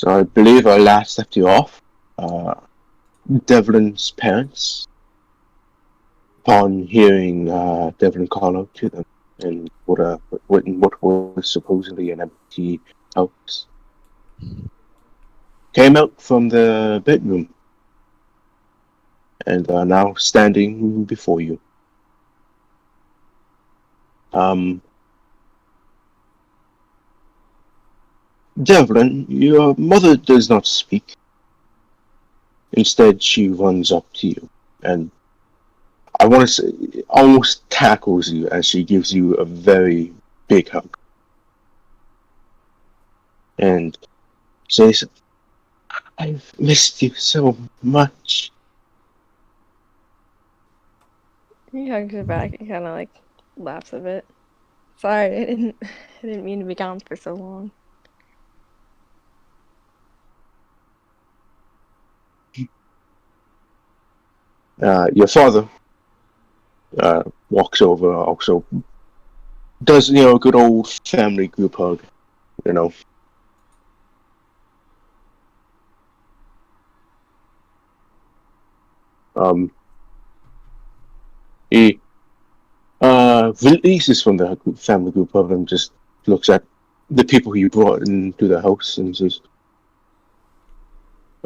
So I believe I last left you off. Devlin's parents, upon hearing Devlin call out to them, and what was supposedly an empty house, came out from the bedroom and are now standing before you. Devlin, your mother does not speak. Instead, she runs up to you and I want to say almost tackles you as she gives you a very big hug and says, "I've missed you so much." He hugs her back and kind of like laughs a bit. Sorry, I didn't mean to be gone for so long. Your father walks over, also does a good old family group hug, you know. He releases from the family group hug and just looks at the people you brought into the house and says,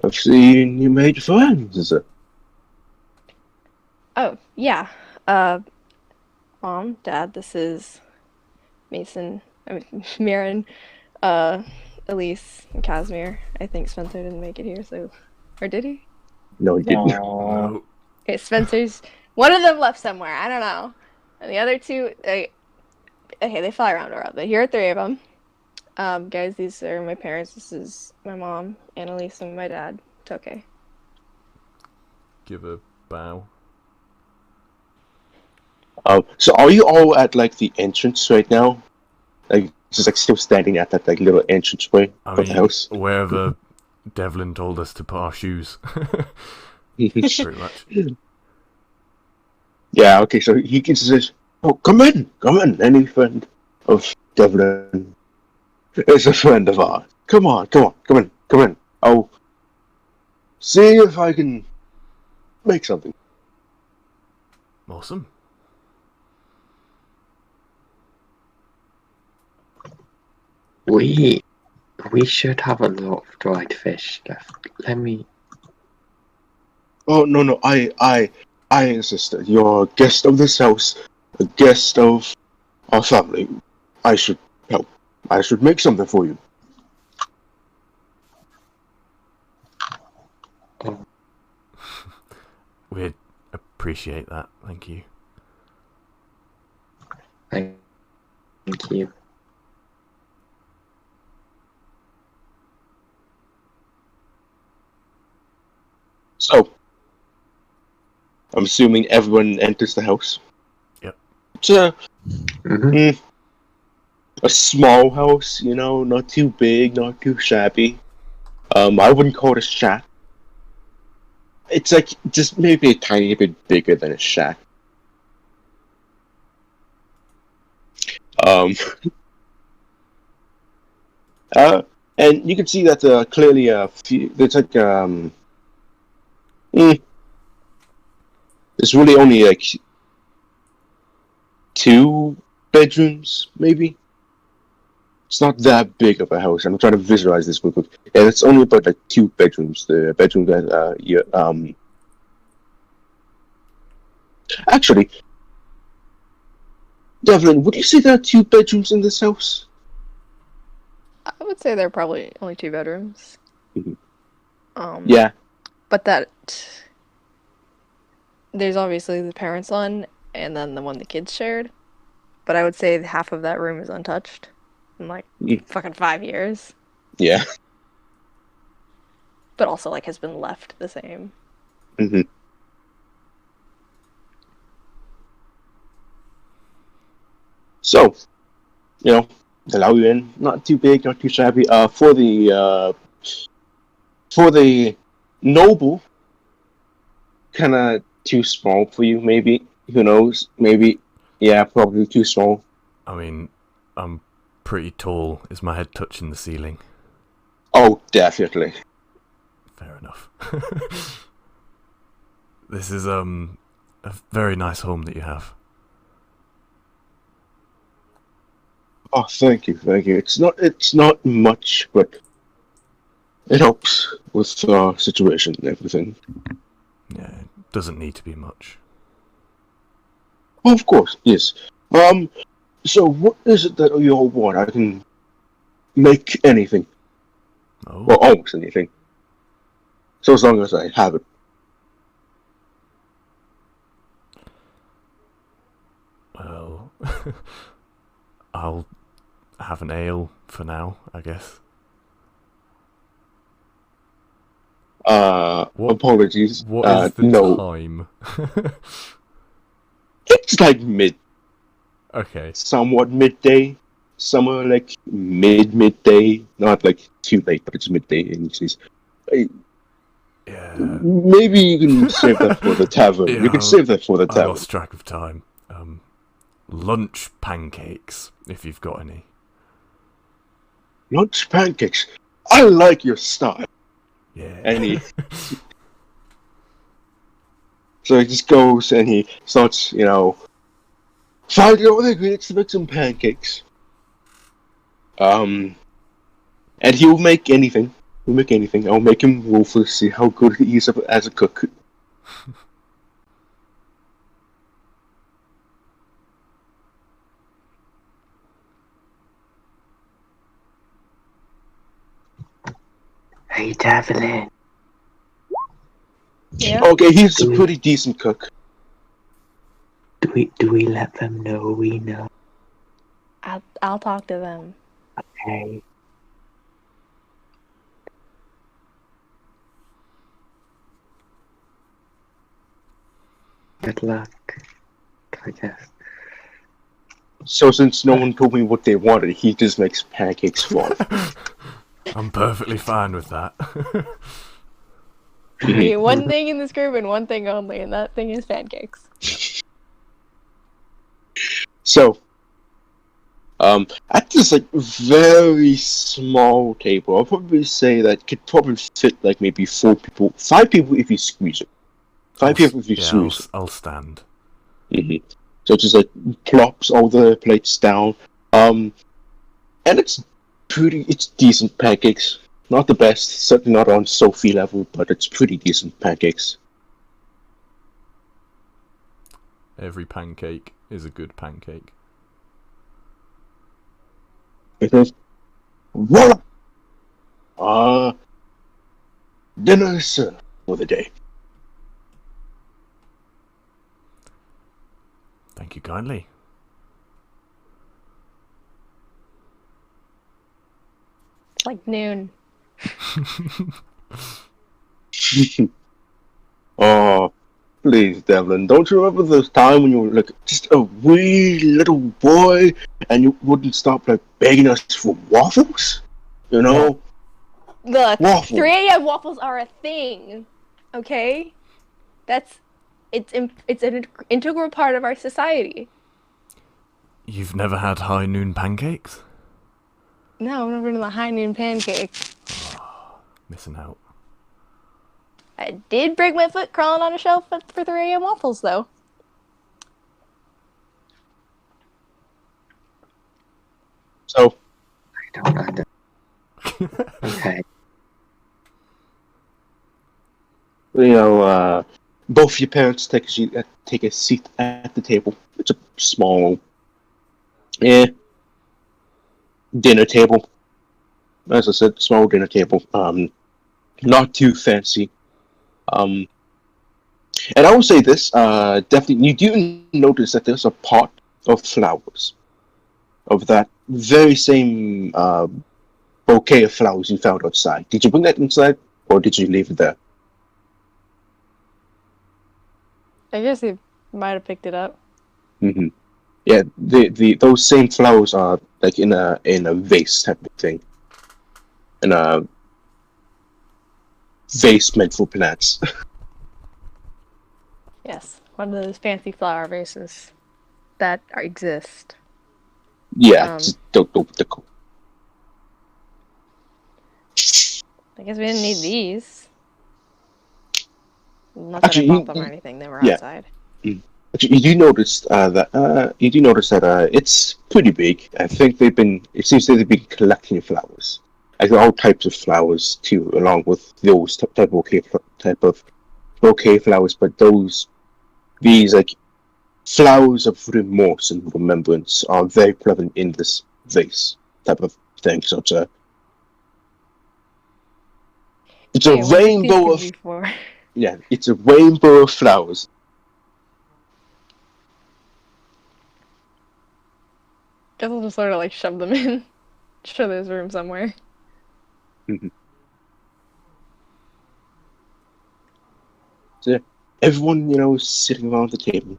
"I've seen you made friends." Oh, yeah. Uh, Mom, Dad, this is Mason, Mirren, uh, Elise, and Casimir. I think Spencer didn't make it here, so. Or did he? No, he didn't. No. Okay, Spencer's. One of them left somewhere, I don't know. And the other two, okay, they fly around a lot, but here are three of them. Guys, these are my parents. This is my mom, Annalise, and my dad, Toke. Give a bow. So are you all at like the entrance right now? Like just like still standing at that like little entrance way of the house? Wherever Devlin told us to put our shoes. Pretty much. Yeah, okay, so he says, "Oh, come in. Any friend of Devlin is a friend of ours. Come in. I'll see if I can make something." Awesome. We should have a lot of dried fish left. Let me. Oh no, I insist that you're a guest of this house, a guest of our family. I should help. I should make something for you. Oh, We'd appreciate that. Thank you. thank you. So, I'm assuming everyone enters the house. Yep. It's a Mm-hmm. a small house, not too big, not too shabby. I wouldn't call it a shack. It's like just maybe a tiny bit bigger than a shack. Um, and you can see that clearly there's like there's really only like 2 bedrooms, maybe. It's not that big of a house. I'm trying to visualize this real quick. And it's only about like 2 bedrooms. The bedroom that actually, Devlin, would you say there are 2 bedrooms in this house? I would say there are probably only 2 bedrooms. Mhm. Yeah. But there's obviously the parents' one, and then the one the kids shared. But I would say half of that room is untouched in like fucking 5 years. Yeah. But also like has been left the same. Mm-hmm. So, allow you in. Not too big, not too shabby. For the noble, kind of too small for you. Maybe. Who knows? Maybe. Yeah, probably too small. I mean, I'm pretty tall. Is my head touching the ceiling? Oh, definitely. Fair enough. This is a very nice home that you have. Oh, thank you, thank you. It's not much, but it helps with our situation and everything. Yeah, it doesn't need to be much. Oh, of course, yes. So what is it that you all want? I can make anything. Well, Oh, almost anything. So as long as I have it. well, I'll have an ale for now, I guess. What- Apologies. What is the No. time? It's like Okay. somewhat midday. Somewhere like midday. Not like too late, but it's midday in these. Yeah. Maybe you can save that for the tavern. Yeah, You can save that for the I tavern. lost track of time. Lunch pancakes, if you've got any. Lunch pancakes. I like your style. Yeah. And he so he just goes and he starts, finding all the ingredients to make some pancakes. And he'll make anything. He'll make anything. I'll make him ruthless, see how good he is as a cook. Hey, Devlin. Yeah. Okay, he's a pretty decent cook. Do we let them know we know? I'll talk to them. Okay. Good luck, I guess. So since no one told me what they wanted, he just makes pancakes for them. I'm perfectly fine with that. Okay, one thing in this group and one thing only, and that thing is pancakes. So, at this like very small table, I'll probably say that could probably fit like maybe 5 people if you squeeze it. 5 people if you squeeze it. I'll stand. Mm-hmm. So it just like plops all the plates down. And it's decent pancakes. Not the best, certainly not on Sophie level, but it's pretty decent pancakes. Every pancake is a good pancake. Because voila! Dinner is served for the day. Thank you kindly. It's like noon. Oh, please, Devlin, don't you remember the time when you were like just a wee little boy and you wouldn't stop like begging us for waffles? You know? Look, Waffle. 3 a.m. waffles are a thing. Okay? It's an integral part of our society. You've never had high noon pancakes? No, I've never been to the high noon pancake. Missing out. I did break my foot crawling on a shelf for 3 a.m. waffles, though. So, I don't understand. Okay. both your parents take a seat at the table. It's a small, dinner table. As I said, small dinner table. Not too fancy. And I will say this, definitely, you do notice that there's a pot of flowers. Of that very same bouquet of flowers you found outside. Did you bring that inside, or did you leave it there? I guess he might have picked it up. Mm-hmm. Yeah, those same flowers are like in a vase type of thing. In a vase meant for plants. Yes, one of those fancy flower vases that exist. Yeah, just don't the I guess we didn't need these. Not that I Actually, bought them or anything. They were yeah. outside. Actually, you do notice that it's pretty big. I think they've been. It seems that they've been collecting flowers, like all types of flowers too, along with those type of bouquet flowers. But these like flowers of remorse and remembrance are very prevalent in this vase type of thing. So it's a Hey, I wonder what these rainbow could of be for. yeah, it's a rainbow of flowers. Guess I'll just sort of like shove them in. Shove this room somewhere. So everyone, sitting around the table,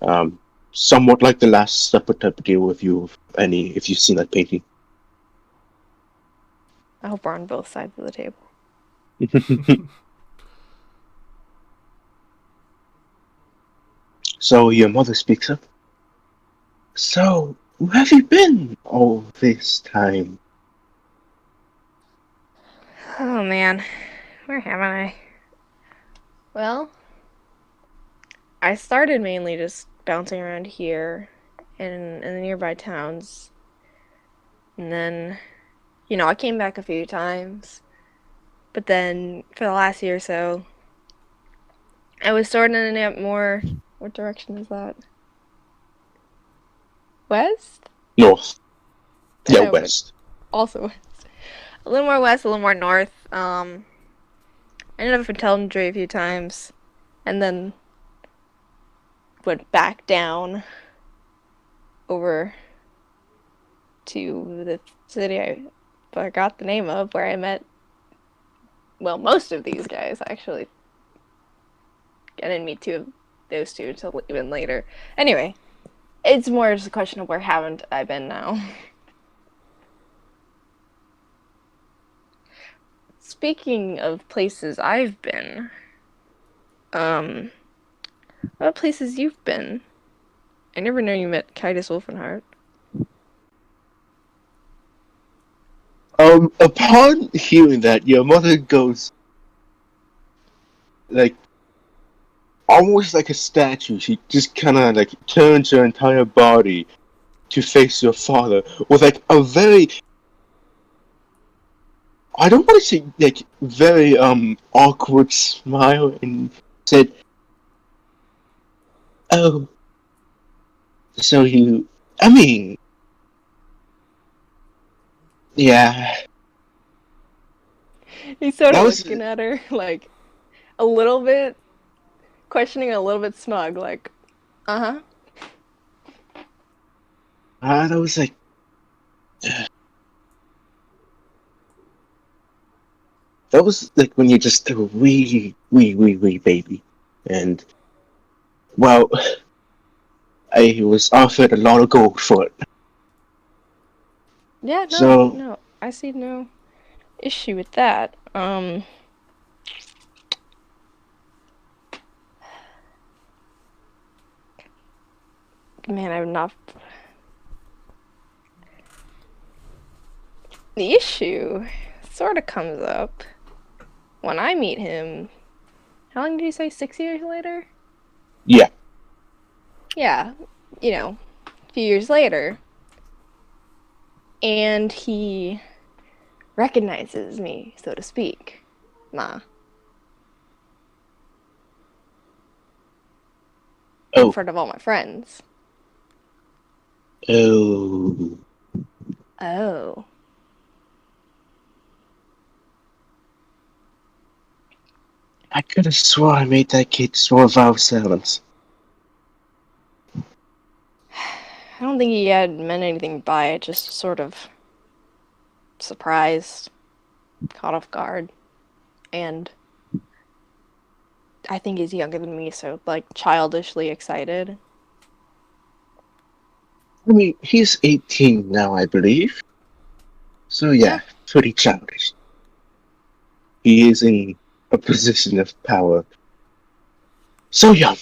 um, somewhat like the Last Supper type of deal if if you've seen that painting. I hope we're on both sides of the table. So your mother speaks up. So, where have you been all this time? Oh man, where haven't I? Well, I started mainly just bouncing around here in the nearby towns. And then, I came back a few times. But then for the last year or so, I was sort of ending up more. What direction is that? West? North. Yeah, No, but west. also west. A little more west, a little more north. I ended up in Telendry a few times, and then went back down over to the city I forgot the name of, where I met, well, most of these guys, actually. I didn't meet those two until even later. Anyway, it's more just a question of where haven't I been now. Speaking of places I've been, what places you've been? I never knew you met Kitus Wolfenheart. Upon hearing that, your mother goes like almost like a statue. She just kind of like turns her entire body to face your father with like a very, I don't want to say like very awkward smile, and said, "Oh, so I mean, yeah, He's sort that of was looking at her, like, a little bit questioning, a little bit smug, like, uh-huh. that was like." That was like when you're just a wee baby. And, well, I was offered a lot of gold for it. Yeah, So, no, I see no issue with that. Man, I'm not. The issue sort of comes up when I meet him. How long did you say? 6 years later? yeah. Yeah, a few years later. And he recognizes me, so to speak. Ma. In Oh, front of all my friends. oh. Oh. I could have swore I made that kid swear vow silence. I don't think he had meant anything by it, just sort of surprised, caught off guard, and I think he's younger than me, so like childishly excited. I mean, he's 18 now, I believe. So, yeah, pretty childish. He is in a position of power. So young.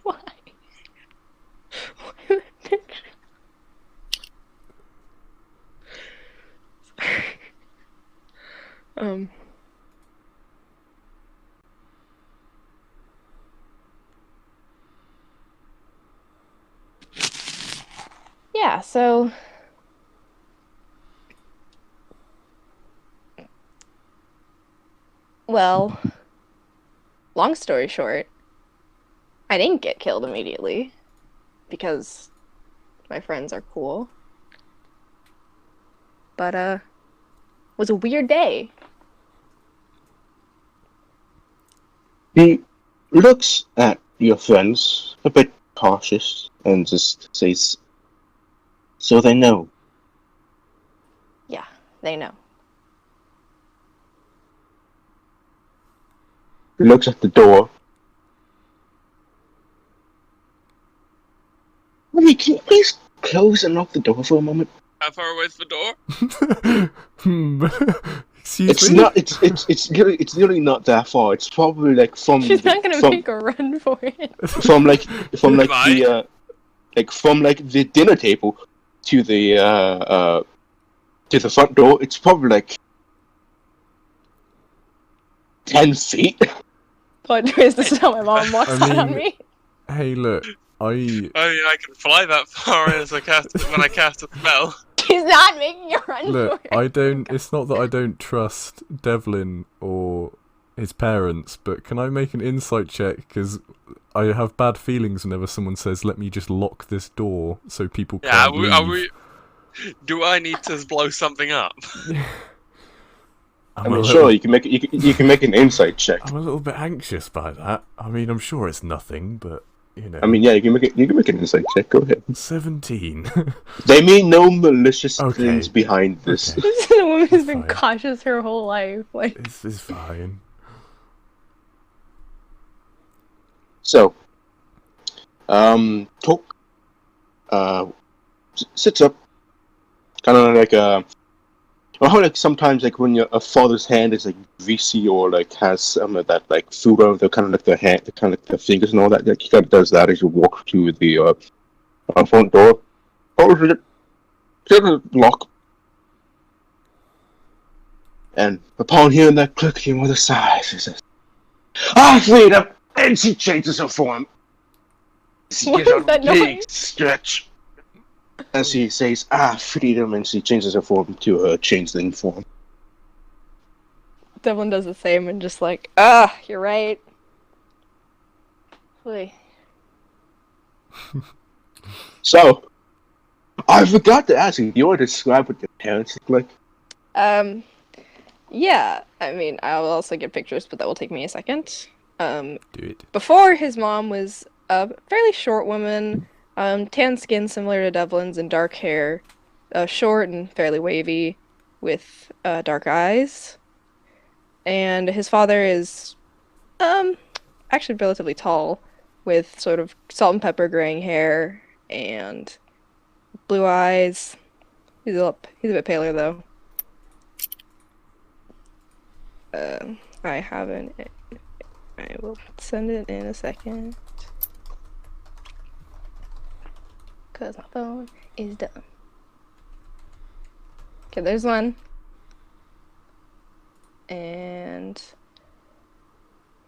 Why? Um. Yeah, so well, long story short, I didn't get killed immediately because my friends are cool. But it was a weird day. He looks at your friends a bit cautious and just says, "So they know." Yeah, they know. He looks at the door. Hey, can you please close and lock the door for a moment? How far away is the door? Excuse It's me? not. It's really not that far. It's probably like from. She's not gonna from, make a run for it. from like Why? the from like the dinner table to the front door. It's probably like 10 feet. Plot twist, this is how my mom walks I out on mean- me. Hey, look, I mean, I can fly that far as I cast when I cast a spell. She's not making a run look, for it. it's not that I don't trust Devlin or his parents, but can I make an insight check? Because I have bad feelings whenever someone says, let me just lock this door so people Yeah, can't leave. Do I need to blow something up? I mean, sure, you can make you can make an insight check. I'm a little bit anxious by that. I mean, I'm sure it's nothing, but, you know. I mean, yeah, you can make an insight check. Go ahead. 17. They mean no malicious Okay. things behind this. Okay. This is a woman who's been Fine. cautious her whole life. Like, This is fine. So, Tok, sits up, kind of like how like sometimes like when a father's hand is like greasy or like has some of that like food on the kind of like the hand, the kind of like the fingers and all that. Like he kind of does that as you walk to the front door. Oh, get a lock. And upon hearing that clicking with a sigh, she says, "Ah, freedom!" And she changes her form. She What gives is a that big noise? stretch. And she says, "Ah, freedom," and she changes her form to her changeling form. Devlin does the same and just like, you're right. Wait. So, I forgot to ask you, do you want to describe what your parents look like? Yeah, I mean, I'll also get pictures, but that will take me a second. Do it. Before his mom was a fairly short woman, tan skin similar to Devlin's and dark hair, short and fairly wavy, with dark eyes. And his father is, actually relatively tall, with sort of salt and pepper graying hair and blue eyes. He's a bit paler though. I haven't. I will send it in a second. Because my phone is dumb. Okay, there's one. And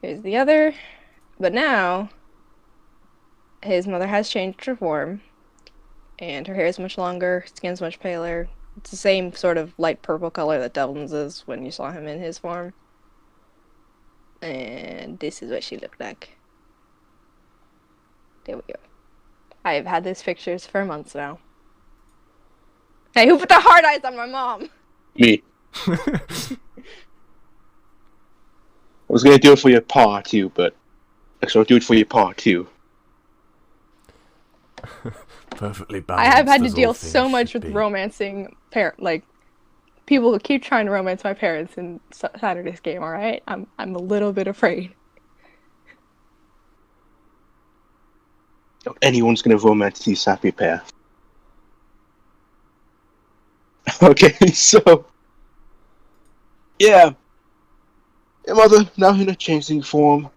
here's the other. But now, his mother has changed her form. And her hair is much longer, skin's much paler. It's the same sort of light purple color that Devlin's is when you saw him in his form. And this is what she looked like. There we go. I have had these pictures for months now. Hey, who put the hard eyes on my mom? Me. I was gonna do it for your paw too, but actually I'll do it for your paw too. Perfectly I balanced. have had to as all deal things so much should with be. romancing like people who keep trying to romance my parents in Saturday's game. All right, I'm a little bit afraid. Anyone's gonna romance these happy pair. Okay, so yeah, your mother now in a changing form.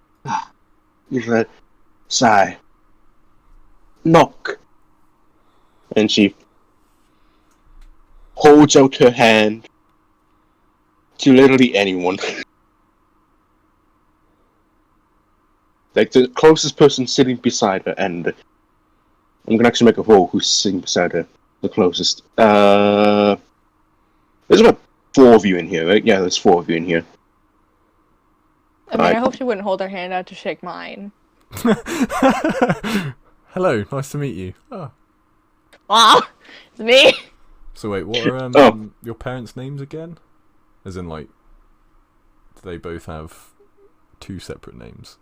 You let sigh, knock, and she holds out her hand to literally anyone. Like the closest person sitting beside her, and I'm gonna actually make a roll who's sitting beside her. The closest. There's about 4 of you in here, right? Yeah, there's 4 of you in here. I mean, I hope she wouldn't hold her hand out to shake mine. Hello, nice to meet you. Oh. Wow, it's me. So wait, what are Oh. your parents' names again? As in, like, do they both have 2 separate names?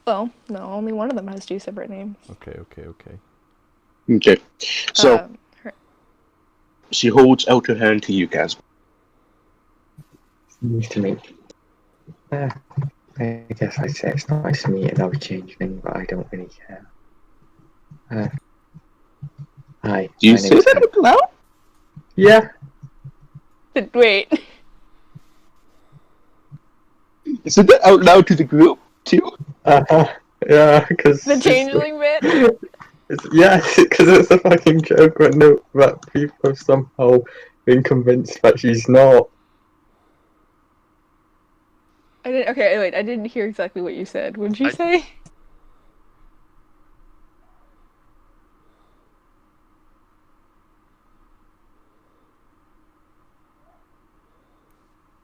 Well, no, only one of them has 2 separate names. Okay. Okay. So Her- she holds out her hand to you guys. Nice to meet you. I guess I'd say it's nice to meet you. That would change things, but I don't really care. Hi. Do you my say name's that out loud? Yeah. Wait. You said that out loud to the group too? Yeah, because The changeling bit? Yeah, because it's a fucking joke when that people have somehow been convinced that she's not. Okay, wait, I didn't hear exactly what you said. What did you say?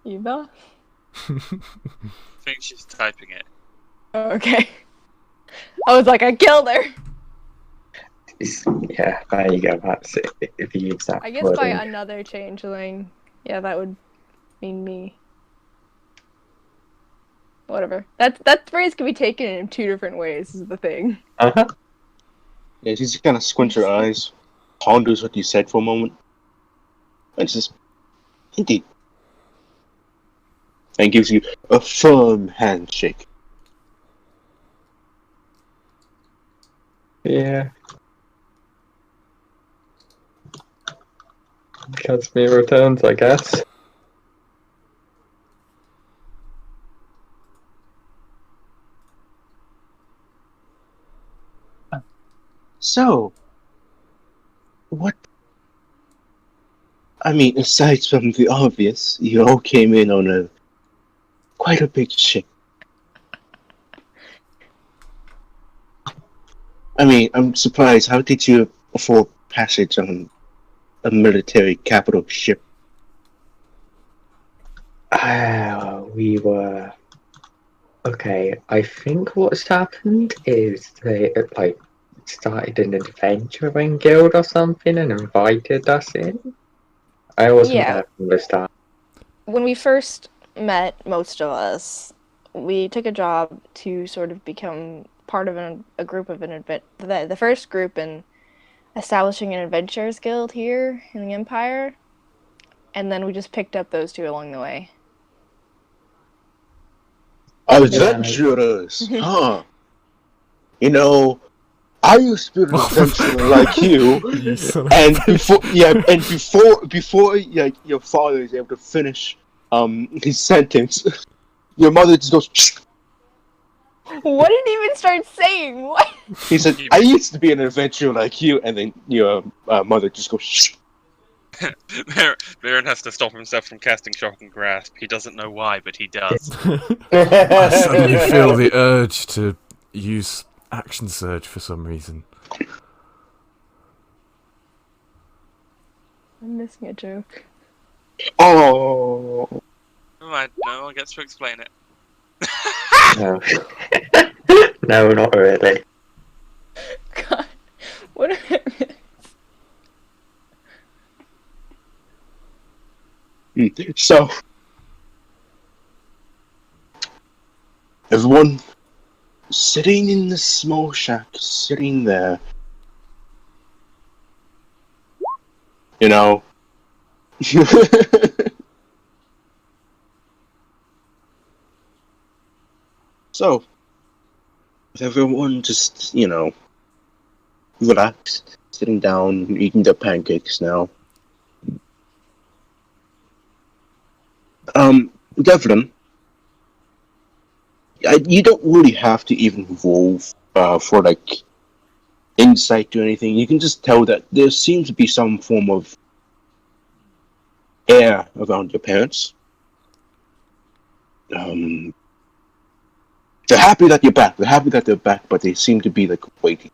Eva? I think she's typing it. Oh, okay. I was like, I killed her! Yeah, there you go. That's it. If you use that I guess wording. by another changeling, yeah, that would mean me. Whatever. That phrase can be taken in 2 different ways, is the thing. Uh-huh. Yeah, she just kind of squints her eyes, ponders what you said for a moment, and says, "Indeed," and gives you a firm handshake. Yeah. Casimir returns, I guess. So, what? I mean, aside from the obvious, you all came in on quite a big ship. I mean, I'm surprised. How did you afford passage on a military capital ship? We were. Okay, I think what's happened is they started an adventuring guild or something and invited us in. I wasn't Yeah. there from the start. When we first met, most of us, we took a job to sort of become part of a group of the first group in establishing an adventurers guild here in the Empire, and then we just picked up those 2 along the way. Adventurers, huh? You know, I used to be an adventurer like you, You son of a and bitch. before your father is able to finish his sentence, your mother just goes. What did he even start saying? What? He said, "I used to be an adventurer like you," and then your mother just goes. Shh. Viren has to stop himself from casting Shock and Grasp. He doesn't know why, but he does. I suddenly feel the urge to use Action Surge for some reason. I'm missing a joke. Oh. No one gets to explain it. No. No, not really. God, what did I miss? So, everyone sitting in the small shack, sitting there, you know. So, everyone just, relaxed, sitting down, eating their pancakes now. Devlin, you don't really have to even roll for like insight or anything. You can just tell that there seems to be some form of air around your parents. They're happy that you're back. They're happy that they're back, but they seem to be like waiting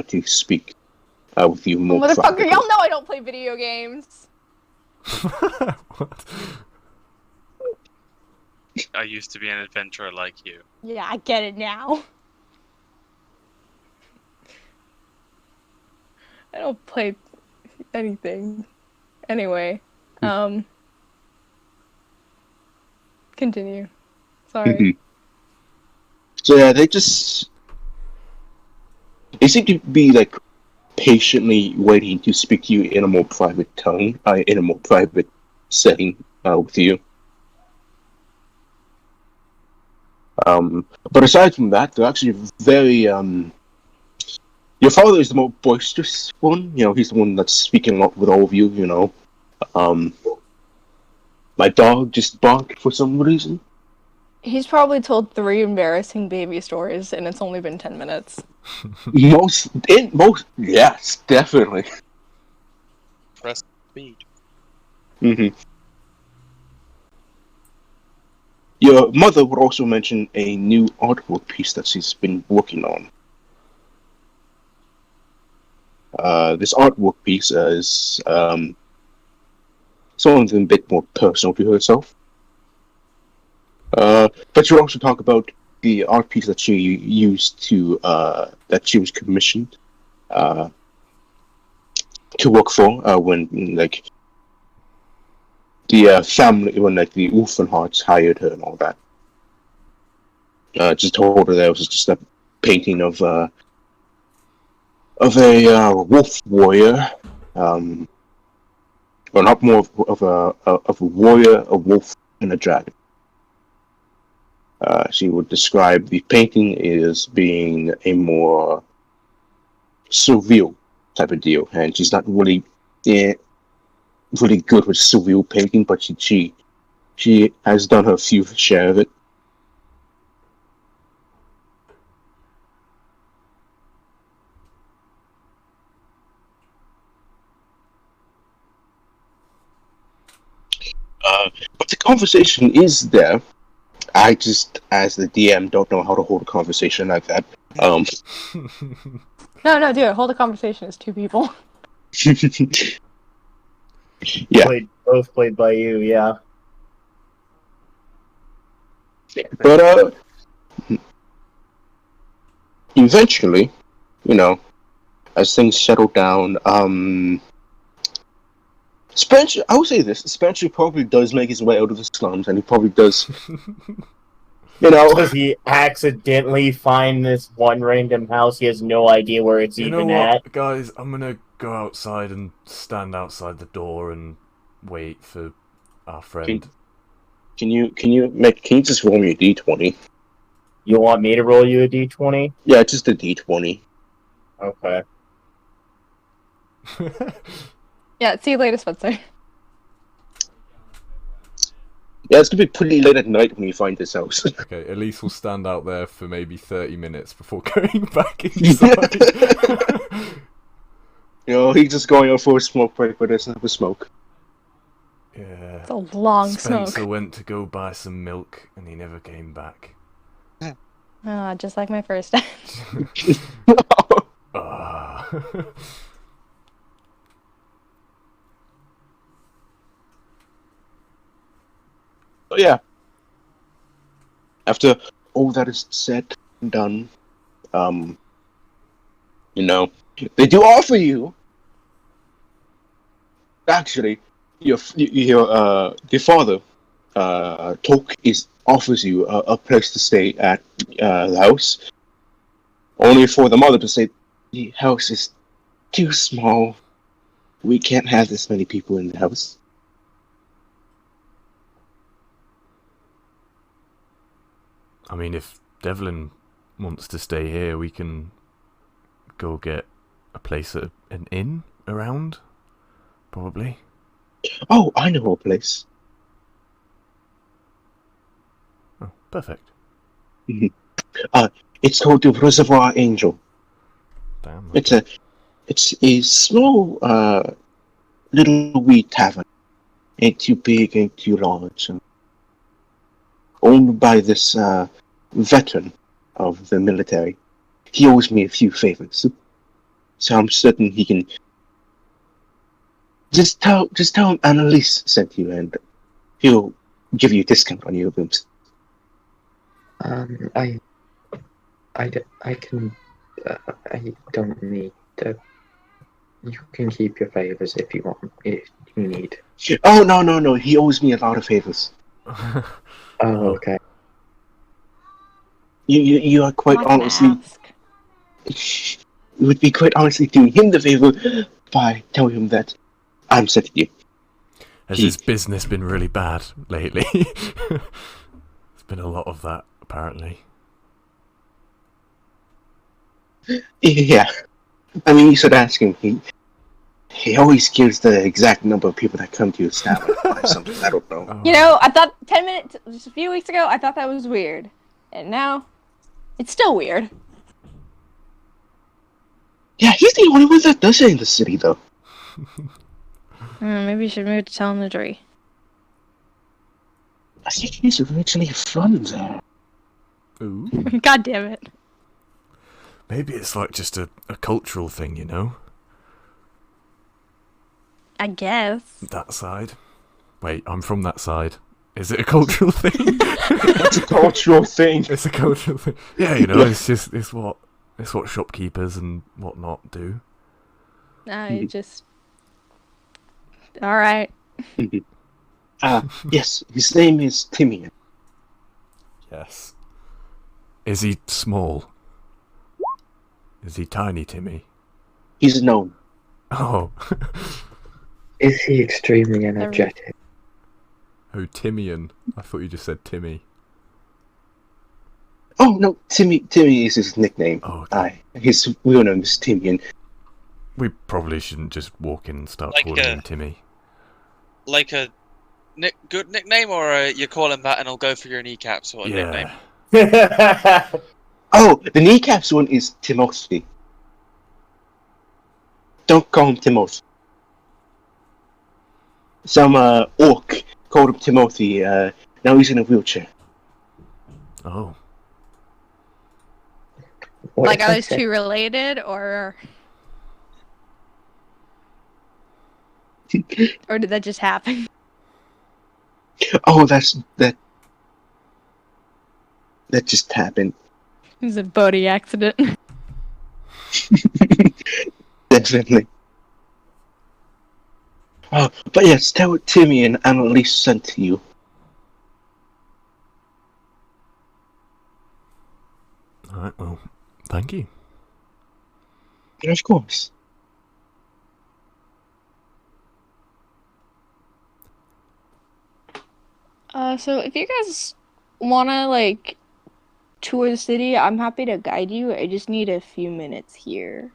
to speak with you more Motherfucker, privately. y'all know I don't play video games. What? I used to be an adventurer like you. Yeah, I get it now. I don't play anything. Anyway, continue. Sorry. So yeah, they seem to be like patiently waiting to speak to you in a more private tone, in a more private setting with you. But aside from that, they're actually very. Your father is the more boisterous one. You know, he's the one that's speaking a lot with all of you. You know, my dog just barked for some reason. He's probably told 3 embarrassing baby stories, and it's only been 10 minutes. Most, yes, definitely. Press speed. Your mother would also mention a new artwork piece that she's been working on. This artwork piece is something a bit more personal to herself. But she would also talk about the art piece that she used to that she was commissioned to work for when like the family, when like the Orphan Hearts hired her and all that. Just told her that it was just a painting of a wolf warrior, or not more of a warrior, a wolf, and a dragon. She would describe the painting as being a more surreal type of deal, and she's not really really good with surreal painting, but she has done her few share of it. But the conversation is there. I just, as the DM, don't know how to hold a conversation like that. No, do it. Hold a conversation. It's 2 people. Yeah. Both played by you, yeah. But eventually, you know, as things settle down, Spencer, I would say this: Spencer probably does make his way out of the slums, and he probably does, you know. Does he accidentally find this one random house? He has no idea where it's You know even what, at. guys? I'm gonna go outside and stand outside the door and wait for our friend. Can you just roll me a d20? You want me to roll you a d20? Yeah, just a d20. Okay. Yeah, see you later, Spencer. Yeah, it's gonna be pretty late at night when you find this house. Okay, Elise will stand out there for maybe 30 minutes before going back inside. You know, he's just going out for a smoke break, but doesn't have a smoke. Yeah. It's a long Spencer smoke. went to go buy some milk and he never came back. Just like my first time. Ah. But yeah, after all that is said and done, you know, they do offer you. Actually, your father, Tok, offers you a place to stay at the house. Only for the mother to say, the house is too small. We can't have this many people in the house. I mean, if Devlin wants to stay here, we can go get a place at an inn around, probably. Oh, I know a place. Oh, perfect. It's called the Reservoir Angel. Damn. It's a small little wee tavern. Ain't too big, ain't too large. Owned by this veteran of the military. He owes me a few favors, so I'm certain he can. Just tell him Annalise sent you, and he'll give you a discount on your rooms. I can. I don't need to. You can keep your favors if you want. If you need. Oh no! He owes me a lot of favors. Oh, okay. You are quite I'm not gonna honestly. ask. It would be quite honestly doing him the favor by telling him that I'm sending you. Has his business been really bad lately? There's been a lot of that, apparently. Yeah. I mean, you should ask him. He always gives the exact number of people that come to your establishment by something. I don't know. Oh. You know, I thought 10 minutes, just a few weeks ago, I thought that was weird. And now, it's still weird. Yeah, he's the only one that does it in the city, though. Maybe you should move to Telemetry. I think he's originally from there. Ooh. God damn it. Maybe it's like just a cultural thing, you know? I guess. That side. Wait, I'm from that side. Is it a cultural thing? It's a cultural thing. It's a cultural thing. Yeah, you know, it's what shopkeepers and whatnot do. I just. Alright. Yes, his name is Timian. Yes. Is he small? Is he tiny, Timmy? He's known. Oh. Is he extremely energetic? Oh, Timian. I thought you just said Timmy. Oh no, Timmy is his nickname. Oh, okay. His real name is Timian. We probably shouldn't just walk in and start Like, calling him Timmy. Like a good nickname, or you call him that and he'll go for your kneecaps sort of nickname? Oh, the kneecaps one is Timothy. Don't call him Timothy. Some orc called him Timothy. Now he's in a wheelchair. Oh. What Like, if are I those said- two related, or did that just happen? Oh, that just happened. It was a boating accident. Definitely. Oh, but yes, tell Timmy and Annalise sent to you. Alright, well, thank you. Yeah, of course. So if you guys wanna, like, tour the city, I'm happy to guide you. I just need a few minutes here.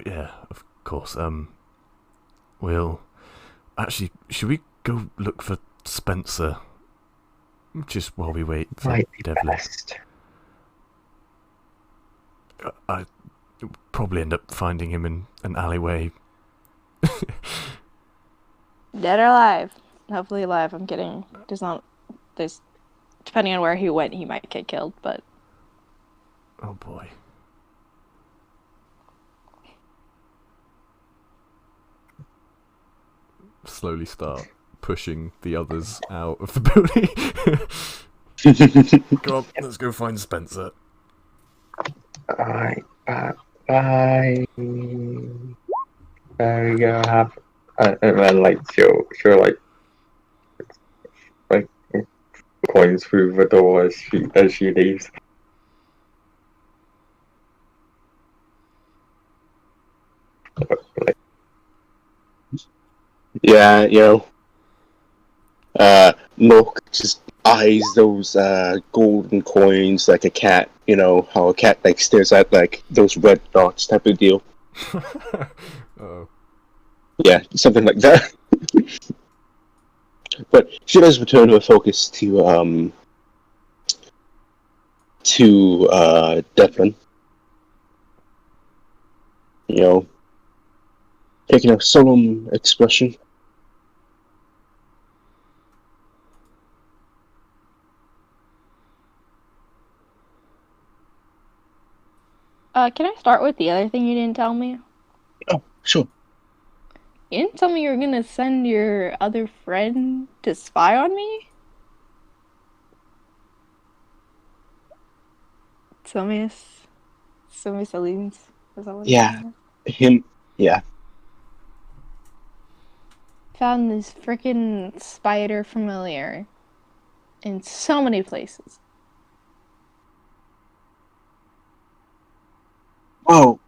Yeah, of course. We'll... Actually, should we go look for Spencer? Just while we wait for Might be Devlin. best. I probably end up finding him in an alleyway. Dead or alive? Hopefully alive. I'm kidding. There's depending on where he went, he might get killed, but Oh boy. Slowly start pushing the others out of the building. Go on, let's go find Spencer. Alright, bye. There we go. And then like she'll like coins through the door as she leaves. Like, Yeah, you know. Milk just eyes those golden coins like a cat. You know how a cat like stares at like those red dots type of deal. Oh. Yeah, something like that. But she does return her focus to Devlin. You know, taking a solemn expression. Can I start with the other thing you didn't tell me? Oh, sure. You didn't tell me you were gonna send your other friend to spy on me? Somius Salines. Is that what his Yeah, name him. Yeah. is? Found this freaking spider familiar in so many places. Oh,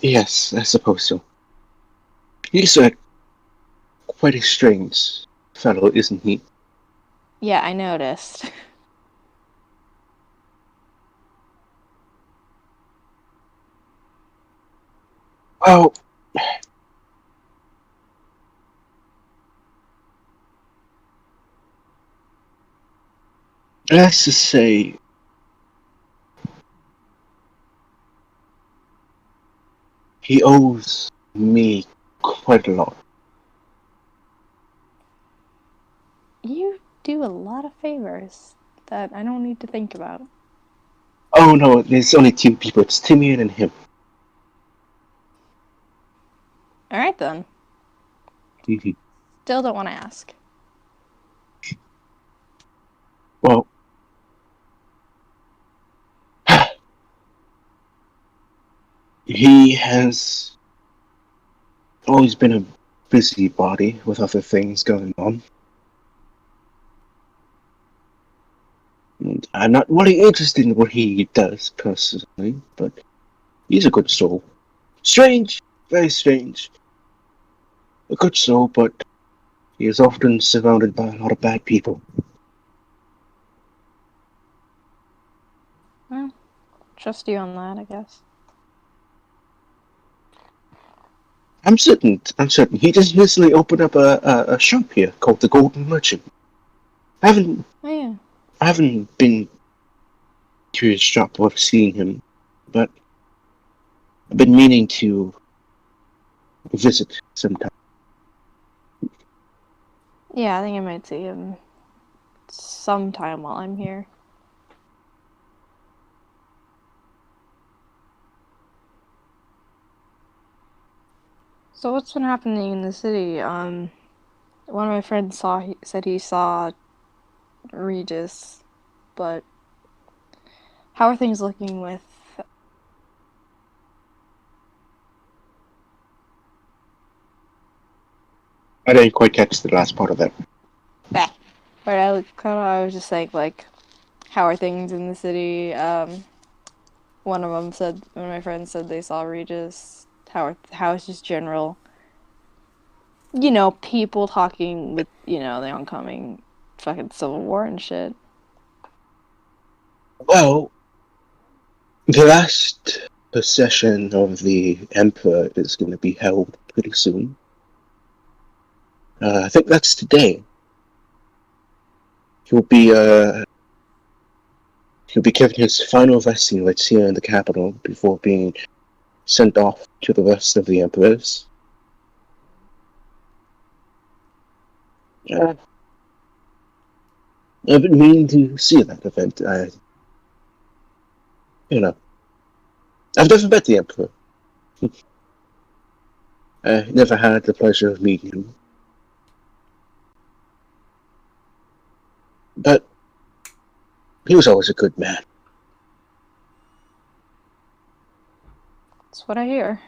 yes, I suppose so. He's quite a strange fellow, isn't he? Yeah, I noticed. Well, let's just say he owes me quite a lot. You do a lot of favors that I don't need to think about. Oh no, there's only two people. It's Timian and him. Alright then. Mhm. Still don't want to ask. Well, he has always been a busybody with other things going on. And I'm not really interested in what he does personally, but he's a good soul. Strange, very strange. A good soul, but he is often surrounded by a lot of bad people. Well, trust you on that, I guess. I'm certain. He just recently opened up a shop here called the Golden Merchant. I haven't Oh yeah. I haven't been to his shop or seen him, but I've been meaning to visit sometime. Yeah, I think I might see him sometime while I'm here. So what's been happening in the city? One of my friends said he saw Regis, but how are things looking with? I didn't quite catch the last part of that. Bah. But I was just saying like, how are things in the city? One of my friends said they saw Regis. How is just general? People talking with the oncoming fucking civil war and shit. Well, the last procession of the Emperor is going to be held pretty soon. I think that's today. He'll be uh, he'll be given his final resting rites here in the capital before being sent off to the rest of the emperors. Uh, I've been meaning to see that event. I've never met the emperor. I never had the pleasure of meeting him. But he was always a good man. That's what I hear.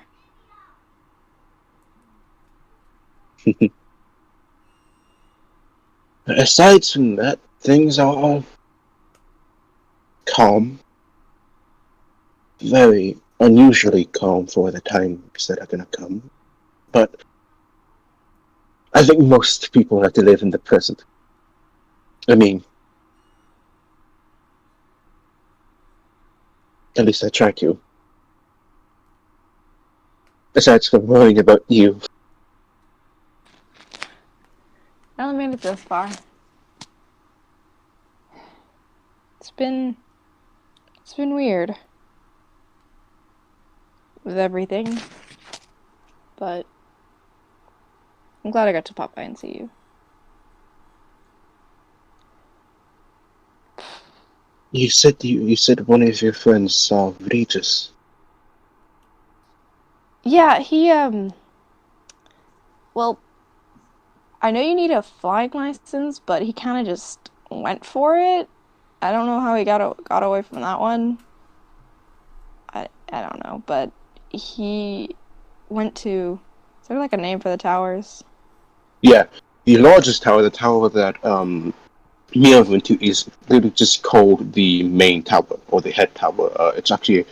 Aside from that, things are calm. Very unusually calm for the times that are going to come. But I think most people have to live in the present. I mean, at least I try to. Besides from worrying about you. I only made it this far. It's been weird. with everything. But I'm glad I got to pop by and see you. You said one of your friends saw Regis. Yeah, he well, I know you need a flying license, but he kind of just went for it. I don't know how he got away from that one. I don't know, but he went to. Is there like a name for the towers? Yeah, the largest tower, the tower that Mia went to, is literally just called the main tower or the head tower. It's actually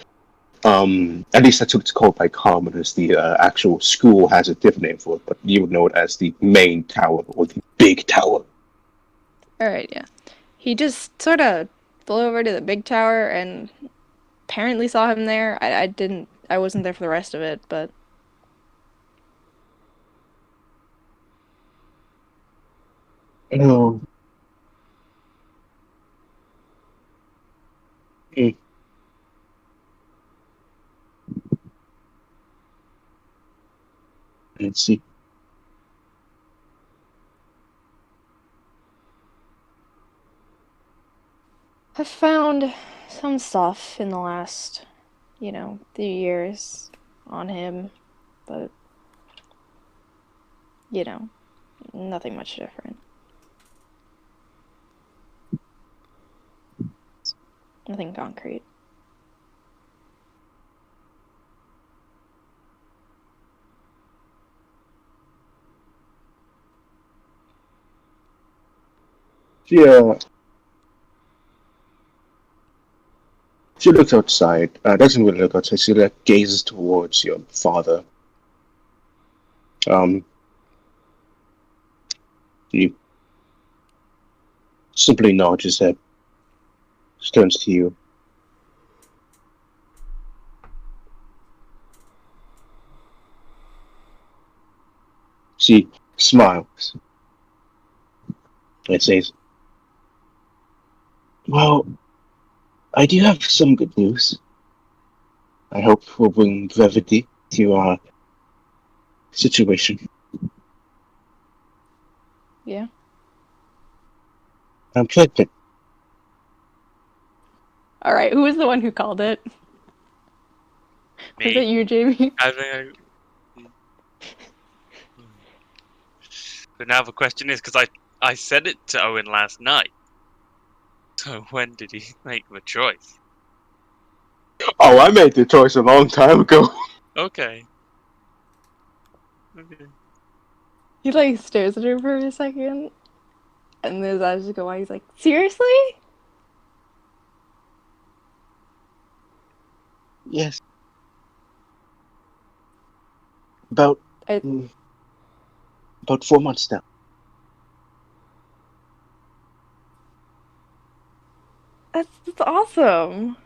at least that's what it's called by commoners. The actual school has a different name for it, but you would know it as the main tower or the big tower. All right, yeah. He just sort of flew over to the big tower and apparently saw him there. I wasn't there for the rest of it, but Oh. Let's see. I've found some stuff in the last, few years on him, but nothing much different. Nothing concrete. Yeah. She looks outside. Doesn't really look outside. She like gazes towards your father. He simply nods his head. Just turns to you. She smiles and says, "Well, I do have some good news. I hope will bring brevity to our situation. Yeah. I'm pregnant." All right, who was the one who called it? Was it Me. you, Jamie? But now the question is, because I said it to Owen last night. So when did he make the choice? Oh, I made the choice a long time ago. Okay. He like stares at her for a second, and his eyes just go wide. He's like, "Seriously?" Yes. About I- about 4 months now. That's awesome.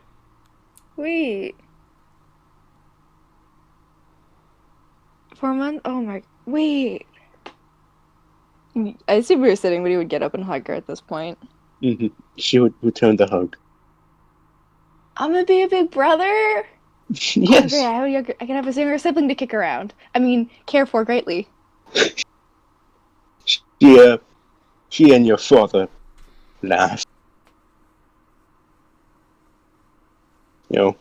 Wait. 4 months? Oh my. Wait. I assume we were sitting, but he would get up and hug her at this point. Mm-hmm. She would return the hug. I'm gonna be a big brother. Yes. Oh, great. I can have a younger sibling to kick around. I mean, care for greatly. She and your father laugh. You know.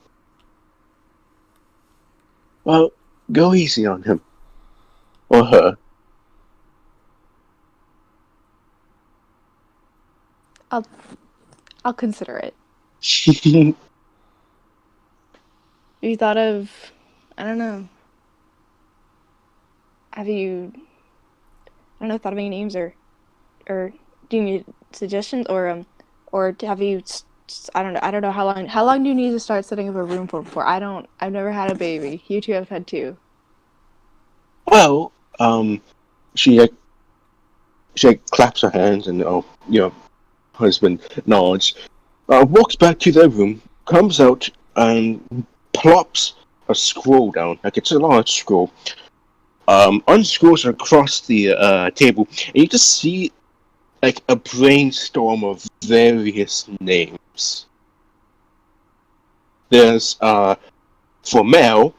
Well, go easy on him. Or her. I'll consider it. You thought of, I don't know. Have you, I don't know, thought of any names or do you need suggestions or have you, I don't know how long do you need to start setting up a room for before? I've never had a baby. You two have had two. Well, she claps her hands and your husband nods. Walks back to their room, comes out and plops a scroll down. Like it's a large scroll. Unscrolls across the table, and you just see like a brainstorm of various names. There's for male,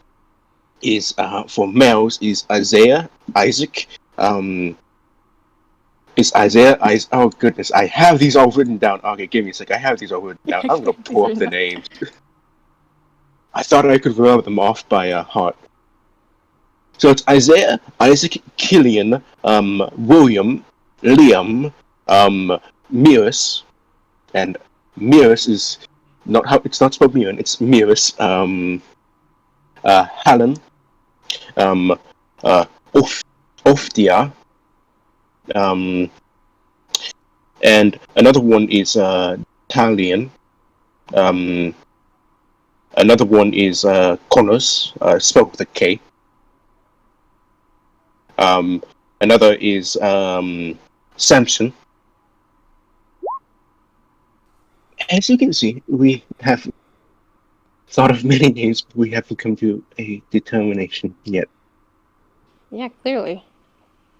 is for males is Isaiah, Isaac. Is Isaiah? Oh goodness, I have these all written down. Okay, give me a sec. I have these all written down. I'm gonna pull up the names. I thought I could remember them off by heart. So it's Isaiah, Isaac, Killian, William, Liam, Mirus, and Mirus is not how it's not spelled Mirren, it's Mirus. Hallen, Oftia, and another one is Talion. Another one is Connors, spelled with a K. Another is Samson. As you can see, we have thought of many names, but we haven't come to a determination yet. Yeah, clearly.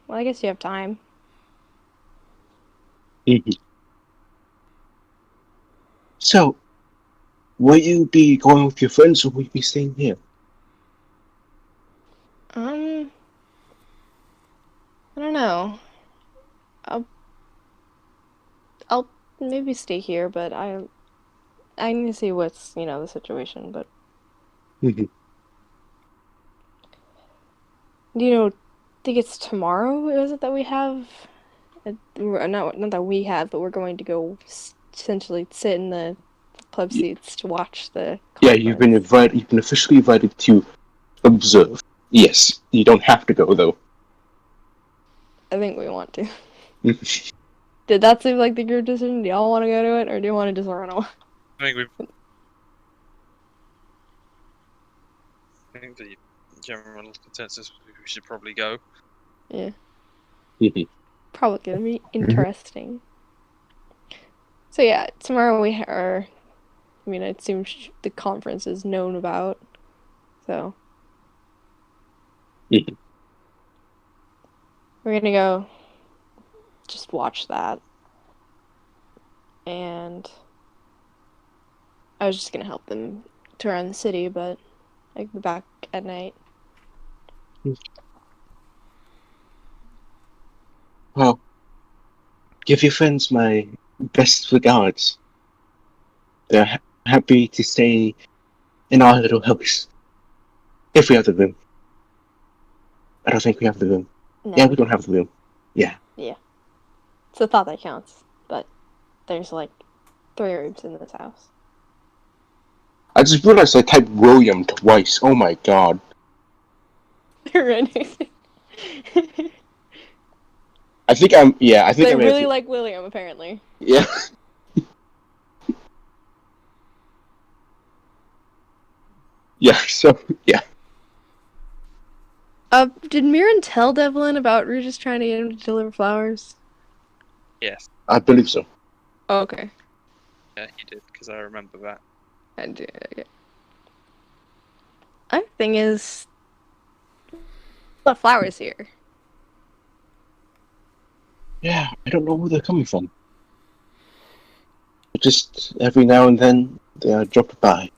Well, I guess you have time. So, will you be going with your friends or will you be staying here? I don't know. I'll maybe stay here, but I need to see what's, the situation, but Mhm. think it's tomorrow, is it, that we have not that we have, but we're going to go essentially sit in the pleb seats to watch the Yeah, you've been conference. invited. You've been officially invited to observe. Yes, you don't have to go though. I think we want to. Did that seem like the group decision? Do y'all want to go to it, or do you want to just run away? I think the general consensus we should probably go. Yeah. Mhm. Probably gonna be interesting. So yeah, tomorrow we are. I mean, it seems the conference is known about, so Mhm. we're gonna go just watch that. And I was just gonna help them tour around the city, but I can be back at night. Well, give your friends my best regards. They're happy to stay in our little house. If we have the room. I don't think we have the room. No. Yeah, we don't have the room. Yeah. It's the thought that counts, but there's like 3 rooms in this house. I just realized I typed William twice. Oh my god. I think I'm. Yeah, I think They I'm. really like William, apparently. Yeah. Yeah. So yeah. Did Mirren tell Devlin about Regis trying to get him to deliver flowers? Yes, I believe so. Oh, okay. yeah, he did, because I remember that. I do. Okay. Other thing is, the flowers here. Yeah, I don't know where they're coming from. Just every now and then they are dropped by.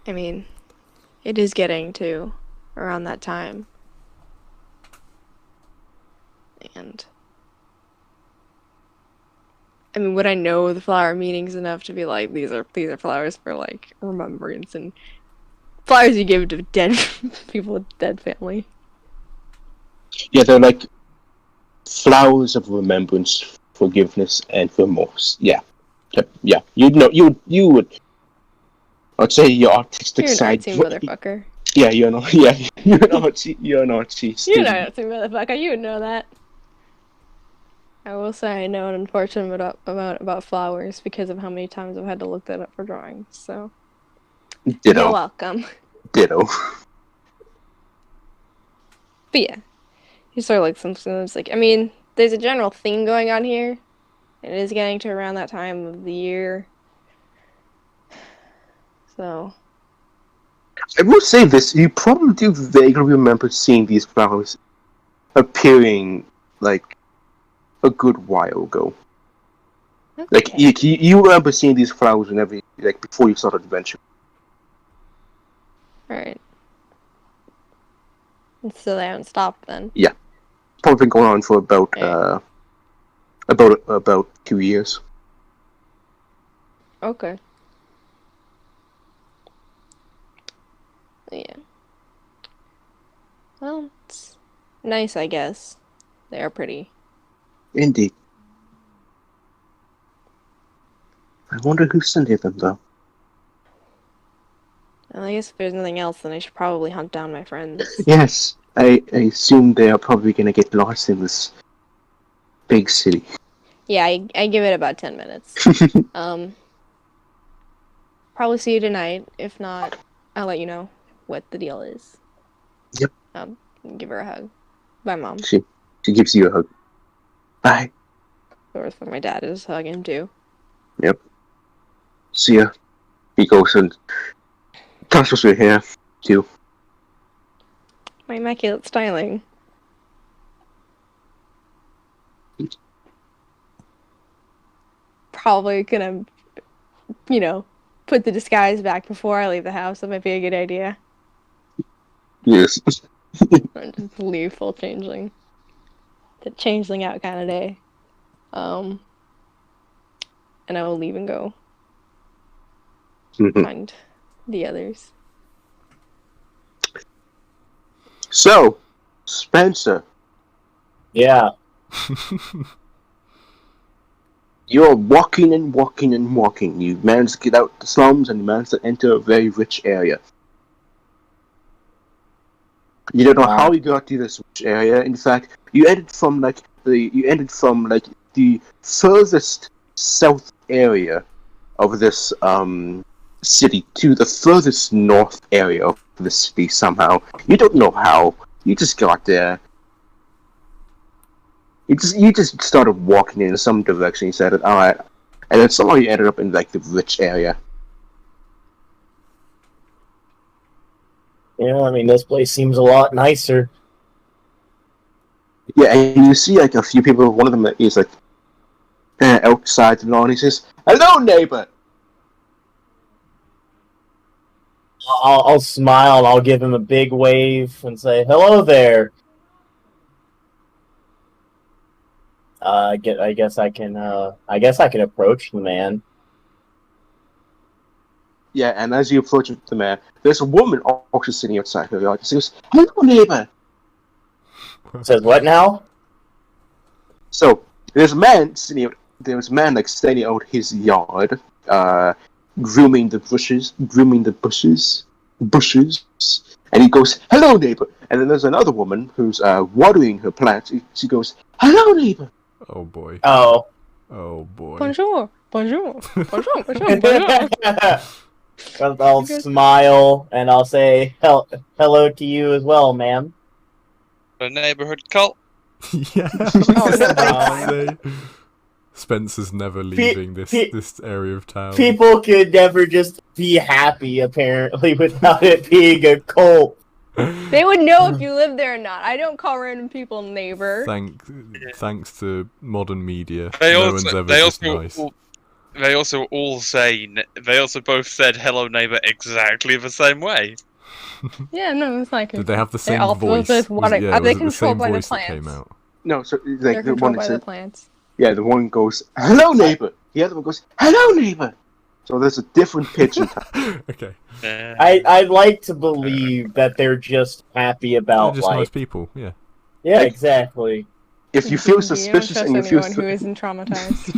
I mean, it is getting to around that time. And I mean, would I know the flower meanings enough to be like, these are flowers for like remembrance and flowers you give to dead people with dead family? Yeah, they're like flowers of remembrance, forgiveness, and remorse. Yeah. Yeah. You'd know. You would. I'd say your artistic You're an side. artsy motherfucker. Yeah, you're not. Yeah, you're an artsy. You're an artsy. You're student. not an artsy motherfucker. You would know that. I will say I know an unfortunate amount about flowers because of how many times I've had to look that up for drawings. So you're Ditto. welcome. Ditto. But yeah, he's sort of like something that's like, I mean, there's a general theme going on here. It is getting to around that time of the year. So I will say this: you probably do vaguely remember seeing these flowers appearing like a good while ago. that's Like okay. you remember seeing these flowers whenever, like before you started adventure. All right. So they haven't stopped then. Probably been going on for about Yeah. about 2 years. Okay. Yeah. Well, it's nice, I guess. They are pretty. Indeed. I wonder who sent them though. Well, I guess if there's nothing else, then I should probably hunt down my friends. Yes, I assume they are probably gonna get lost in this big city. Yeah, I give it about 10 minutes. Probably see you tonight. If not, I'll let you know what the deal is. Yep. Give her a hug. Bye, Mom. She gives you a hug. Bye. Or if my dad is hugging too. Yep. See ya. He goes and touches her hair too. My immaculate styling. Probably gonna, put the disguise back before I leave the house. That might be a good idea. Yes. And just leave full changeling. The changeling out kind of day. And I will leave and go Mhm. find the others. So, Spencer, Yeah. you're walking and walking and walking. You managed to get out the slums and you managed to enter a very rich area. You don't know how you got to this rich area. In fact, you ended from the furthest south area of this city to the furthest north area of the city somehow. You don't know how. You just got there. You just started walking in some direction. You said, "All right," and then somehow you ended up in like the rich area. I mean, this place seems a lot nicer. Yeah, and you see like a few people. One of them is like outside the lawn. He says, "Hello, neighbor." I'll smile and I'll give him a big wave and say, "Hello there." I guess I can approach the man. Yeah, and as you approach the man, there's a woman also sitting outside her yard. She goes, "Hello, neighbor." Says what now? So there's a man sitting out. There's a man like standing out his yard, grooming the bushes, and he goes, "Hello, neighbor." And then there's another woman who's watering her plants. She goes, "Hello, neighbor." Oh boy. Oh. Oh boy. Bonjour. Bonjour. Bonjour. Bonjour. Bonjour. I'll smile and I'll say hello to you as well, ma'am. A neighborhood cult. Yeah. Oh, no. Spencer's never leaving this area of town. People could never just be happy, apparently, without it being a cult. They would know if you lived there or not. I don't call random people neighbor. Thanks to modern media, They no also, one's ever they just also, nice. they also all say, they also both said hello neighbor exactly the same way. Yeah, no, it's like. Did they have the They same all voice? both Was want it, to. yeah, Are they was it the same controlled by the voice that came plants? out? No, so They're like the one controlled by the said, plants. yeah, the one goes, "Hello, neighbor." The other one goes, "Hello, neighbor." So there's a different pitch in time. Okay. I'd like to believe that they're just happy They're about just life. nice people, yeah. Yeah, exactly. If you feel You suspicious don't and you trust feel anyone who isn't traumatized.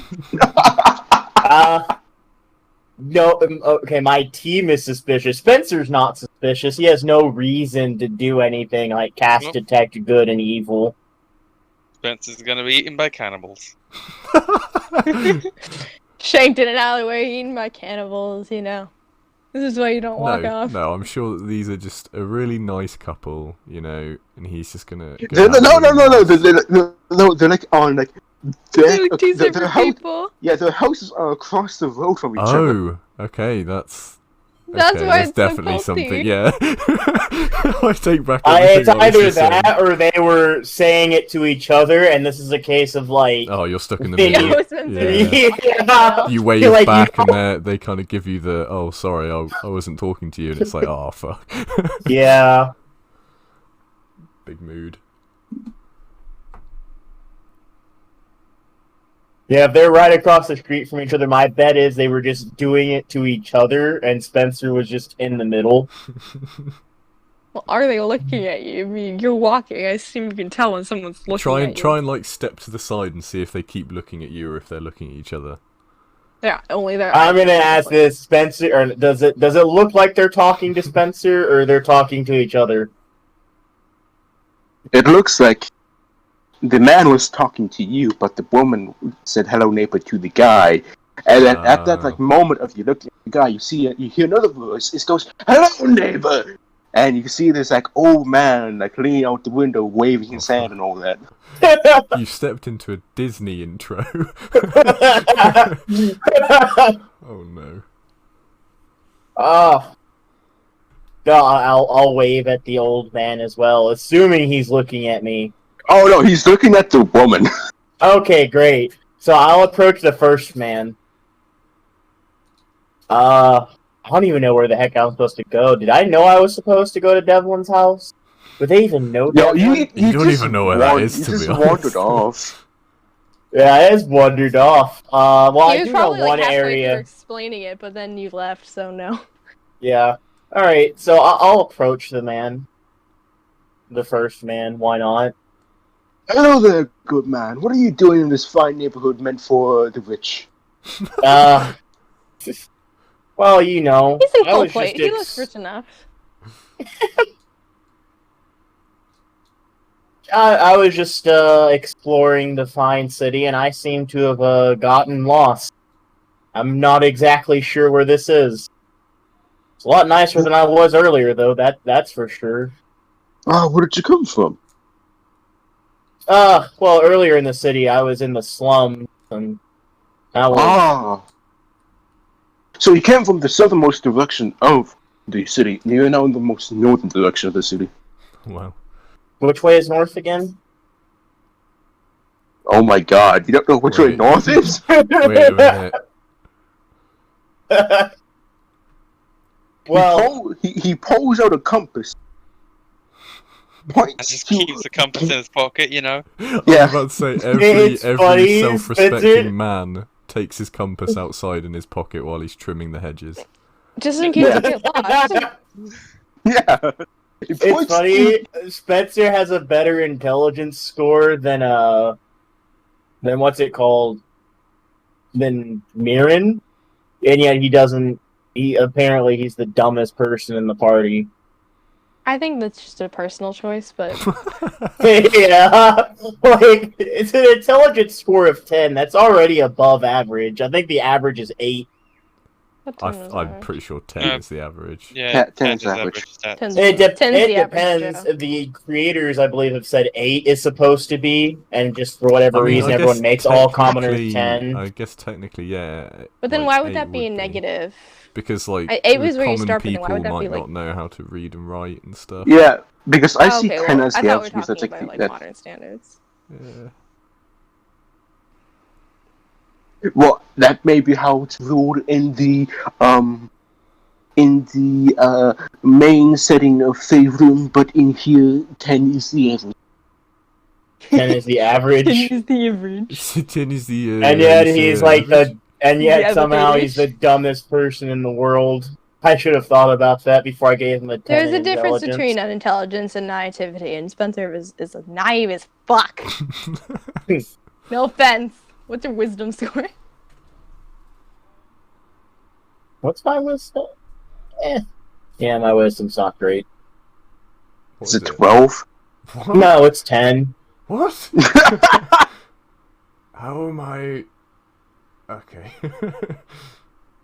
No, okay, my team is suspicious. Spencer's not suspicious. He has no reason to do anything like cast Nope. detect good and evil. Spencer's gonna be eaten by cannibals. Shanked in an alleyway, eaten by cannibals. This is why you don't walk off. No, I'm sure that these are just a really nice couple, and he's just gonna. No, they're like on like. They're like two separate people. Yeah, their houses are across the road from each other. Oh, okay, that's That's okay, why that's it's so definitely culty. something. Yeah, I take back It's everything I was either just saying. that or they were saying it to each other, and this is a case of like. Oh, you're stuck in the Yeah, middle. Spencer. Yeah. You wave You're like, back, and they kind of give you the "oh, sorry, I wasn't talking to you," and it's like, "oh, fuck." Yeah. big mood. Yeah, if they're right across the street from each other, my bet is they were just doing it to each other, and Spencer was just in the middle. Well, are they looking at you? I mean, you're walking. I assume you can tell when someone's looking Try at you. and like step to the side and see if they keep looking at you or if they're looking at each other. Yeah, only their I'm eyes gonna are ask looking. this, Spencer, or does it look like they're talking to Spencer or they're talking to each other? It looks like the man was talking to you, but the woman said hello neighbor to the guy. And then at that like moment of you looking at the guy, you hear another voice. It goes, "Hello neighbor," and you can see this like old man like leaning out the window, waving his hand and all that. You stepped into a Disney intro. Oh no. Oh. No, I'll wave at the old man as well, assuming he's looking at me. Oh no, he's looking at the woman. Okay, great. So I'll approach the first man. I don't even know where the heck I'm supposed to go. Did I know I was supposed to go to Devlin's house? Would they even know Yo, Devlin? You don't just even know where that is, you to just be honest. wandered off. Yeah, I just wandered off. Well, He I was do know probably one like halfway through area. explaining it, but then you left, so no. Yeah. Alright, so I'll approach the man. The first man, why not? Hello there, good man. What are you doing in this fine neighborhood meant for the rich? Well, you know. He's in I full was plate. just He looks rich enough. I was just exploring the fine city, and I seem to have gotten lost. I'm not exactly sure where this is. It's a lot nicer than I was earlier, though. That's for sure. Oh, where did you come from? Well, earlier in the city, I was in the slums, and I was. Ah. So you came from the southernmost direction of the city. You're now in the most northern direction of the city. Wow. Which way is north again? Oh my god, you don't know which way Wait. north is? Wait a minute. Well, he pulls out a compass. And Points just to... keeps the compass in his pocket, you know? I Yeah. was about to say It's every funny, self-respecting Spencer. man takes his compass outside in his pocket while he's trimming the hedges. Just in case you get lost. Yeah. He it's points funny. Spencer has a better intelligence score than what's it called? Than Mirren, and yet he doesn't. Apparently he's the dumbest person in the party. I think that's just a personal choice, but Yeah, like it's an intelligence score of 10. That's already above average. I think the average is 8. I'm pretty sure 10 is the average. Yeah, 10 is 10 average. stats. Ten's It the average, depends. Joe. The creators, I believe, have said 8 is supposed to be, and just for whatever I mean, reason, I everyone guess makes all commoners technically- 10. I guess technically, yeah. But then like, why would 8 that be a would negative? Because, like, 8 was the where you common start, but then people why would that might be, like... not know how to read and write and stuff. Yeah, because I Oh, see okay, 10 well, as I the thought we average. were That's talking like, about, like, that, modern standards. Yeah. well, that may be how it's ruled in the main setting of Faerun, but in here, 10 is the average. 10 is the average. the average. 10 is the. And yet is the he's like average. and Yeah, yet but somehow they- he's the dumbest person in the world. I should have thought about that before I gave him a 10 There's a in difference intelligence. between unintelligence and naivety, and Spencer is naive as fuck. No offense. What's your wisdom score? What's my wisdom? Yeah, my wisdom's not great. What Is it 12? What? No, it's 10. What? How am I? Okay.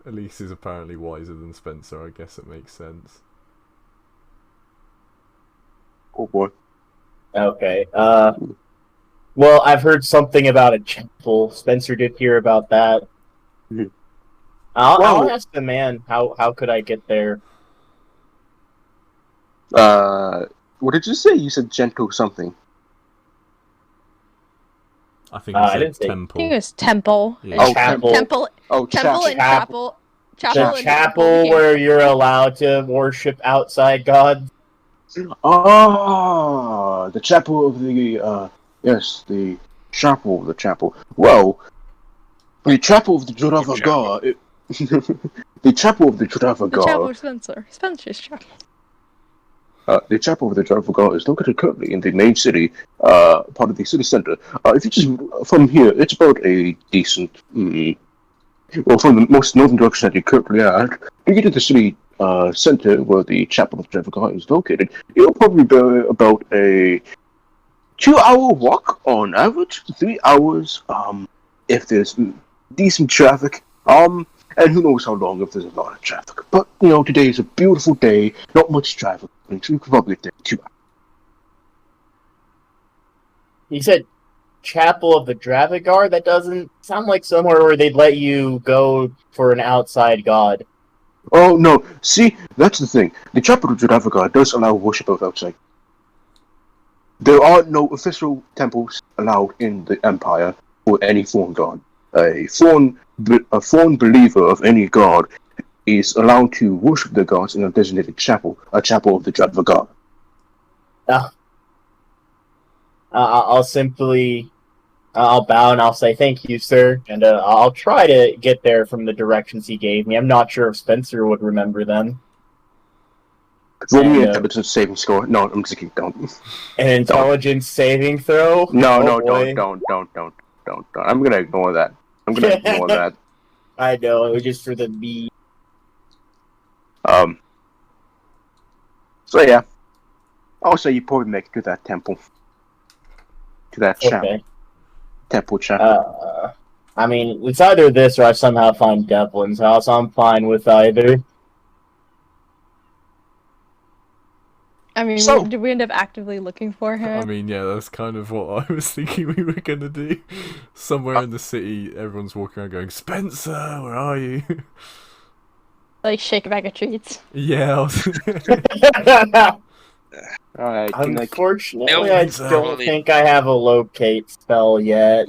Elise is apparently wiser than Spencer. I guess it makes sense. Oh boy. Okay. Well, I've heard something about a chapel. Spencer did hear about that. Mhm. I'll Well- ask the man. How could I get there? What did you say? You said gentle something. I think I it's didn't a say- I temple. think it was temple. Yeah. Oh, Chapel. Temple Oh, and Chapel. chapel. Chapel The and chapel here. where you're allowed to worship outside God. Oh, the chapel of the yes, the chapel. Well, the chapel of the Juravagar. The chapel of the The chapel Juravagar. of Spencer. Spencer's chapel. The chapel of the Juravagar is located currently in the main city, part of the city center. If you just from here, it's about a decent. Well, from the most northern direction that you currently are, to get to the city center where the chapel of the Juravagar is located, it'll probably be about a 2-hour walk on average, 3 hours. If there's decent traffic. And who knows how long if there's a lot of traffic. But, today is a beautiful day, not much traffic, so you could probably take 2 hours. You said Chapel of the Dravagar? That doesn't sound like somewhere where they'd let you go for an outside god. Oh, no, see, that's the thing. The Chapel of Juravagar does allow worship of outside. There are no official temples allowed in the Empire for any foreign god. A foreign believer of any god is allowed to worship the gods in a designated chapel, a chapel of the Juravagar. I'll bow and I'll say thank you, sir, and I'll try to get there from the directions he gave me. I'm not sure if Spencer would remember them. Roll me an intelligence saving score. No, I'm just kidding. Don't. An intelligence saving throw? No, boy. don't. I'm gonna ignore that. I know, it was just for the B. So yeah, I'll say you probably make it to that temple, to that chapel, Okay. temple chapel. I mean, it's either this or I somehow find Devlin's house. I'm fine with either. I mean, So- did we end up actively looking for him? I mean, yeah, that's kind of what I was thinking we were gonna do. Somewhere in the city, everyone's walking around going, "Spencer, where are you?" Like, shake a bag of treats. Yeah. Alright, Unfortunately, No, I it's don't probably- think I have a locate spell yet.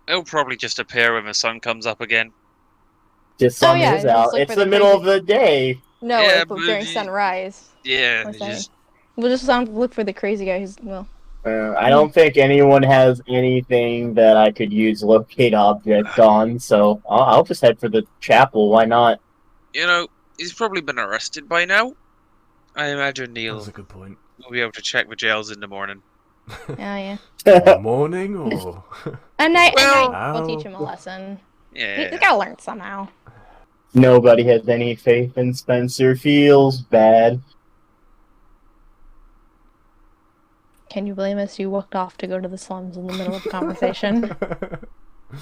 It'll probably just appear when the sun comes up again. Just sun yeah, is just out. look It's for the the middle crazy- of the day. No, Yeah, like, but during you- sunrise. Yeah, We're you saying. just We'll just look for the crazy guy who's, well... I don't think anyone has anything that I could use locate object on, so I'll just head for the chapel. Why not? he's probably been arrested by now. I imagine That Neil was a good point. will be able to check the jails in the morning. Oh, yeah. Or morning, or At night, Well- we'll teach him a lesson. He Yeah. gotta learn somehow. Nobody has any faith in Spencer. Feels bad. Can you blame us? You walked off to go to the slums in the middle of a conversation.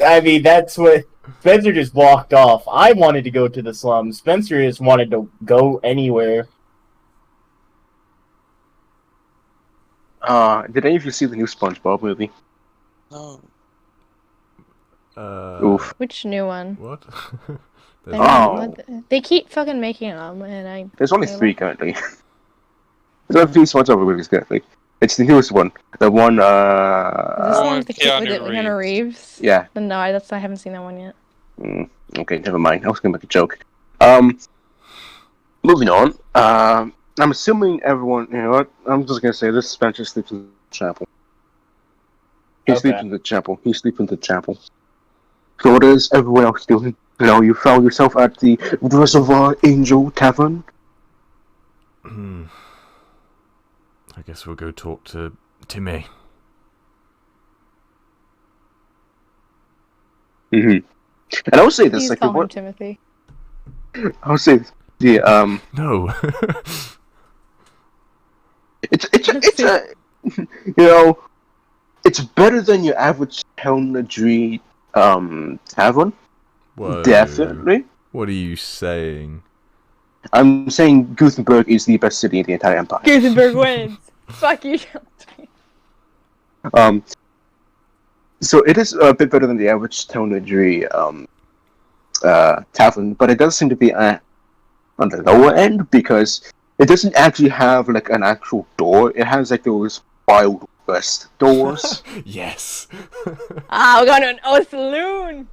I mean, that's what Spencer just walked off. I wanted to go to the slums. Spencer just wanted to go anywhere. Did any of you see the new SpongeBob movie? No. Oof. Which new one? What? I There's mean, Oh. they keep fucking making them, and I... There's only I 3 currently. There's only 3 SpongeBob movies currently. It's the newest one. The one, Is this Oh, one with the kid with Keanu Keanu Reeves? yeah. No, I haven't seen that one yet. Okay, never mind. I was gonna make a joke. Moving on. I'm assuming everyone, you know what? I'm just gonna say this. Spencer sleeps in the chapel. He sleeps Okay. in the chapel. He sleeps in the chapel. So what is everyone else doing? You found yourself at the Reservoir Angel Tavern. I guess we'll go talk to Timmy. Mm-hmm. And I would say this, Please like, call him what? Timothy. I would say the No. it's a it's better than your average Helmnadry tavern. Whoa. Definitely. What are you saying? I'm saying Gothenburg is the best city in the entire empire. Gothenburg wins. Fuck you. So it is a bit better than the average Helmnadry tavern, but it does seem to be on the lower end because it doesn't actually have like an actual door. It has like those Wild West doors. Yes. Ah, we're going to an old saloon.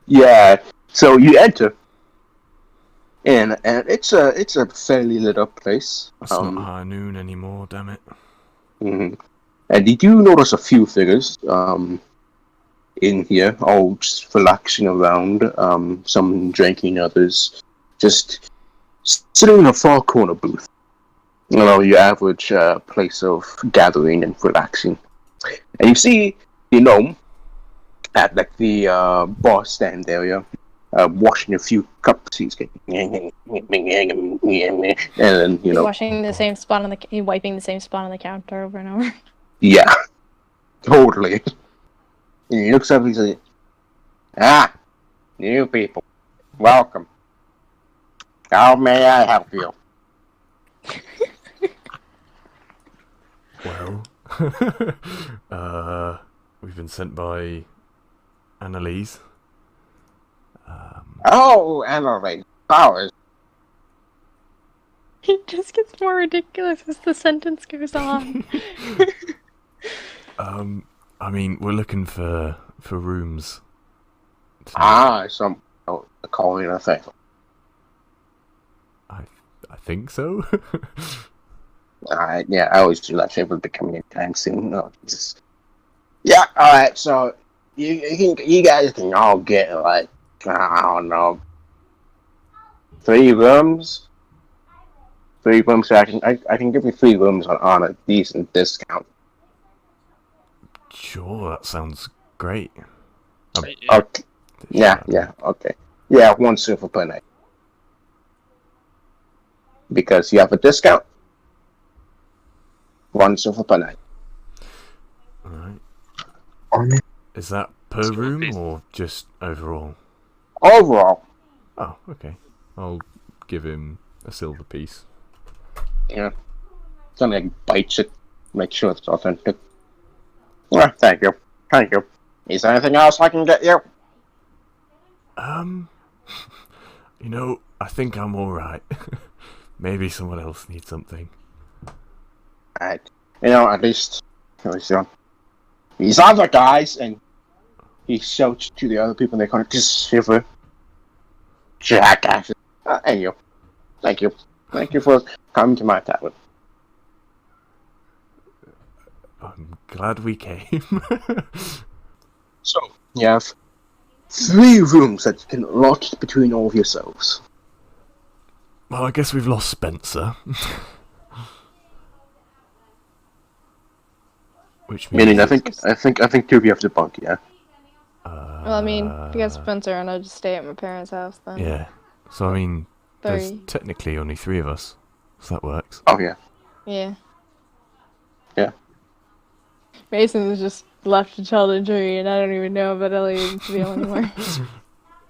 Yeah. So you enter, and it's a fairly lit up place. It's not high noon anymore, damn it. Mhm. And you do notice a few figures in here, all just relaxing around. Some drinking, others just sitting in a far corner booth. You know, your average place of gathering and relaxing. And you see the gnome at like the bar stand area, washing a few cups. He's getting, and then He's washing the same spot on the wiping the same spot on the counter over and over. Yeah, totally. And he looks up and he's like, "Ah, new people, welcome. How may I help you?" Well, we've been sent by Annalise. Oh, Annalise, powers. It just gets more ridiculous as the sentence goes on. I mean, we're looking for rooms. Some calling a thing. I think so. Yeah, I always do that. People becoming anytime soon. No, just yeah. All right, so you guys can all get like I don't know 3 rooms. 3 rooms. So I can give you 3 rooms on a decent discount. Sure, that sounds great. Okay. Yeah. Okay. Yeah, 1 silver per night. Because you have a discount. 1 silver per night. Alright. On it. Is that per room or just overall? Overall, Oh, okay. I'll give him a silver piece. yeah. Something like bites it, make sure it's authentic. Yeah, thank you. Thank you. Is there anything else I can get you? You know, I think I'm alright. Maybe someone else needs something. Alright. You know, at least these other guys, and he shouts to the other people, and they kind of just shiver. Jackasses. Thank you. Thank you. Thank you for coming to my tavern. I'm glad we came. So, you have 3 rooms that you can lock between all of yourselves. Well, I guess we've lost Spencer. Which means Meaning, I think 2 of you have the bunk, yeah? Well, I mean, if you got Spencer and I'll just stay at my parents' house then. Yeah. So I mean, there's 3. technically only 3 of us, so that works. Oh, yeah. Yeah. Yeah. Mason's just left to tell the jury, and I don't even know about Elliot and Seville anymore.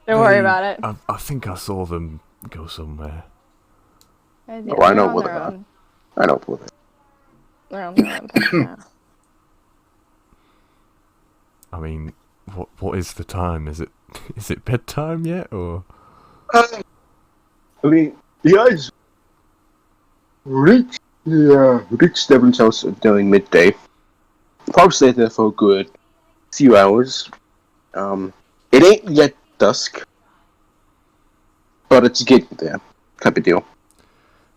Don't worry about it. I think I saw them go somewhere. Oh, I know where they're they are. on. I know where they They're on their own path now. I mean, what is the time? Is it bedtime yet, or? I mean, the guys reached Devlin's house during midday. Probably stayed there for a good few hours. It ain't yet dusk, but it's getting there. Type of deal.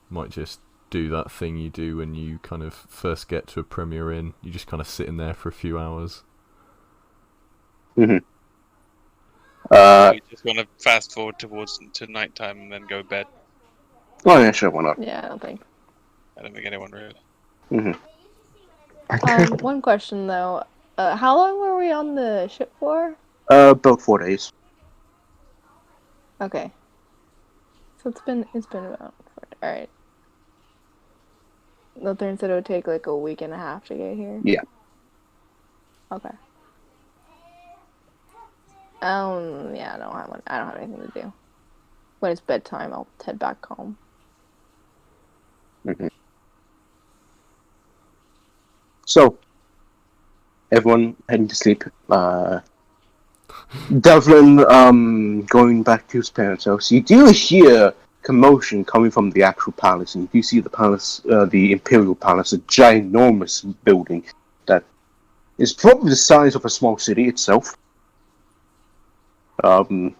Might just do that thing you do when you kind of first get to a Premier Inn. You just kind of sit in there for a few hours. Mm-hmm. We just want to fast forward to nighttime and then go to bed. Oh yeah, sure, why not? Yeah, I don't think. I don't think anyone really. Mm-hmm. One question though. How long were we on the ship for? About 4 days. Okay. So it's been about 4 days. Alright. Lothern said it would take like a week and a half to get here. Yeah. Okay. Yeah, I don't have anything to do. When it's bedtime, I'll head back home. Mm-hmm. So, everyone heading to sleep. Devlin, going back to his parents' house. You do hear commotion coming from the actual palace, and you do see the palace, the Imperial Palace, a ginormous building that is probably the size of a small city itself. And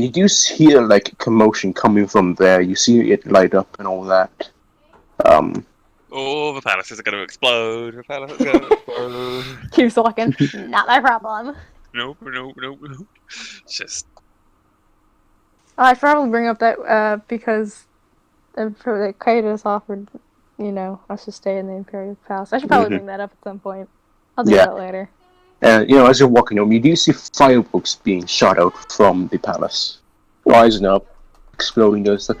you do hear like commotion coming from there. You see it light up and all that. Oh, the palace is going to explode. The palace is going to explode. Keeps walking. Not my problem. Nope. It's just Oh, I should probably bring up that because Kratos offered, us to stay in the Imperial Palace. I should probably bring that up at some point. I'll do that later. As you're walking home, you do see fireworks being shot out from the palace, rising up, exploding, those stuff.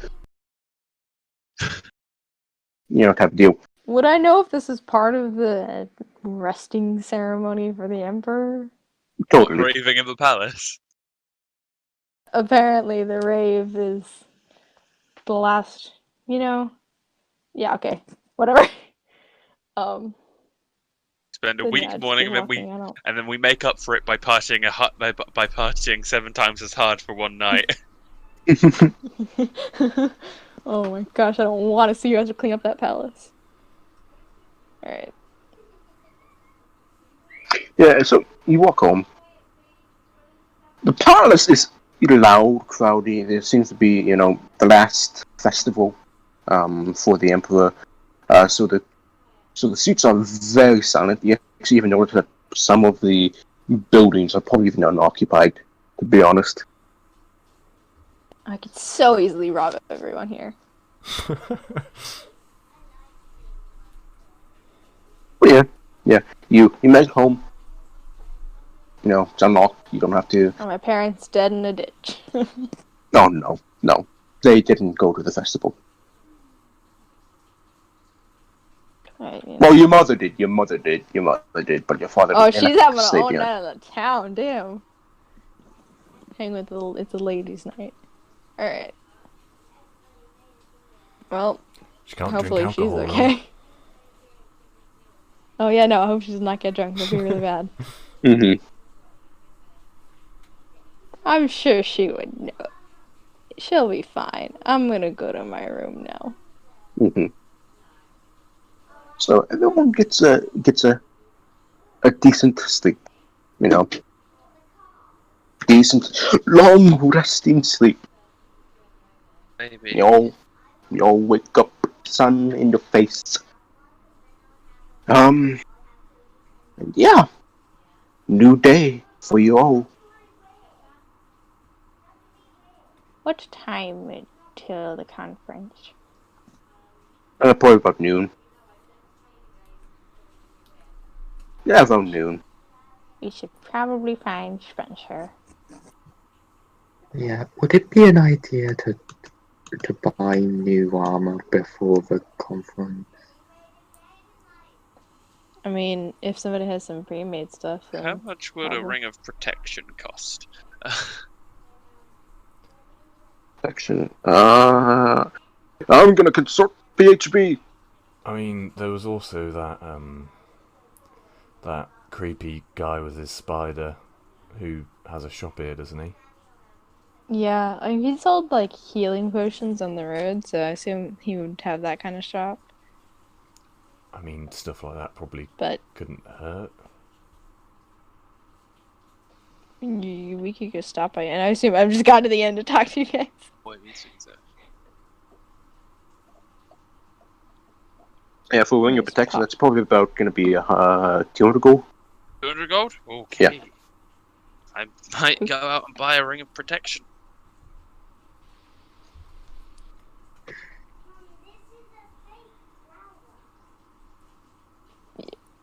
Type of deal. Would I know if this is part of the resting ceremony for the Emperor? Totally. raving in the palace. Apparently, the rave is the last. Yeah. Okay. Whatever. Spend a But week yeah, just mourning, keep and walking, I don't- then we make up for it by partying by partying 7 times as hard for one night. Oh my gosh, I don't want to see you guys clean up that palace. Alright. Yeah, so you walk home. The palace is loud, crowdy. There seems to be, the last festival for the Emperor. So the streets are very silent. You actually even notice that some of the buildings are probably even unoccupied, to be honest. I could so easily rob everyone here. But yeah. You make it home. It's unlocked. You don't have to. Oh, my parents dead in a ditch. Oh, no. They didn't go to the festival. Right, Well, your mother did, but your father Oh, didn't. she's having Stay her own behind. night in the town, damn. Hang with it's a ladies' night. Alright. Well, She can't hopefully drink she's alcohol. though. okay. Oh yeah, no, I hope she does not get drunk. That'd be really bad. Mm-hmm. I'm sure she would know. She'll be fine. I'm gonna go to my room now. Mm-hmm. So everyone gets a decent sleep, decent, long, resting sleep. Maybe. You all wake up, sun in your face. And yeah, new day for you all. What time till the conference? Probably about noon. Yeah, around noon. We should probably find Spencer. Yeah, would it be an idea to buy new armor before the conference? I mean, if somebody has some pre-made stuff, then How much would a probably. ring of protection cost? Section. I'm gonna consult PHB. I mean, there was also that creepy guy with his spider who has a shop here, doesn't he? Yeah, I mean, he sold like healing potions on the road, so I assume he would have that kind of shop. I mean, stuff like that probably But couldn't hurt. we could go stop by, and I assume I've just got to the end to talk to you guys. Yeah, for ring of Nice protection, pop. that's probably about gonna be 200 gold. 200 gold? Okay. I might go out and buy a ring of protection.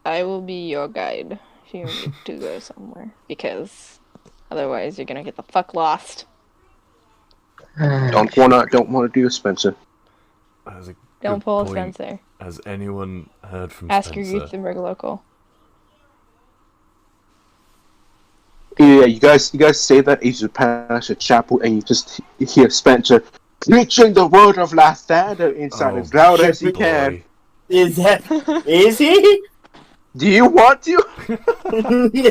I will be your guide if you need to go somewhere, because otherwise you're gonna get the fuck lost. Don't wanna do a Spencer. That's a Don't good pull a point. Spencer. Has anyone heard from Ask your Spencer? Gutenberg local. Yeah, you guys say that as you pass a chapel and you just hear Spencer preaching the word of Lathander inside Oh, as loud as he boy. can. Is he? Do you want to?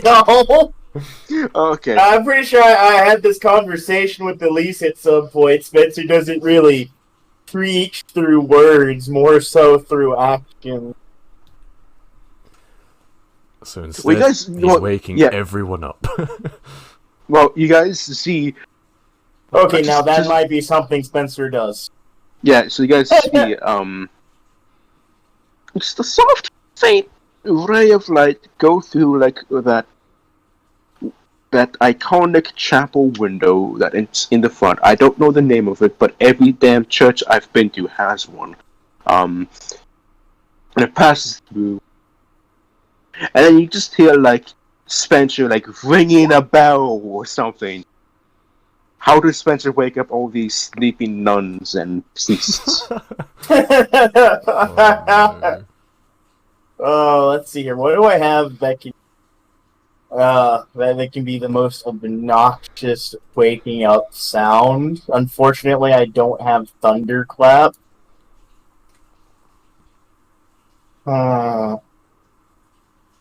No. Okay. I'm pretty sure I had this conversation with Elise at some point. Spencer doesn't really preach through words, more so through action. So instead, Well, you guys- he's well, waking yeah. everyone up. Well, you guys see. Okay, now that Just- might be something Spencer does. Yeah, so you guys see just a soft, faint ray of light go through like that iconic chapel window that it's in the front. I don't know the name of it, but every damn church I've been to has one. And it passes through, and then you just hear like Spencer like ringing a bell or something. How does Spencer wake up all these sleeping nuns and priests? Oh, Oh, let's see here. What do I have that can be the most obnoxious waking up sound? Unfortunately, I don't have thunderclap.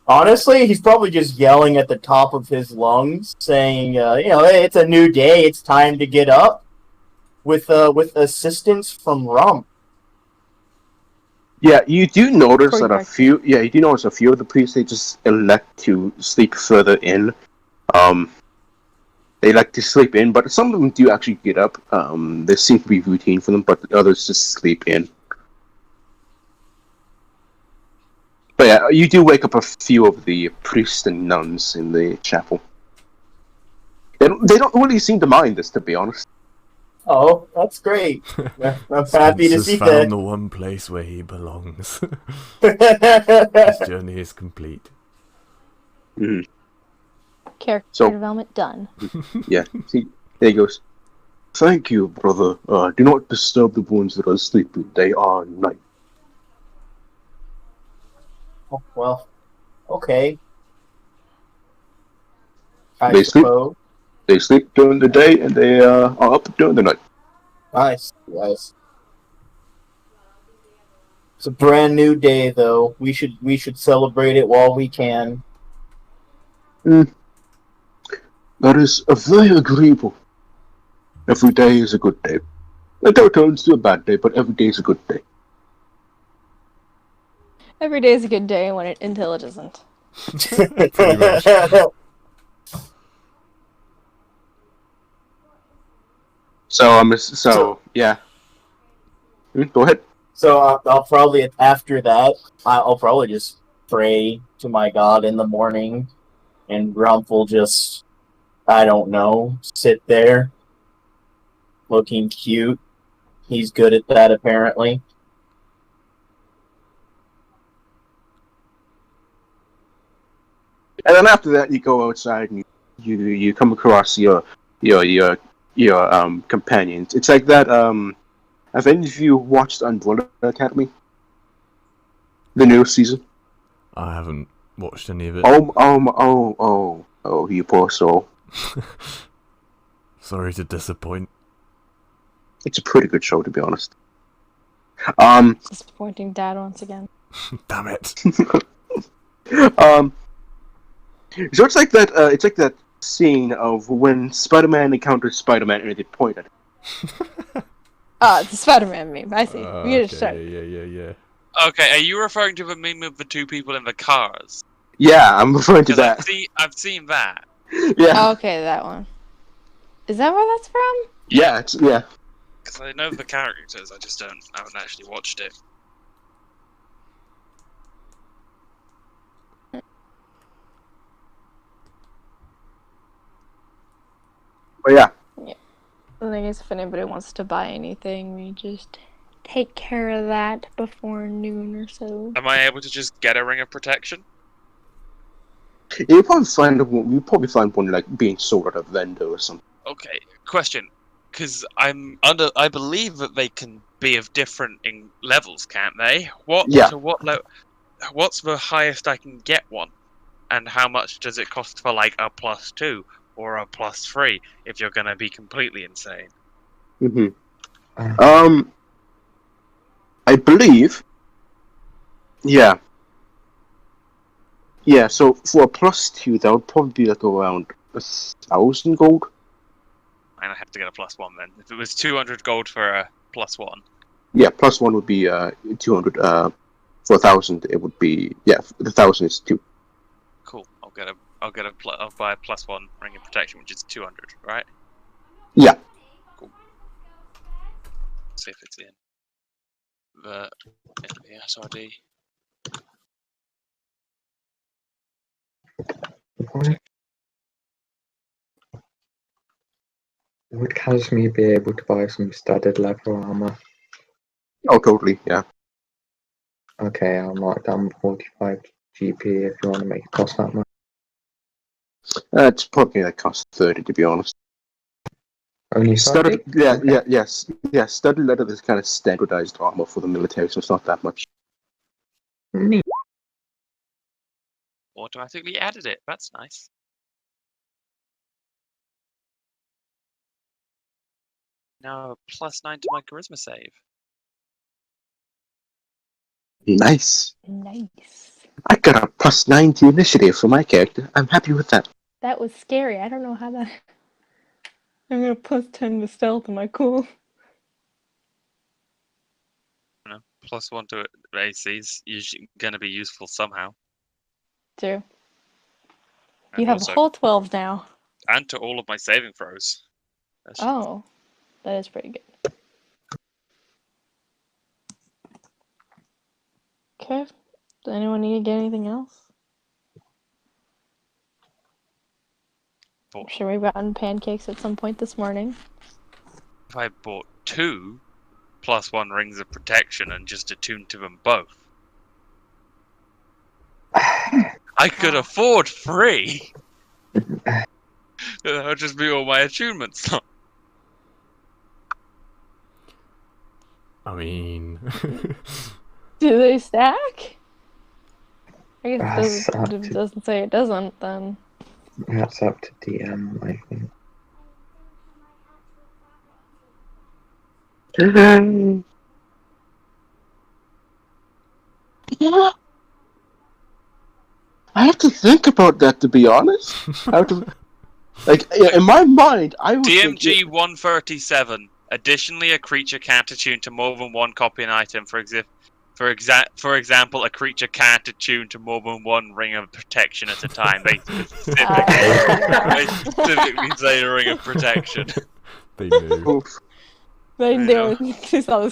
Honestly, he's probably just yelling at the top of his lungs, saying, "Hey, it's a new day. It's time to get up." With assistance from Rump. Yeah, you do notice Corey that a Barker. few. Yeah, you do notice a few of the priests they just elect to sleep further in. They like to sleep in, but some of them do actually get up. There seems to be routine for them, but the others just sleep in. But yeah, you do wake up a few of the priests and nuns in the chapel. They don't really seem to mind this, to be honest. Oh, that's great. I'm happy to Spencer's see found the that. one place where he belongs. His journey is complete. Character So- development done. Yeah, see, there he goes. Thank you, brother. Do not disturb the ones that are sleeping. They are night. Oh, well, okay. I They sleep. suppose. They sleep during the day and they are up during the night. Nice. It's a brand new day, though. We should celebrate it while we can. That is a very agreeable. Every day is a good day. It never turns to a bad day, but every day is a good day. Every day is a good day until it isn't. Pretty much. So yeah. Go ahead. So I'll probably after that I'll probably just pray to my God in the morning, and Rump will just, I don't know, sit there looking cute. He's good at that apparently. And then after that, you go outside and you come across your companions. It's like that. Have any of you watched Umbrella Academy? The new season. I haven't watched any of it. Oh, you poor soul. Sorry to disappoint. It's a pretty good show, to be honest. Disappointing dad once again. Damn it. So it's like that. It's like that scene of when Spider-Man encounters Spider-Man and they point at him. It's the Spider-Man meme. I see. We need to start. Yeah. Okay, are you referring to the meme of the two people in the cars? Yeah, I'm referring to Because that. I've seen that. Yeah, Oh, okay, that one. Is that where that's from? yeah, yeah. Because I know the characters, I haven't actually watched it. But yeah, The thing is, if anybody wants to buy anything, we just take care of that before noon or so. Am I able to just get a ring of protection? you'll probably find one like being sold at a vendor or something. Okay, question. Because I believe that they can be of different levels, can't they? Yeah. To what what's the highest I can get one? And how much does it cost for like a +2 or a +3 if you're gonna be completely insane? I believe. Yeah. Yeah. So for a +2, that would probably be like around 1,000 gold. And I have to get a +1 then. If it was 200 gold for a +1. Yeah, +1 would be 200. For 1,000, it would be the 1,000 is 2. Cool. I'll buy a +1 ring of protection, which is 200, right? Yeah. Cool. See if it's in the SRD. What? Would Casimir be able to buy some studded leather armor? Oh, totally. Yeah. Okay, I'll mark down 45 GP if you want to make it cost that much. It's probably like cost 30 to be honest. Only Studded, 30? yeah, Okay. yes. Studded leather is kind of standardized armor for the military, so it's not that much. Neat. Automatically added it. That's nice. Now +9 to my charisma save. Nice. Nice. I got a +9 to initiative for my character. I'm happy with that. That was scary. I don't know how that. I'm gonna +10 to stealth. Am I cool? You know, +1 to AC's usually gonna be useful somehow. True. And You have also, a whole 12 now. and to all of my saving throws. That's just- Oh, that is pretty good. Okay. Does anyone need to get anything else? I'm Bought- sure we've gotten pancakes at some point this morning. If I bought 2 +1 rings of protection and just attuned to them both, I could afford 3. That would just be all my attunements. I mean, Do they stack? I guess That's it up doesn't, to- it doesn't say it doesn't, then. That's up to DM, I think. Yeah. I have to think about that, to be honest. I have to, like, in my mind, I would think... DMG 137. Additionally, a creature can't attune to more than one copy an item. For example, a creature can't attune to more than one ring of protection at a time. They specifically say a ring of protection. they knew. Oof. They I do. You saw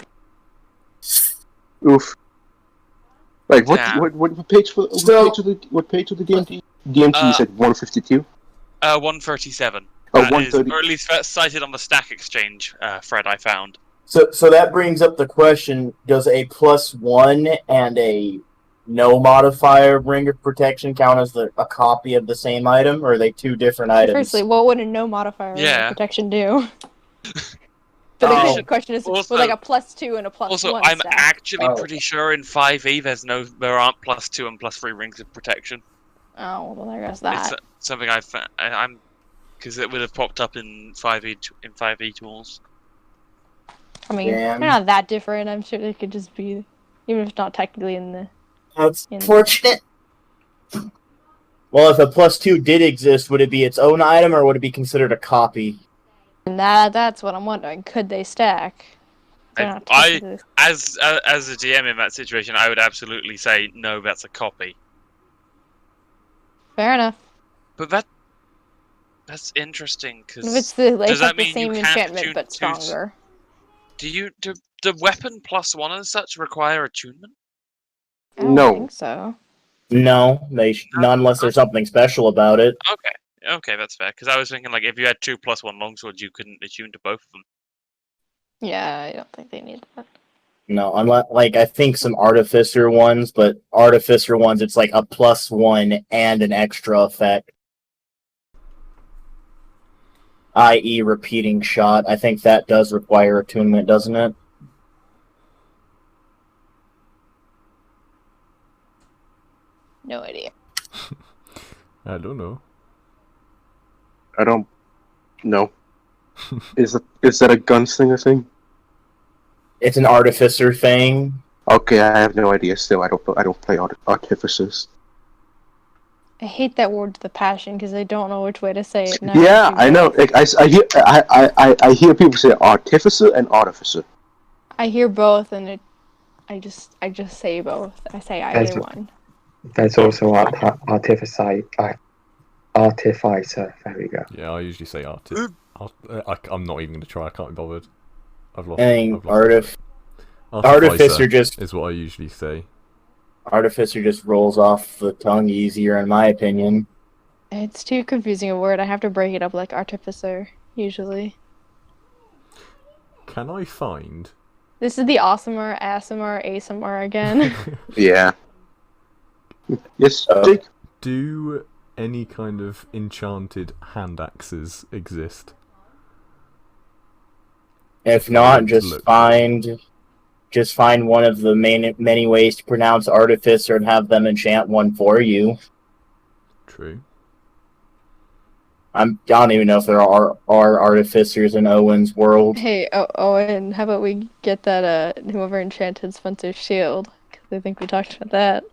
this. Oof. Like, Damn. what page for what page of the DMG? DMG you said 152? 137. Oh, That is, 130. or at least that's cited on the Stack Exchange thread I found. So that brings up the question: does a +1 and a no modifier ring of protection count as a copy of the same item, or are they two different items? Firstly, what would a no modifier Yeah. protection do? But again, Oh. the question is, Also- with like a +2 and a +1 Also, I'm stack. actually Oh. pretty sure in 5e there aren't +2 and +3 rings of protection. Oh, well, there goes It's that. something I'm because it would have popped up in 5e tools. I mean, Damn. they're not that different. I'm sure they could just be, even if it's not technically in the. That's In- unfortunate. Well, if a +2 did exist, would it be its own item, or would it be considered a copy? And that's what I'm wondering. Could they stack? They're not I technically- as a DM in that situation, I would absolutely say no. That's a copy. Fair enough. But that's interesting If it's because the like, does that the mean same you can't enchantment attune but to- stronger. do the weapon +1 and such require attunement? I don't No. think so. No, not unless there's something special about it. Okay, that's fair. Because I was thinking like if you had 2 +1 longswords, you couldn't attune to both of them. Yeah, I don't think they need that. No, unless I think some artificer ones, but artificer ones it's like a +1 and an extra effect. I.e. repeating shot. I think that does require attunement, doesn't it? No idea. I don't know. I don't know. Is that a gunslinger thing? It's an artificer thing. Okay, I have no idea. Still, I don't play artificers. I hate that word with a passion because I don't know which way to say it. and Yeah, do I know. both. Like, I hear people say artificer and artificer. I hear both, and I just say both. I say either That's- one. There's also artificer. There we go. Yeah, I usually say I'm not even gonna try. I can't be bothered. I've lost. I think I've lost artificer just is what I usually say. rolls off the tongue easier, in my opinion. It's too confusing a word. I have to break it up like artificer, usually. Can I find? This is the awesomer, awesomer, awesomer again. Yeah. Yes, Oh. Jake? Do any kind of enchanted hand axes exist? If not, Look. just find one of the many ways to pronounce artificer and have them enchant one for you. True. I don't even know if there are artificers in Owen's world. Hey, Owen, how about we get that whoever enchanted Spencer's shield? Because I think we talked about that.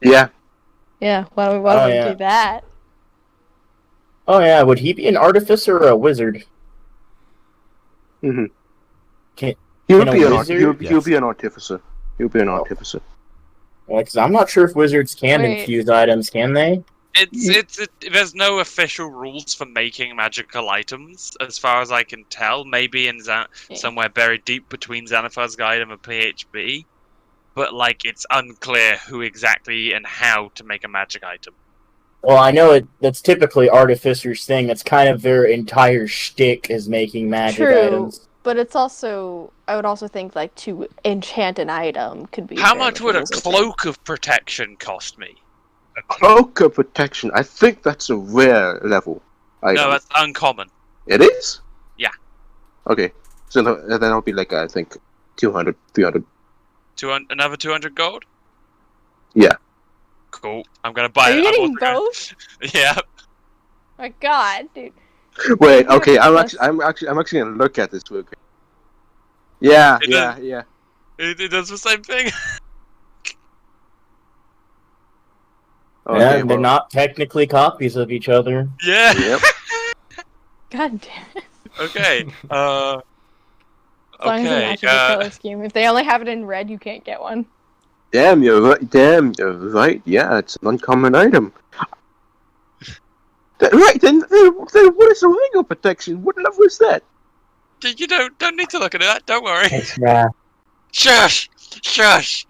Yeah. Yeah, why don't we yeah. do that? Oh yeah, would he be an artificer or a wizard? Mm-hmm. Can He would a be wizard- he'll Yes. be an artificer. He'll be an Oh. artificer. Because I'm not sure if wizards can Wait. infuse items, can they? There's no official rules for making magical items, as far as I can tell. Maybe in somewhere buried deep between Xanathar's Guide and a PHB, but like it's unclear who exactly and how to make a magic item. Well, I know that's typically artificers' thing. That's kind of their entire shtick is making magic True. items. But it's also, I would also think like to enchant an item could be. How fair much would a rules, I think. cloak of protection cost me? A cloak of protection. I think that's a rare level. No, that's uncommon. It is? Yeah. Okay. So then it'll be like, I think, 200, 300. Another 200 gold? Yeah. Cool. I'm gonna buy Are you it. getting both? Yeah. My God, dude. Wait, Yeah, okay, I'm plus- actually gonna look at this real quick. Yeah, It yeah, does- yeah. It does the same thing. Okay, Yeah, they're well, not technically copies of each other. Yeah. Yep. God damn it. Okay. As long as it Okay. matches the color scheme. If they only have it in red, you can't get one. Damn, you're right. Damn, you're right. Yeah, it's an uncommon item. Right, then what is the ring of protection? What level is that? You don't need to look at that. Don't worry. It's rare. Shush. Shush.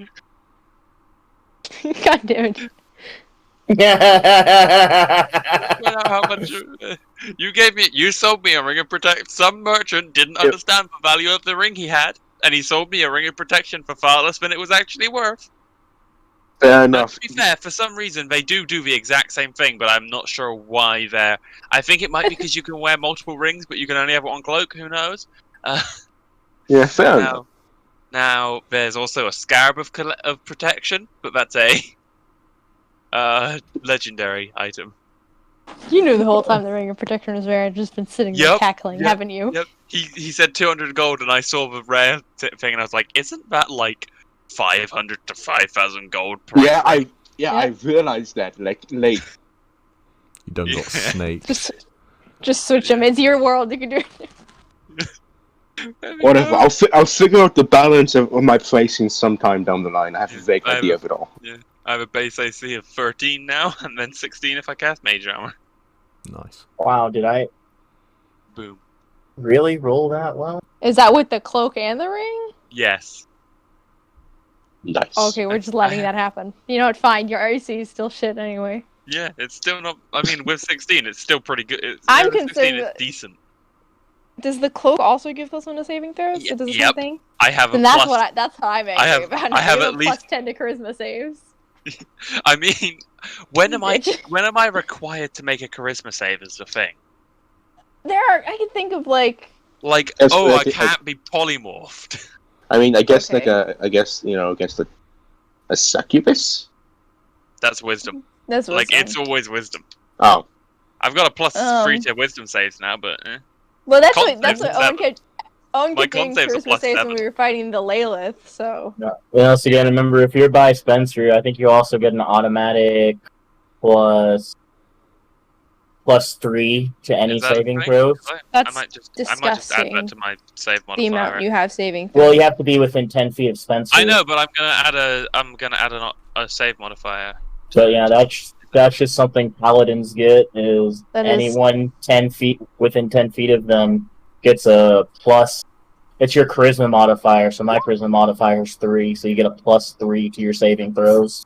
God damn it. You know how much you sold me a ring of protection. Some merchant didn't Yep. understand the value of the ring he had, and he sold me a ring of protection for far less than it was actually worth. Fair Now, enough. to be fair, for some reason they do the exact same thing, but I'm not sure why they're. I think it might be because you can wear multiple rings, but you can only have one cloak. Who knows? Yeah, fair enough. Now there's also a scarab of protection, but that's a legendary item. You knew the whole time the ring of protection was rare. I've just been sitting there Yep, cackling, yep, haven't you? Yep. He said 200 gold, and I saw the rare thing, and I was like, isn't that like 500 to 5,000 gold? Per Yeah, item? I realized that like late. You done got Yeah. snaked. Just switch them. It's your world. You can do it. There we Whatever. go. I'll figure out the balance of my pricing sometime down the line. I have a vague I idea have of it all. I have a base AC of 13 now, and then 16 if I cast Mage Armor. Nice. Wow, did I Boom. really roll that well? Is that with the cloak and the ring? Yes. Nice. Okay, we're just letting that happen. You know what? Fine. Your RC is still shit anyway. Yeah, it's still not. I mean, with 16, it's still pretty good. I'm with 16, concerned it's that- decent. Does the cloak also give plus 1 to saving throws? Ye- It does the yep. same thing? I have a Then that's plus. what that's how I'm angry I have- about it. I have You at least- plus 10 to charisma saves. I mean, when am I Bitch. when am I required to make a charisma save? Is the thing. I can think of like Like, That's oh, what I I think- can't be polymorphed. I mean, I guess Okay. against a succubus. That's wisdom. that's what Like, it's always wisdom. Oh, I've got a plus Um, 3 to wisdom saves now, but well. That's con what saves is Owen kept. Owen My kept con doing saves are charisma plus saves 7. when we were fighting the Lilith. So Well, so again, remember, if you're by Spencer, I think you also get an automatic plus 3 to any is that a saving thing? throws. I That's might just add that disgusting. to my save the amount modifier. you have saving. Well, throws. you have to be within 10 feet of Spencer. I know, but I'm gonna add a save modifier. So yeah, that's just something paladins get. Is That is- anyone 10 feet within 10 feet of them gets a plus. It's your charisma modifier. So my charisma modifier is 3, so you get a plus 3 to your saving throws.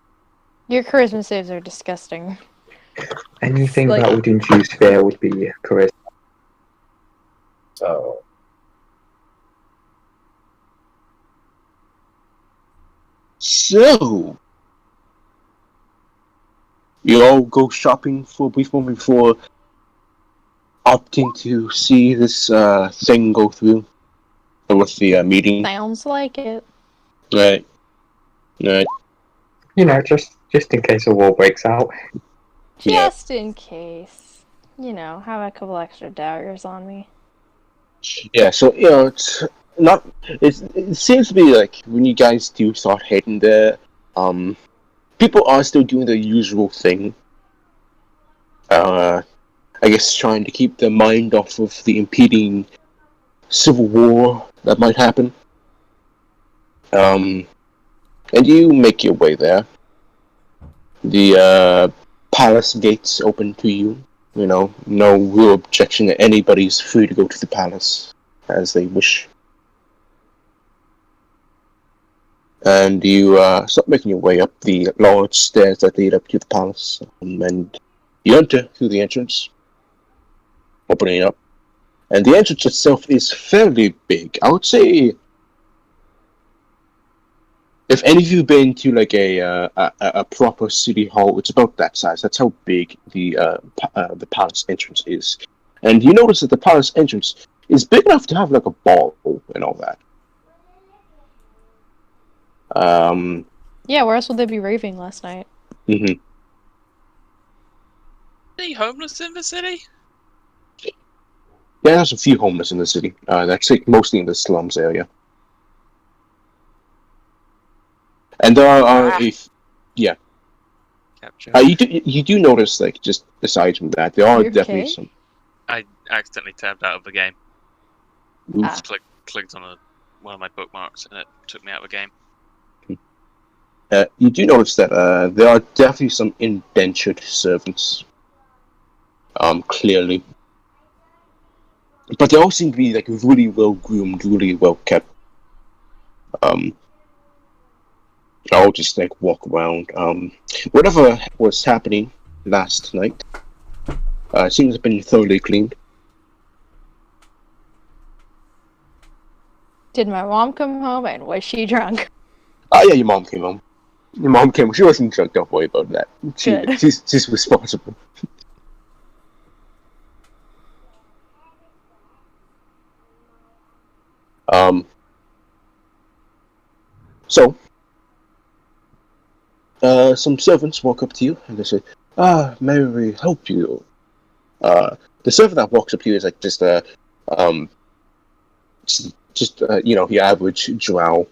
Your charisma saves are disgusting. Anything Like- that would induce fear would be charisma. So, So, you all go shopping for a brief moment before opting to see this thing go through with the meeting. Sounds like it. Right. Right. you know, just in case a war breaks out. Yeah. Just in case. You know, have a couple extra daggers on me. Yeah, so, you know, it's not. It seems to be like when you guys do start heading there, people are still doing the usual thing. I guess trying to keep their mind off of the impeding civil war that might happen. And you make your way there. The palace gates open to you. You know, no real objection. Anybody's free to go to the palace as they wish. And you start making your way up the large stairs that lead up to the palace. And you enter through the entrance, opening it up. And the entrance itself is fairly big. I would say, if any of you have been to like a proper city hall, it's about that size. That's how big the palace entrance is. And you notice that the palace entrance is big enough to have like a ball and all that. Yeah, where else would they be raving last night? Mhm. Any homeless in the city? Yeah, there's a few homeless in the city. That's like mostly in the slums area. And there are Capture. you do notice, like, just aside from that, there are You definitely okay? some. I accidentally tabbed out of the game. Oof. Ah. Clicked on one of my bookmarks and it took me out of the game. You do notice that there are definitely some indentured servants. Clearly. But they all seem to be like really well groomed, really well kept. I'll just like walk around. Whatever was happening last night seems to have been thoroughly cleaned. Did my mom come home and was she drunk? Oh yeah, your mom came home. Your mom came home. She wasn't drunk, don't worry about that. Good. She's responsible. So, some servants walk up to you and they say, may we help you? The servant that walks up to you is like just you know, your average drow.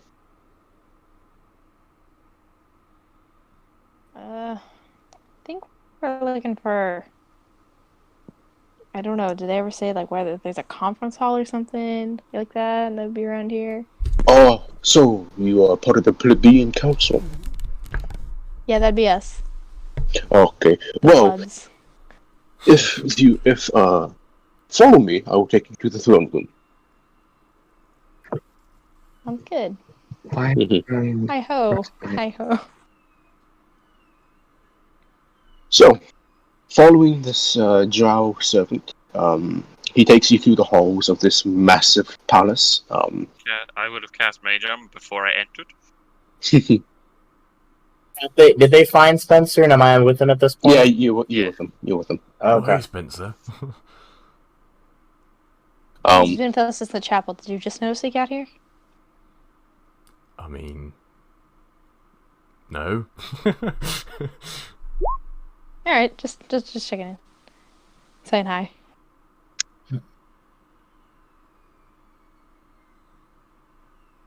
I think we're looking for. I don't know. Did they ever say like whether there's a conference hall or something like that, and that'd be around here? Oh, so you are part of the plebeian council? Yeah, that'd be us. Okay. The Well, plebs. if follow me, I will take you to the throne room. Sounds good. Why? Hi ho. Hi ho. So, following this drow servant, he takes you through the halls of this massive palace. Yeah, I would have cast Mage Armor before I entered. Did they find Spencer, and am I with him at this point? Yeah, you're with them. You're with them. Oh, Okay. hey, Spencer. He's been with us since the chapel. Did you just notice he got here? I mean, no. All right, just checking in, saying hi.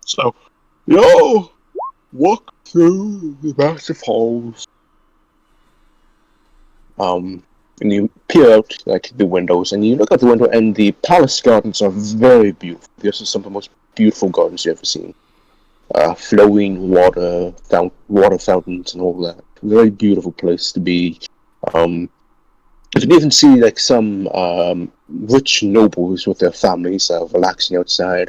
So, you walk through the massive halls. And you peer out like the windows, and you look out the window, and the palace gardens are very beautiful. This is some of the most beautiful gardens you've ever seen. Flowing water, water fountains, and all that. Very beautiful place to be. You can even see like some rich nobles with their families relaxing outside,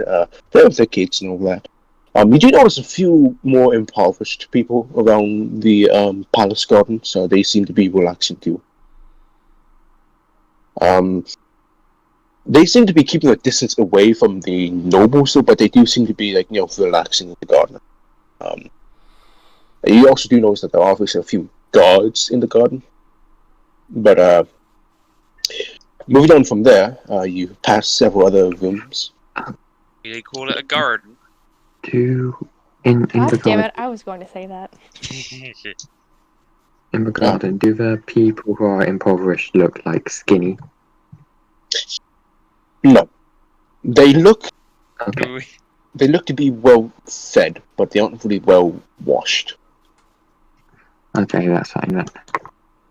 playing with their kids and all that. You do notice a few more impoverished people around the palace garden, so they seem to be relaxing too. They seem to be keeping a distance away from the nobles, but they do seem to be relaxing in the garden. You also do notice that there are obviously a few guards in the garden, but moving on from there, you pass several other rooms. You call it a garden? In the God damn garden, it! I was going to say that. in the garden, do the people who are impoverished look like skinny? No, they look Okay. to be well fed, but they aren't really well washed. Okay, that's fine then.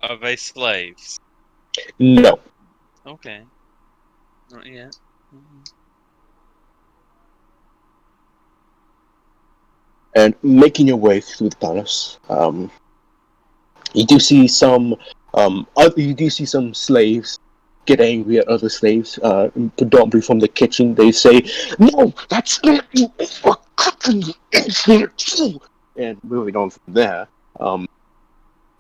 Are they slaves? No. Okay. Not yet. And making your way through the palace, you do see some slaves get angry at other slaves, predominantly from the kitchen. They say, "No, that's not you overcooking it." And moving on from there,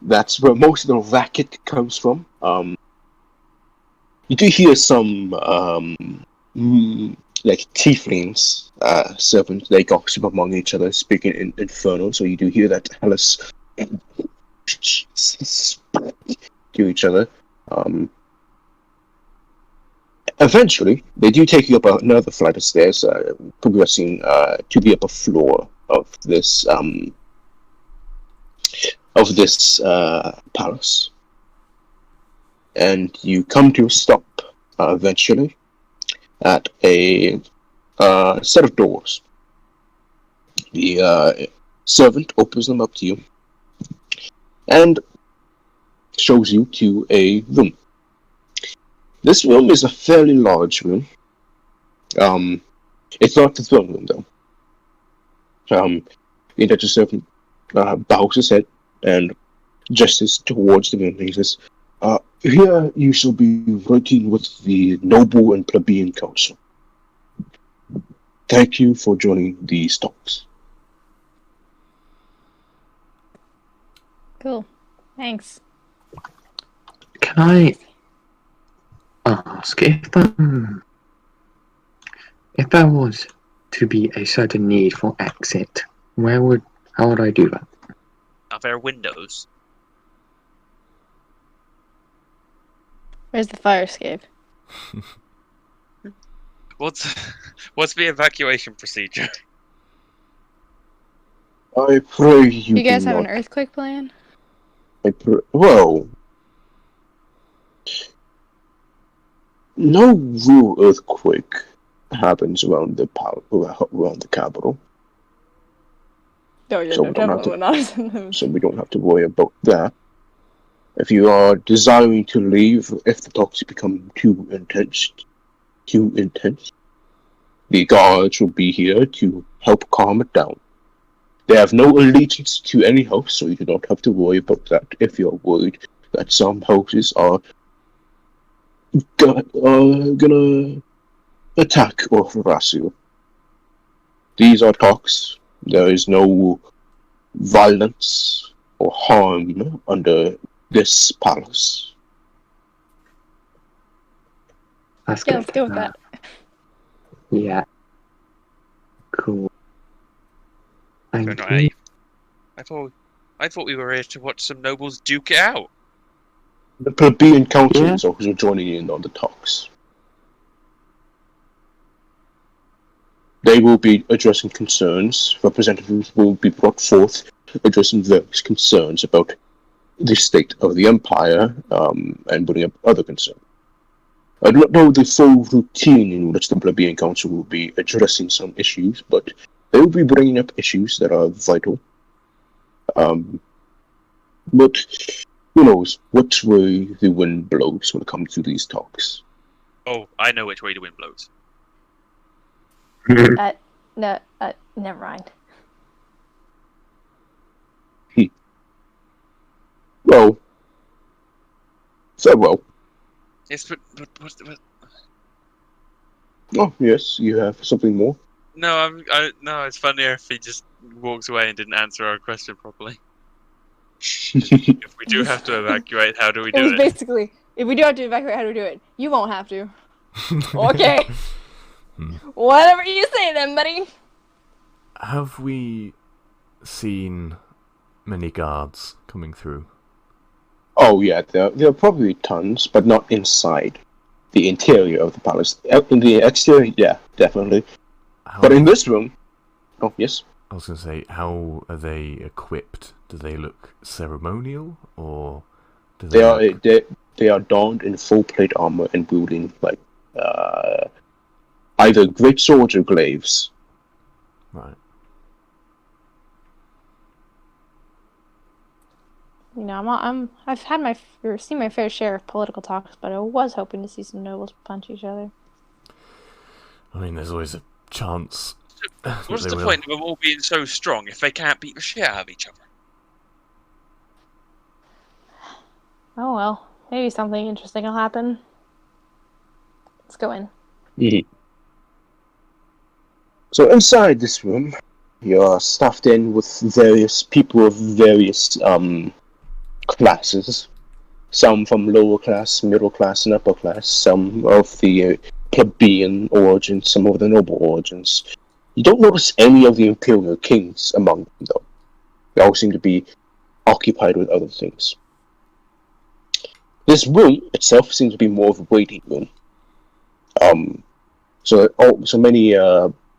that's where most of the racket comes from. You do hear some tieflings, servants, they gossip among each other, speaking in Infernal. So you do hear that Hellas to each other. Eventually, they do take you up another flight of stairs, progressing to the upper floor of this palace, and you come to a stop eventually at a set of doors. The servant opens them up to you and shows you to a room. This room is a fairly large room. It's not the throne room, though. The Indentured servant bows his head and gestures towards the room. He says, "Here you shall be working with the noble and plebeian council. Thank you for joining these talks." Cool. Thanks. Can I ask if there was to be a certain need for exit, how would I do that? Are there windows? Where's the fire escape? What's the evacuation procedure? I pray you You guys do have not. an earthquake plan? Well, no real earthquake happens around the capital, No, yeah, So no, we don't have definitely not. so we don't have to worry about that. If you are desiring to leave, if the talks become too intense, the guards will be here to help calm it down. They have no allegiance to any house, so you do not have to worry about that if you're worried that some houses are gonna attack or harass you. These are talks. There is no violence or harm under this palace. That's Yeah, good. let's go with that. Yeah. Cool. Thank Don't you. know, I thought we were here to watch some nobles duke it out. The plebeian council Yeah. is also joining in on the talks. They will be addressing concerns. Representatives will be brought forth addressing various concerns about the state of the empire, and putting up other concerns. I do not know the full routine in which the plebeian council will be addressing some issues, but they will be bringing up issues that are vital. But who knows which way the wind blows when it comes to these talks. Oh, I know which way the wind blows. No, never mind. Well, farewell. Yes, but Oh, yes, you have something more? no, no. It's funnier if he just walks away and didn't answer our question properly. If we do have to evacuate, how do we It was do it? basically, If we do have to evacuate, how do we do it? You won't have to. Okay. Whatever you say then, buddy. Have we seen many guards coming through? Oh yeah, there are probably tons, but not inside the interior of the palace. In the exterior, yeah, definitely. But in this room, oh yes. I was going to say, how are they equipped? Do they look ceremonial, or do they are donned in full plate armor and wielding like either great swords or glaives. Right. You know, I've seen my fair share of political talks, but I was hoping to see some nobles punch each other. I mean, there's always a chance. What's the point of them all being so strong if they can't beat the shit out of each other? Oh well, maybe something interesting will happen. Let's go in. So inside this room, you're stuffed in with various people of various classes. Some from lower class, middle class, and upper class. Some of the plebeian origins, some of the noble origins. You don't notice any of the imperial kings among them, though. They all seem to be occupied with other things. This room itself seems to be more of a waiting room. So many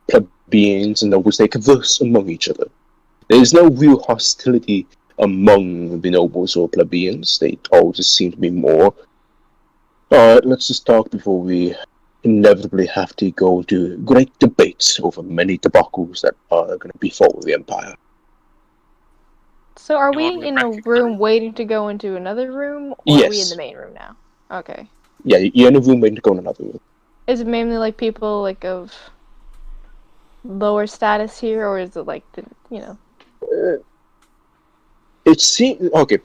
plebeians and nobles, they converse among each other. There is no real hostility among the nobles or plebeians. They all just seem to be more, alright, let's just talk before we inevitably have to go to great debates over many debacles that are going to befall the Empire. So are we in a room waiting to go into another room, or Yes. are we in the main room now? Okay. Yeah, you're in a room waiting to go in another room. Is it mainly like people like of lower status here, or is it like the It seems okay.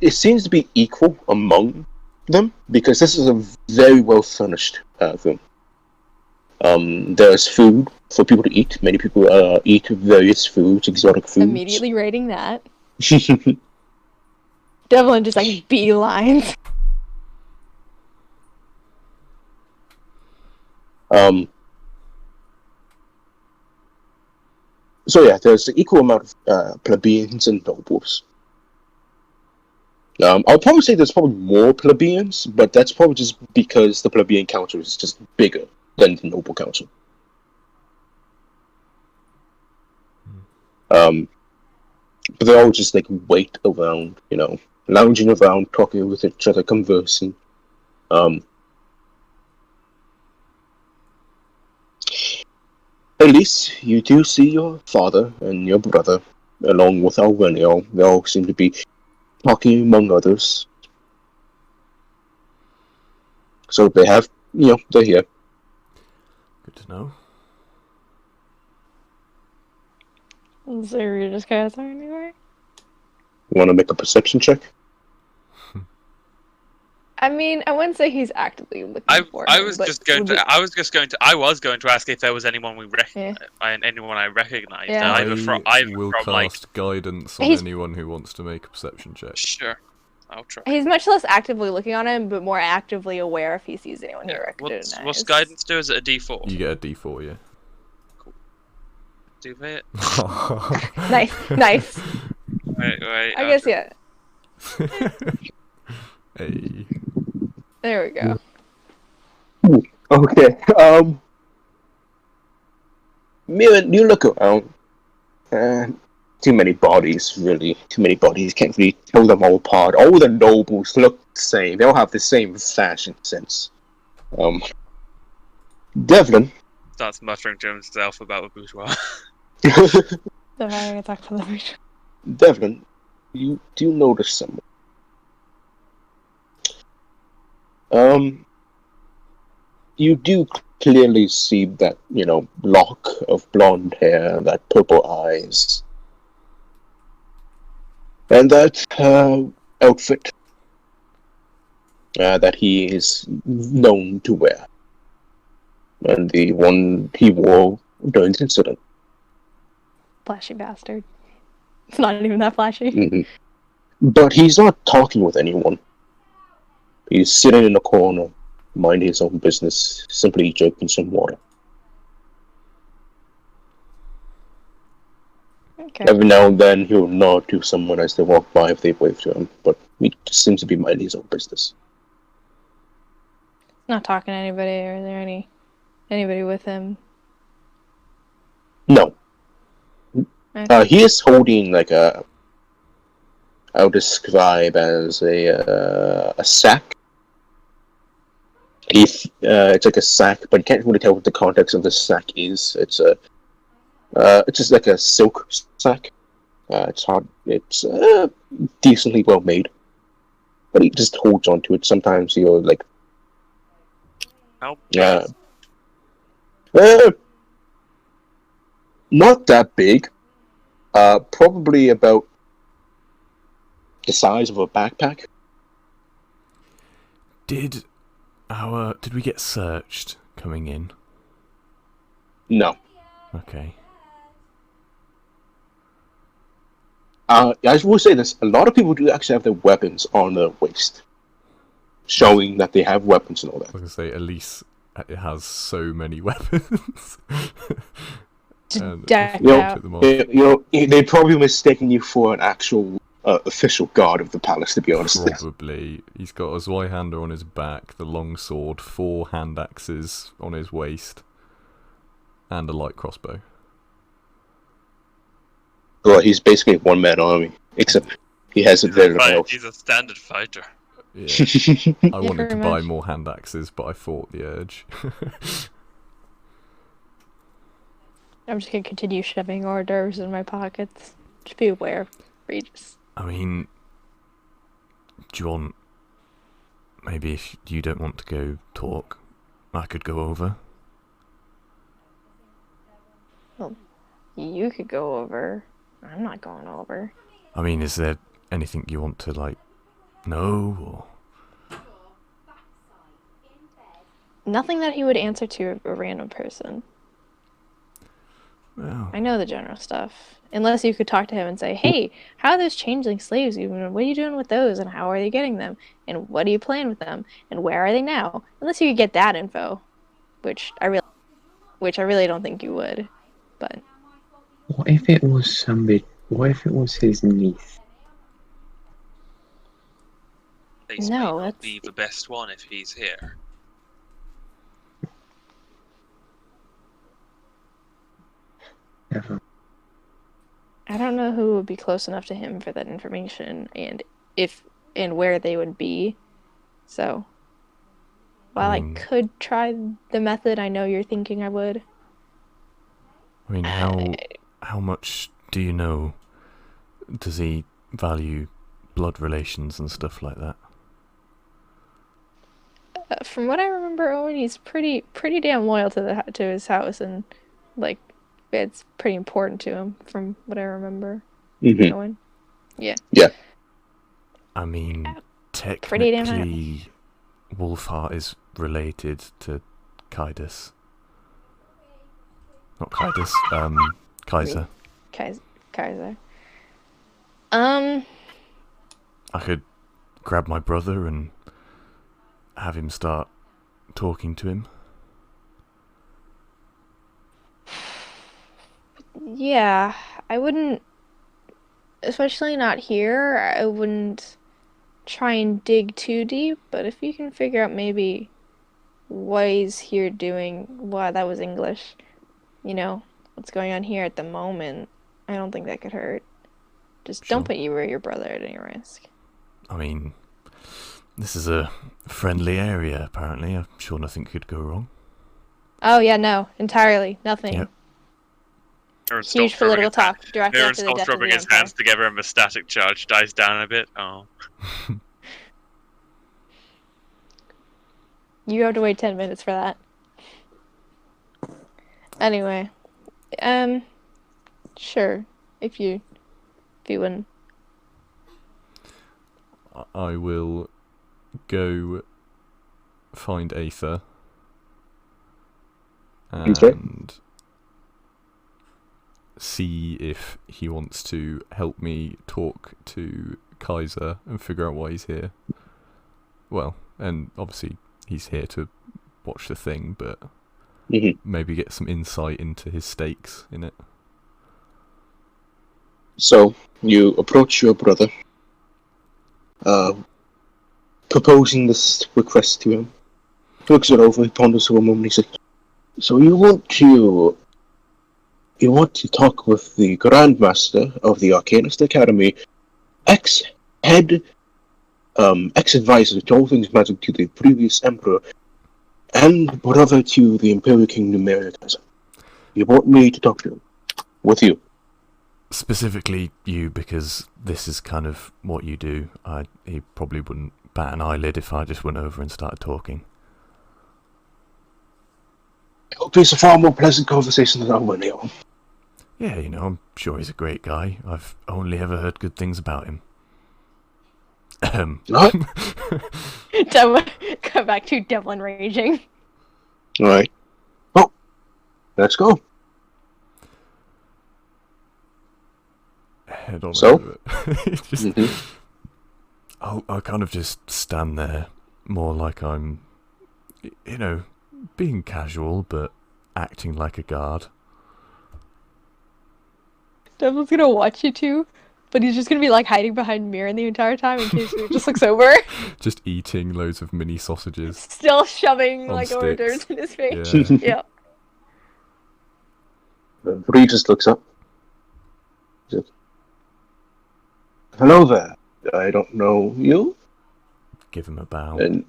It seems to be equal among them because this is a very well furnished room. There's food for people to eat. Many people eat various foods, exotic foods. immediately rating that? Devlin just like beelines. So yeah, there's an equal amount of plebeians and nobles. I'll probably say there's probably more plebeians, but that's probably just because the plebeian council is just bigger than the noble council. But they all just like wait around, lounging around, talking with each other, conversing. At least you do see your father and your brother, along with Aurelio. They all seem to be talking among others. So they have, they're here. Good to know. So you're just kind of anyway. You want to make a perception check? I mean, I wouldn't say he's actively looking for him. I was going to ask if there was anyone anyone I recognized. Yeah. I Either will from like. cast guidance on He's- anyone who wants to make a perception check. Sure, I'll try. He's much less actively looking on him, but more actively aware if he sees anyone he recognizes. What's guidance do? Is it a D4? You get a D4, yeah. Do it. Nice. Wait. I guess yeah. Hey. There we go. Okay. Mirren, you look around. Too many bodies, really. Too many bodies. Can't really tell them all apart. All the nobles look the same. They all have the same fashion sense. Devlin. Starts muttering to himself about the bourgeois. The higher attack for the Devlin, you do notice someone. You do clearly see that, lock of blonde hair, that purple eyes, and that outfit that he is known to wear, and the one he wore during the incident. Flashy bastard. It's not even that flashy. Mm-hmm. But he's not talking with anyone. He's sitting in a corner, minding his own business, simply drinking some water. Okay. Every now and then he'll nod to someone as they walk by if they wave to him, but he just seems to be minding his own business. Not talking to anybody, or is there anybody with him? No. Okay. He is holding like a, I would describe as a sack. It's like a sack, but you can't really tell what the context of the sack is. It's just like a silk sack. It's hard. It's decently well made, but he just holds onto it. Sometimes he'll like, How uh, big? not that big. Probably about the size of a backpack. Did we get searched coming in? No. Okay. I will say this: a lot of people do actually have their weapons on their waist, showing that they have weapons and all that. I was gonna say Elise it has so many weapons. And Decked You know, out. took them off. They probably mistaken you for an actual official guard of the palace. To be honest, Probably. He's got a Zweihander on his back, the long sword, 4 hand axes on his waist, and a light crossbow. well, he's basically a one-man army, except he has a bit of health. He's a standard fighter. Yeah. I wanted to very buy much. more hand axes, but I fought the urge. I'm just gonna continue shoving hors d'oeuvres in my pockets. Just be aware, Regis. I mean, do you want... Maybe if you don't want to go talk, I could go over. You could go over. I'm not going over. I mean, is there anything you want to, like, know, or... Nothing that he would answer to a random person. Well, I know the general stuff. Unless you could talk to him and say, hey, how are those changeling slaves even? What are you doing with those? And how are they getting them? And what are you playing with them? And where are they now? Unless you could get that info. Which I really don't think you would. But What if it was somebody? What if it was his niece? This No, may not that's- be the best one if he's here. Never. I don't know who would be close enough to him for that information and where they would be. So while I mean- could try the method I know you're thinking I would. I mean, how much do you know? Does he value blood relations and stuff like that? From what I remember, Owen, he's pretty damn loyal to his house, and like it's pretty important to him. From what I remember, Mhm. Owen. I mean, pretty damn high. technically, Wolfheart is related to Kaidos. Not Kaidos, Kaiser. Kaiser. I could grab my brother and have him start talking to him. Yeah, I wouldn't, especially not here. I wouldn't try and dig too deep. But if you can figure out maybe what he's here doing, wow, that was English. You know what's going on here at the moment. I don't think that could hurt. Just Sure. don't put you or your brother at any risk. I mean, this is a friendly area, apparently. I'm sure nothing could go wrong. Oh yeah, no, entirely nothing. Yep. Aaron's Huge still rubbing political his talk directly Aaron's after the still death of rubbing the his Empire. hands together and the static charge dies down a bit. Oh. You have to wait 10 minutes for that. Anyway, sure, if you wouldn't. I will go find Aether and Okay. see if he wants to help me talk to Kaiser and figure out why he's here. Well, and obviously he's here to watch the thing, but Mhm. maybe get some insight into his stakes in it. So you approach your brother, proposing this request to him. He looks it over, he ponders for a moment, he says, "So you want to talk with the Grandmaster of the Arcanist Academy, ex-head, ex-advisor to all things magic to the previous Emperor, and brother to the Imperial King Numericus. You want me to talk to him? With you?" Specifically you, because this is kind of what you do. He probably wouldn't bat an eyelid if I just went over and started talking. I hope it's a far more pleasant conversation than our Neil. Yeah, I'm sure he's a great guy. I've only ever heard good things about him. Right? Come back to Devlin raging. Alright. Well, let's go. Head on So? over. Just, Mhm. I'll kind of just stand there, more like I'm, being casual, but acting like a guard. Devlin's gonna watch you two, but he's just gonna be like hiding behind Mirren the entire time in case he just looks over. Just eating loads of mini sausages. Still shoving On like sticks. hors d'oeuvres in his face. Yeah. Yeah. Bree just looks up. He says, "Hello there. I don't know you." Give him a bow. And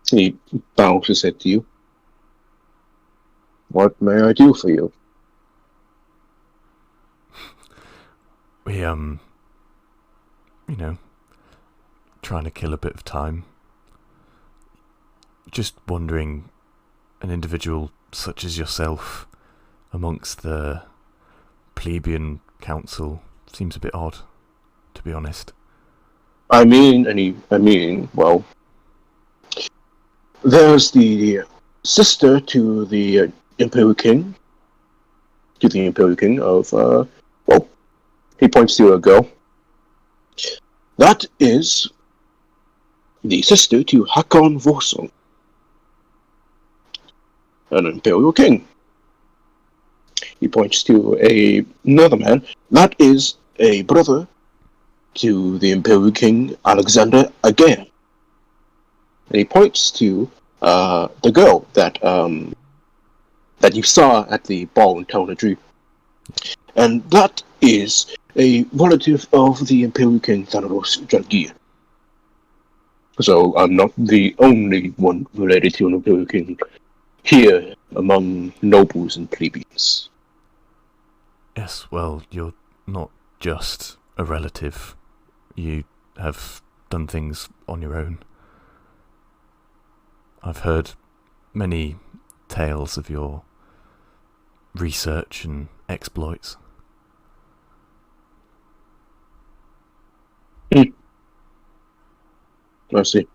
he bows his head to you. "What may I do for you?" We, trying to kill a bit of time. Just wondering, an individual such as yourself amongst the plebeian council seems a bit odd, to be honest. Well, there's the sister to the Imperial King. Of, he points to a girl. That is the sister to Hakon Vorsong, an Imperial King. He points to another man. That is a brother to the Imperial King Alexander again. And he points to the girl that you saw at the ball in Tona Dream. And that is a relative of the Imperial King Thanatos Dragir. So I'm not the only one related to an Imperial King here among nobles and plebeians. Yes, well, you're not just a relative. You have done things on your own. I've heard many tales of your research and exploits. I see.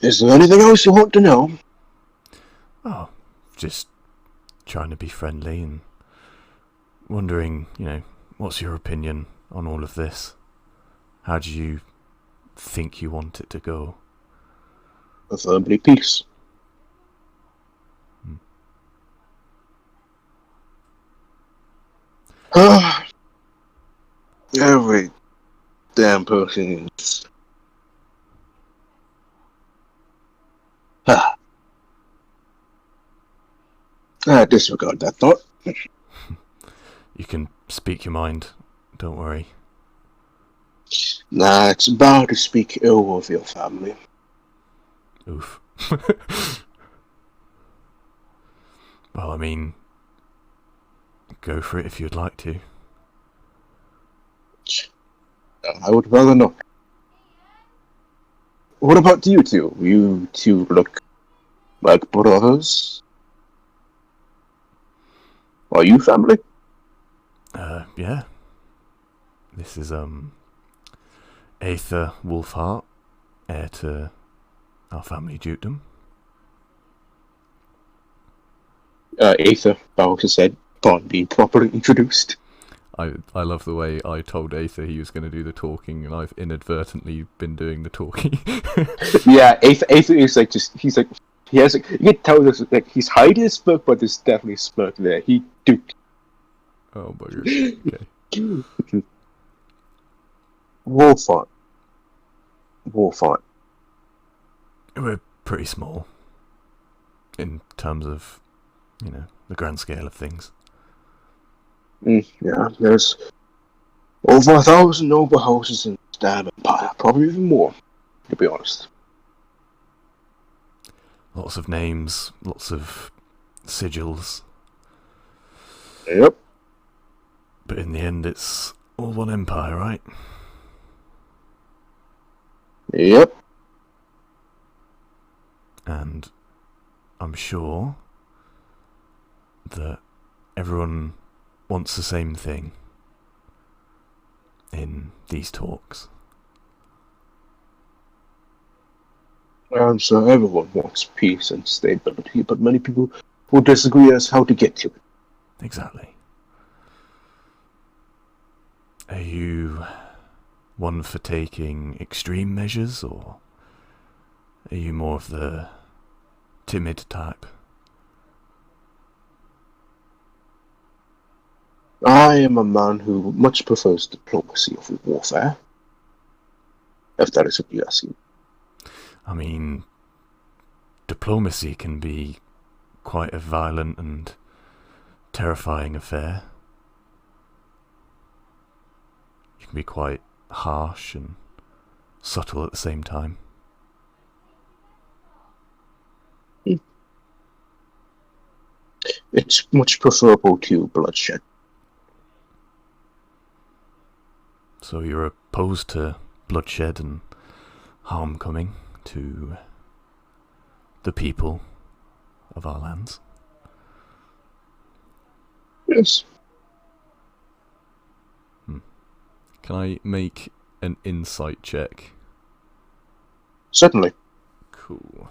Is there anything else you want to know? Oh, just trying to be friendly and wondering, what's your opinion on all of this? How do you think you want it to go? Preferably peace. Every damn person is... disregard that thought. You can speak your mind, don't worry. Nah, it's about to speak ill of your family. Oof. Well, I mean, go for it if you'd like to. I would rather not. What about you two? You two look like brothers. Are you family? Yeah. This is, Aether Wolfheart, heir to our family dukedom. Aether bows his head. upon being properly introduced. I love the way I told Aether he was going to do the talking, and I've inadvertently been doing the talking. Yeah, Aether is like he's like he has like, you can tell this like he's hiding his smirk, but there's definitely a smirk there. Dude. Oh my god. Okay. Wolfont. We're pretty small in terms of, the grand scale of things. Yeah, there's over 1,000 noble houses in Stab Empire, probably even more, to be honest. Lots of names, lots of sigils, Yep. but in the end it's all one empire, right? Yep. And I'm sure that everyone wants the same thing in these talks. I'm sure everyone wants peace and stability, but many people will disagree as how to get to it. Exactly. Are you one for taking extreme measures, or are you more of the timid type? I am a man who much prefers diplomacy over warfare. If that is what you're asking. I mean, diplomacy can be quite a violent and terrifying affair. You can be quite harsh and subtle at the same time. It's much preferable to bloodshed. So you're opposed to bloodshed and harm coming to the people of our lands? Yes. Can I make an insight check? Certainly. Cool.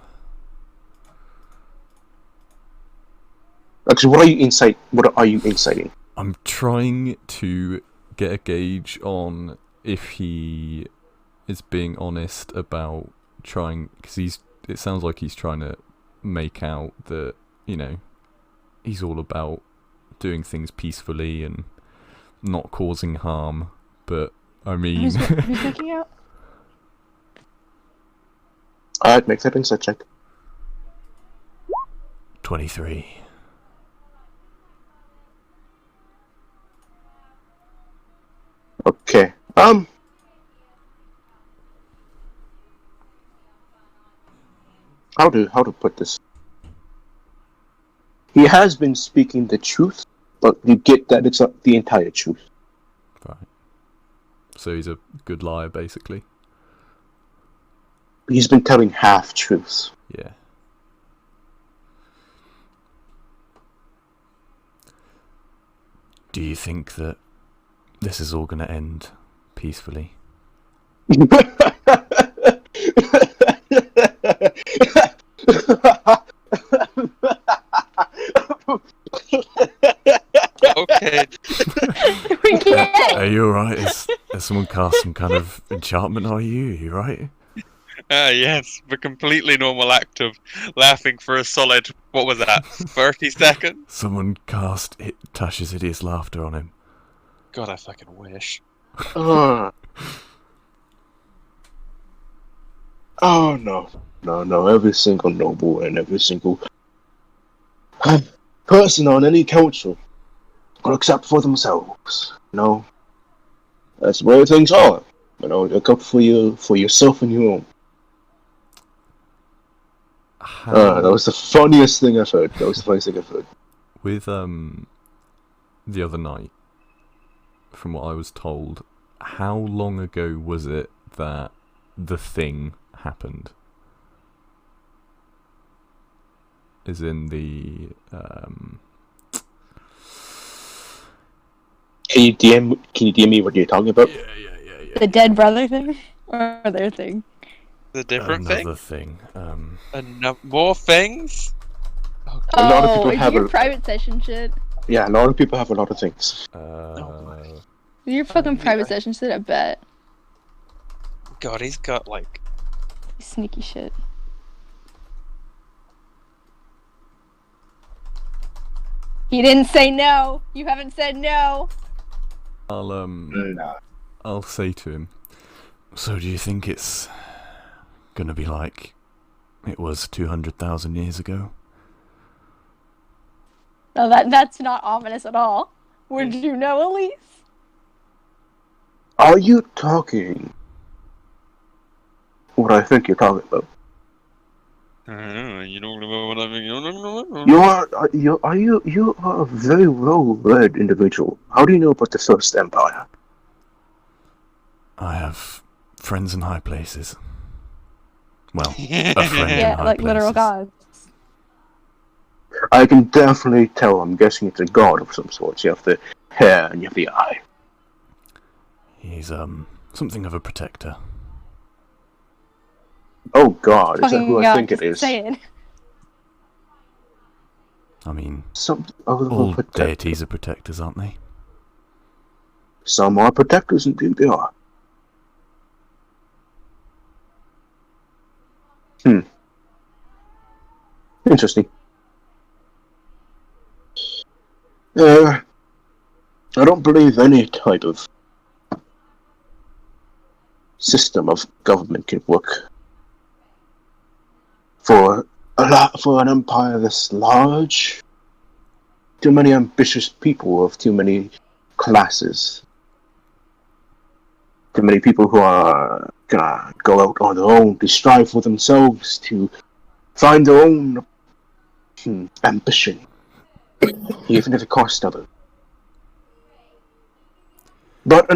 Actually, what are you inciting? I'm trying to get a gauge on if he is being honest about trying, because it sounds like he's trying to make out that, he's all about doing things peacefully and not causing harm, but I mean... Who's making out? Alright, make that insight check. 23. Okay. How to put this? He has been speaking the truth, but you get that it's not the entire truth. Right. So he's a good liar, basically. He's been telling half truths. Yeah. Do you think that this is all going to end peacefully? Okay. We can't. Are you alright? Has someone cast some kind of enchantment on you? Are you right? Yes, the completely normal act of laughing for a solid, what was that, 30 seconds? Someone cast Tash's hideous laughter on him. God, I fucking wish. Oh no. Every single noble and every single person on any council looks up for themselves. That's the way things are. Look up for yourself and your own. That was the funniest thing I've heard. With the other night, from what I was told, how long ago was it that the thing happened? Is in the Can you DM me what you're talking about? Yeah. The dead brother thing? Or their thing? The different Another thing? thing. More things? A lot of people Oh, have your a- private session shit. Yeah, a lot of people have a lot of things. Your fucking private session said I bet. God, he's got like. Sneaky shit. He didn't say no. You haven't said no. I'll say to him. So do you think it's gonna be like it was 200,000 years ago? No, that's not ominous at all. Would you know, Elise? Are you talking what I think you're talking about? You don't remember what I mean? You are a very well-read individual. How do you know about the First Empire? I have friends in high places. Well, a friend in Yeah, high like places. literal gods. I can definitely tell. I'm guessing it's a god of some sort. You have the hair and you have the eye. He's something of a protector. Oh God, is that who Fucking I think it just is? saying. I mean, Something other than all protector. deities are protectors, aren't they? Some are protectors, indeed they are. Interesting. I don't believe any type of system of government can work for an empire this large. Too many ambitious people of too many classes. Too many people who are gonna go out on their own to strive for themselves, to find their own ambition, even if it costs others. But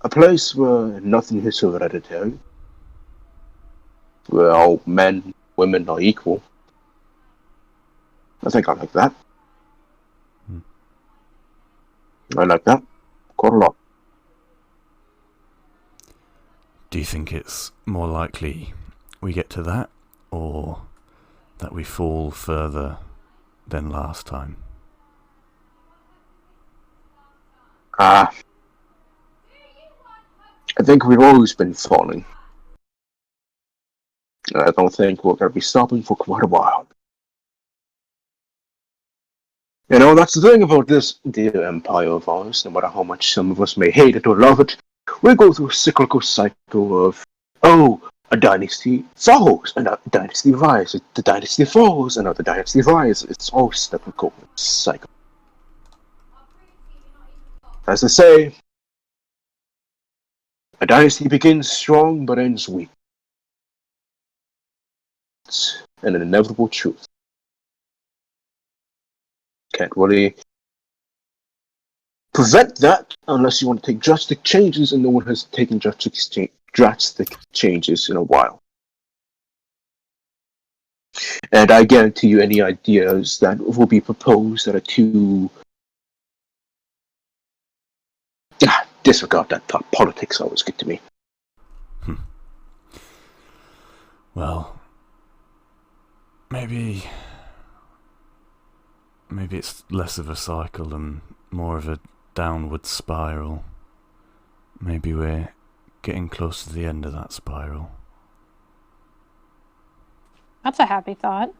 a place where nothing is hereditary, where all men, women are equal. I think I like that. I like that quite a lot. Do you think it's more likely we get to that, or that we fall further than last time? I think we've always been falling. I don't think we're going to be stopping for quite a while. You know, that's the thing about this dear empire of ours. No matter how much some of us may hate it or love it, we go through a cyclical cycle of, a dynasty falls, and a dynasty rises. The dynasty falls, another dynasty rises. It's all cyclical cycle. As they say, a dynasty begins strong but ends weak. It's an inevitable truth. Can't really prevent that unless you want to take drastic changes, and no one has taken drastic changes in a while. And I guarantee you any ideas that will be proposed that are too... disregard that thought. Politics always get to me. Well, maybe it's less of a cycle and more of a downward spiral. Maybe we're getting close to the end of that spiral. That's a happy thought.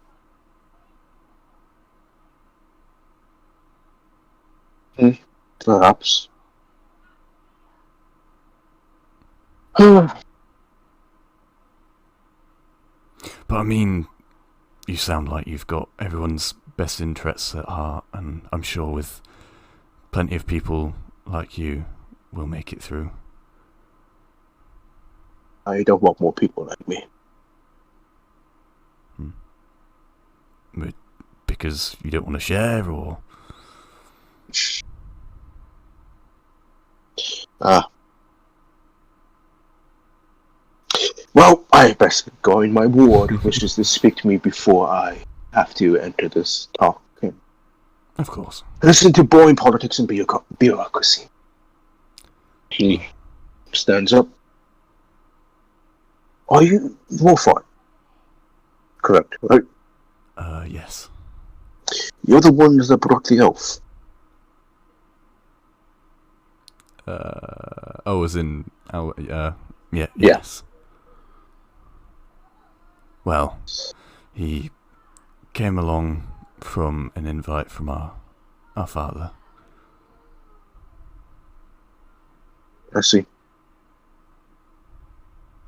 Perhaps. But I mean, you sound like you've got everyone's best interests at heart, and I'm sure with plenty of people like you, we'll make it through. I don't want more people like me. Because you don't want to share, or? Well, I best go in my ward, which is to speak to me before I have to enter this talk. Of course. Listen to boring politics and bureaucracy. He stands up. Are you Wolfart? Correct, right? Yes. You're the one that brought the elf. As in, yeah, Yeah. yes. Well, he came along from an invite from our father. I see.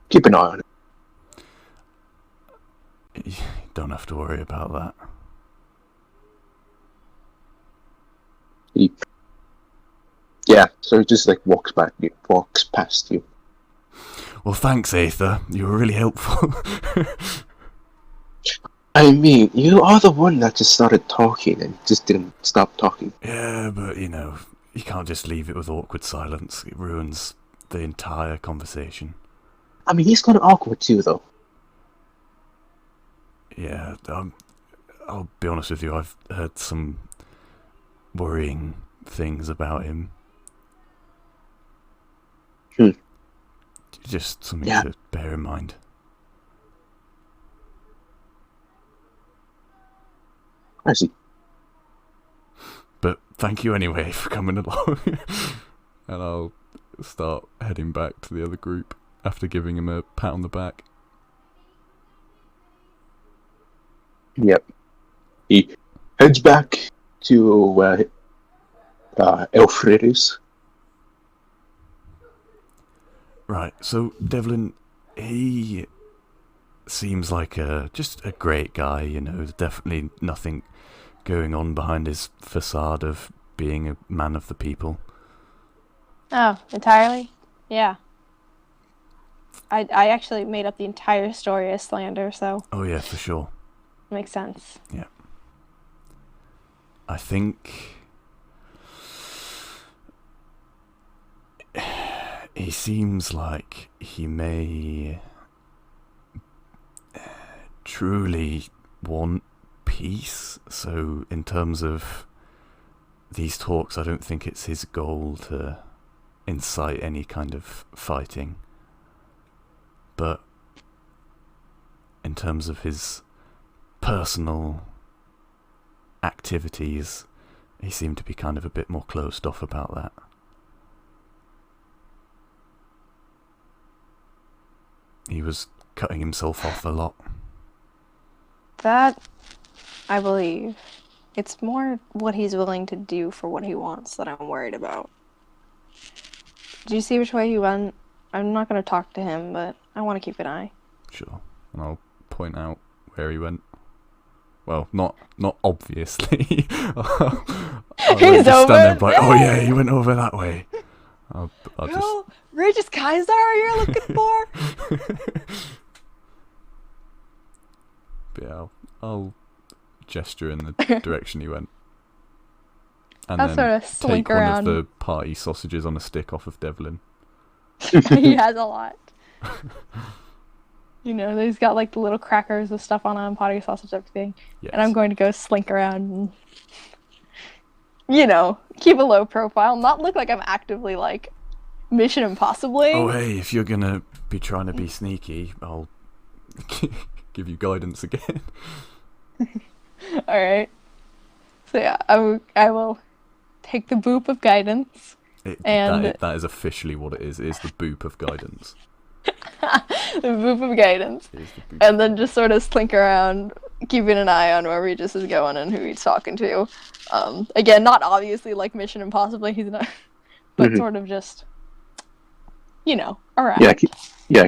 Keep an eye on it. You don't have to worry about that. Yeah, so he just like walks past you. Well, thanks, Aether. You were really helpful. I mean, you are the one that just started talking and just didn't stop talking. Yeah, but you can't just leave it with awkward silence. It ruins the entire conversation. I mean, he's kind of awkward too, though. Yeah, I'll be honest with you, I've heard some worrying things about him. Just something to bear in mind. I see. But thank you anyway for coming along. And I'll start heading back to the other group after giving him a pat on the back. Yep. He heads back to where Alfred is. Right, so Devlin, he seems like just a great guy, There's definitely nothing going on behind his facade of being a man of the people. Oh, entirely? Yeah. I actually made up the entire story as slander, so Oh yeah, for sure. makes sense. Yeah. I think he seems like he may truly want peace. So in terms of these talks, I don't think it's his goal to incite any kind of fighting. But in terms of his personal activities, he seemed to be kind of a bit more closed off about that. He was cutting himself off a lot. That, I believe. It's more what he's willing to do for what he wants that I'm worried about. Do you see which way he went? I'm not going to talk to him, but I want to keep an eye. Sure. And I'll point out where he went. Well, not obviously. I'll He's just over stand there like, oh yeah, there. he went over that way. I'll just... Oh, Regis Kaiser you're looking for? But yeah, I'll gesture in the direction he went. And I'll then sort of take slink one around. of the party sausages on a stick off of Devlin. He has a lot. He's got like the little crackers with stuff on them, potty sausage, everything. Yes. And I'm going to go slink around and, keep a low profile. Not look like I'm actively like Mission Impossibly. Oh hey, if you're gonna be trying to be sneaky, I'll give you guidance again. Alright. So yeah, I will take the boop of guidance. That is officially what it is. It is the boop of guidance. The boop of guidance. It is the boop. And then just sort of slink around, keeping an eye on where Regis is going and who he's talking to. Again, not obviously like Mission Impossibly, he's not, but sort of just, around. Yeah.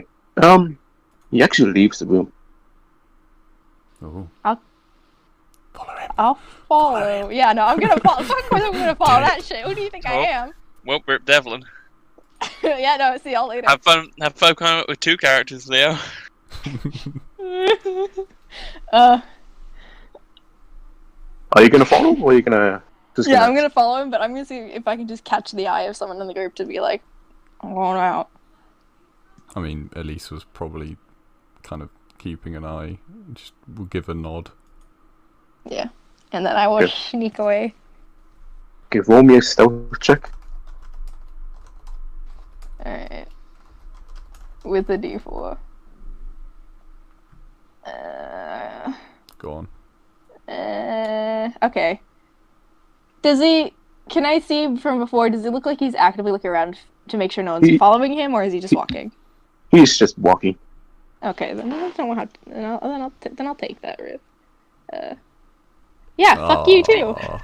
He actually leaves the room. Oh. Follow him. I'll follow. Yeah, no, I'm gonna follow. Of course I'm gonna follow that shit. Who do you think I Oh. am? Well, Rip Devlin. Yeah, no, see y'all later. Have fun coming up with two characters, Leo. Are you gonna follow, or are you gonna just? Yeah, I'm gonna follow him, but I'm gonna see if I can just catch the eye of someone in the group to be like, I'm going out. I mean, Elise was probably kind of keeping an eye. Just will give a nod. Yeah, and then I will Good. sneak away. Okay, roll me a stealth check. Alright. With the D4. Go on. Okay. Does he? Can I see from before? Does it look like he's actively looking around to make sure no one's He- following him, or is he just walking? He's just walking. Okay, then I don't have to, then I'll take that, Ruth. Yeah, fuck you too. Aw.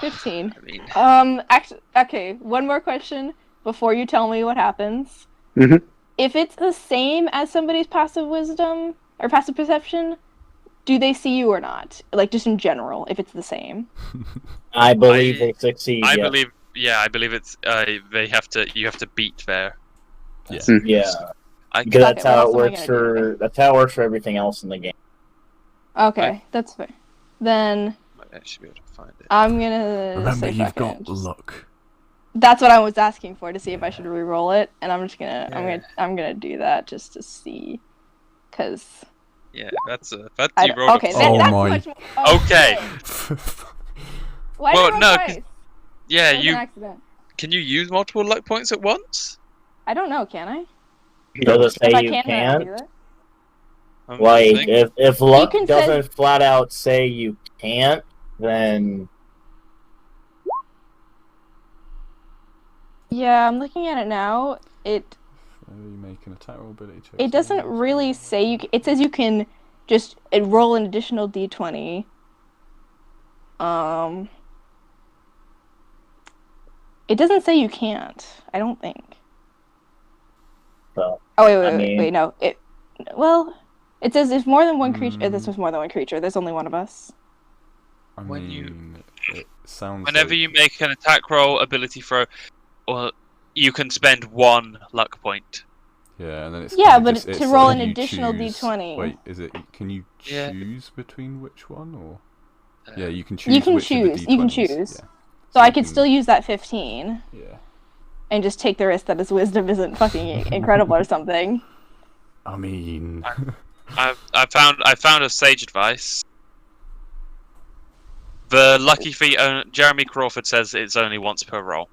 15. I mean, Actually, okay, one more question before you tell me what happens. Mhm. If it's the same as somebody's passive wisdom or passive perception, do they see you or not? Like, just in general, if it's the same. I believe they succeed. I yeah. believe it's you have to beat their. Yeah. Yeah, I because Okay, that's what how else it am I works gonna do? that's how it works for everything else in the game. Okay, that's fair. Then might actually be able to find it. I'm gonna Remember, say you've fuck got it. luck. That's what I was asking for, to see if I should re-roll it, and I'm just gonna Yeah. I'm gonna do that just to see, cause Yeah, that's you I rolled okay, a Oh that's my- much more. Okay. shit. Why Well, did I roll no, 'cause- twice? Yeah, That was an you accident. can you use multiple luck points at once? I don't know, can I? Does it If say I you can, then I'll do can't? that. I'm Like, thinking- if luck Beacon doesn't says- flat out say you can't, then Yeah, I'm looking at it now. It So you make an attack roll ability check. it doesn't really say you. It says you can just roll an additional d20. It doesn't say you can't. I don't think. Well, Oh wait, I mean- wait, no. It says if more than one creature. This Mm. was more than one creature. There's only one of us. I when mean, it sounds Whenever like... you make an attack roll, ability throw, or you can spend 1 luck point. Yeah, and then it's Yeah, kinda but just, to it's roll like an you additional choose- d20. Wait, is it? Can you Yeah. choose between which one, or Uh, yeah, you can choose. You can which of the choose. You can D20s, choose. Yeah. So I you could can- still use that 15 Yeah. and just take the risk that his wisdom isn't fucking incredible or something. I mean, I found a sage advice. The lucky feat. Jeremy Crawford says it's only once per roll.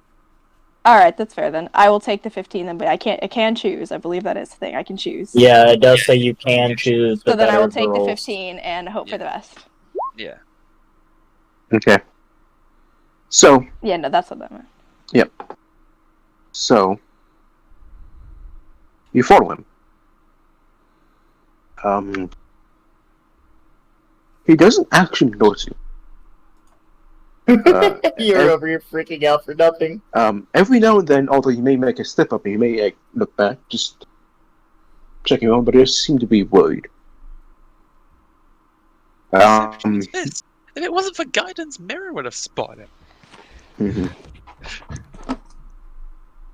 All right, that's fair then. I will take the 15 then, but I can choose. I believe that is the thing. I can choose. yeah, it does say you can choose the So then I better will take the rolls. 15 and hope for the best. Yeah. Okay. So, Yeah, no, that's what that meant. so you follow him. He doesn't actually notice you. You're over here freaking out for nothing. Every now and then, although he may make a step up, he may look back, just checking on, but he doesn't seem to be worried. If it wasn't for guidance, Mirror would have spotted him. Mhm.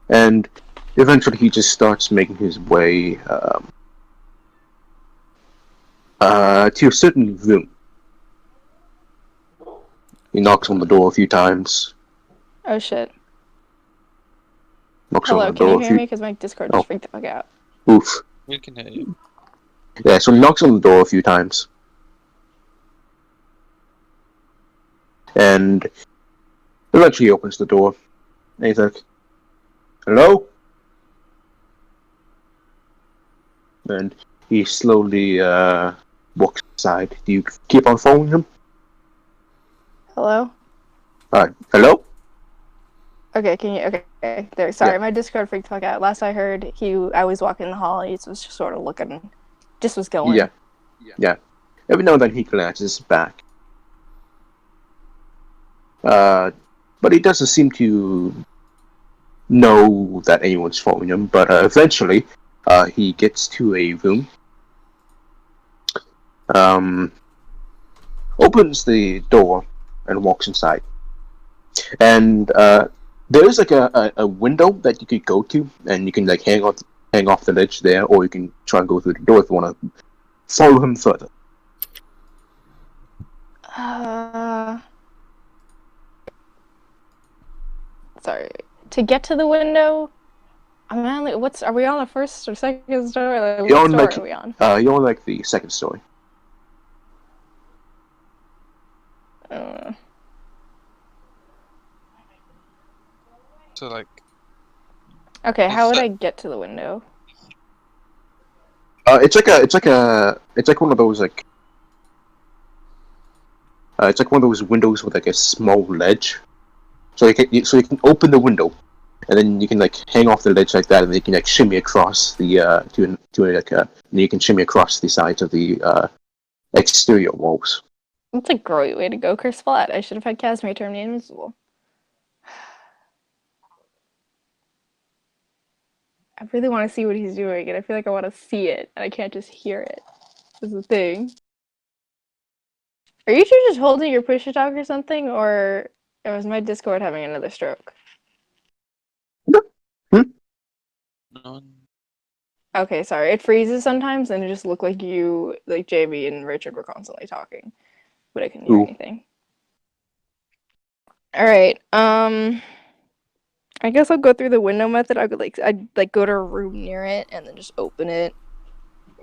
And eventually he just starts making his way to a certain room. He knocks on the door a few times. Oh shit. Knocks on Hello, the can door you a hear few. me? Because my Discord Oh. just freaked the fuck out. Oof. We can hear you. Yeah, so he knocks on the door a few times. And eventually he opens the door. And he's like, hello? And he slowly walks inside. Do you keep on following him? Hello? Alright, hello? Okay, can you? Okay, there. Sorry, Yeah. my Discord freaked the fuck out. Last I heard, I was walking in the hall. He was just sort of looking, just was going. Yeah. Every now and then he glances back. But he doesn't seem to know that anyone's following him. But eventually, he gets to a room. Opens the door and walks inside. And there's like a window that you could go to, and you can like hang off the ledge there, or you can try and go through the door if you want to follow him further. Sorry. To get to the window, I'm only. Are we on the first or second story? Like, You're what on, story like- are we on? You're on like the second story. So like, Okay, how would It's, I get to the window? It's like one of those like It's like one of those windows with like a small ledge. So you can open the window, and then you can like hang off the ledge like that, and then you can like shimmy across the and you can shimmy across the sides of the exterior walls. That's a great way to go, Chris Flat. I should have had Casimir turn me invisible. I really want to see what he's doing, and I feel like I want to see it, and I can't just hear it. This is the thing. Are you two just holding your push to talk or something, or was my Discord having another stroke? None. Okay, sorry. It freezes sometimes, and it just looked like you, like JB and Richard were constantly talking, but I couldn't hear Ooh. anything. All right. I guess I'll go through the window method. I'd go to a room near it and then just open it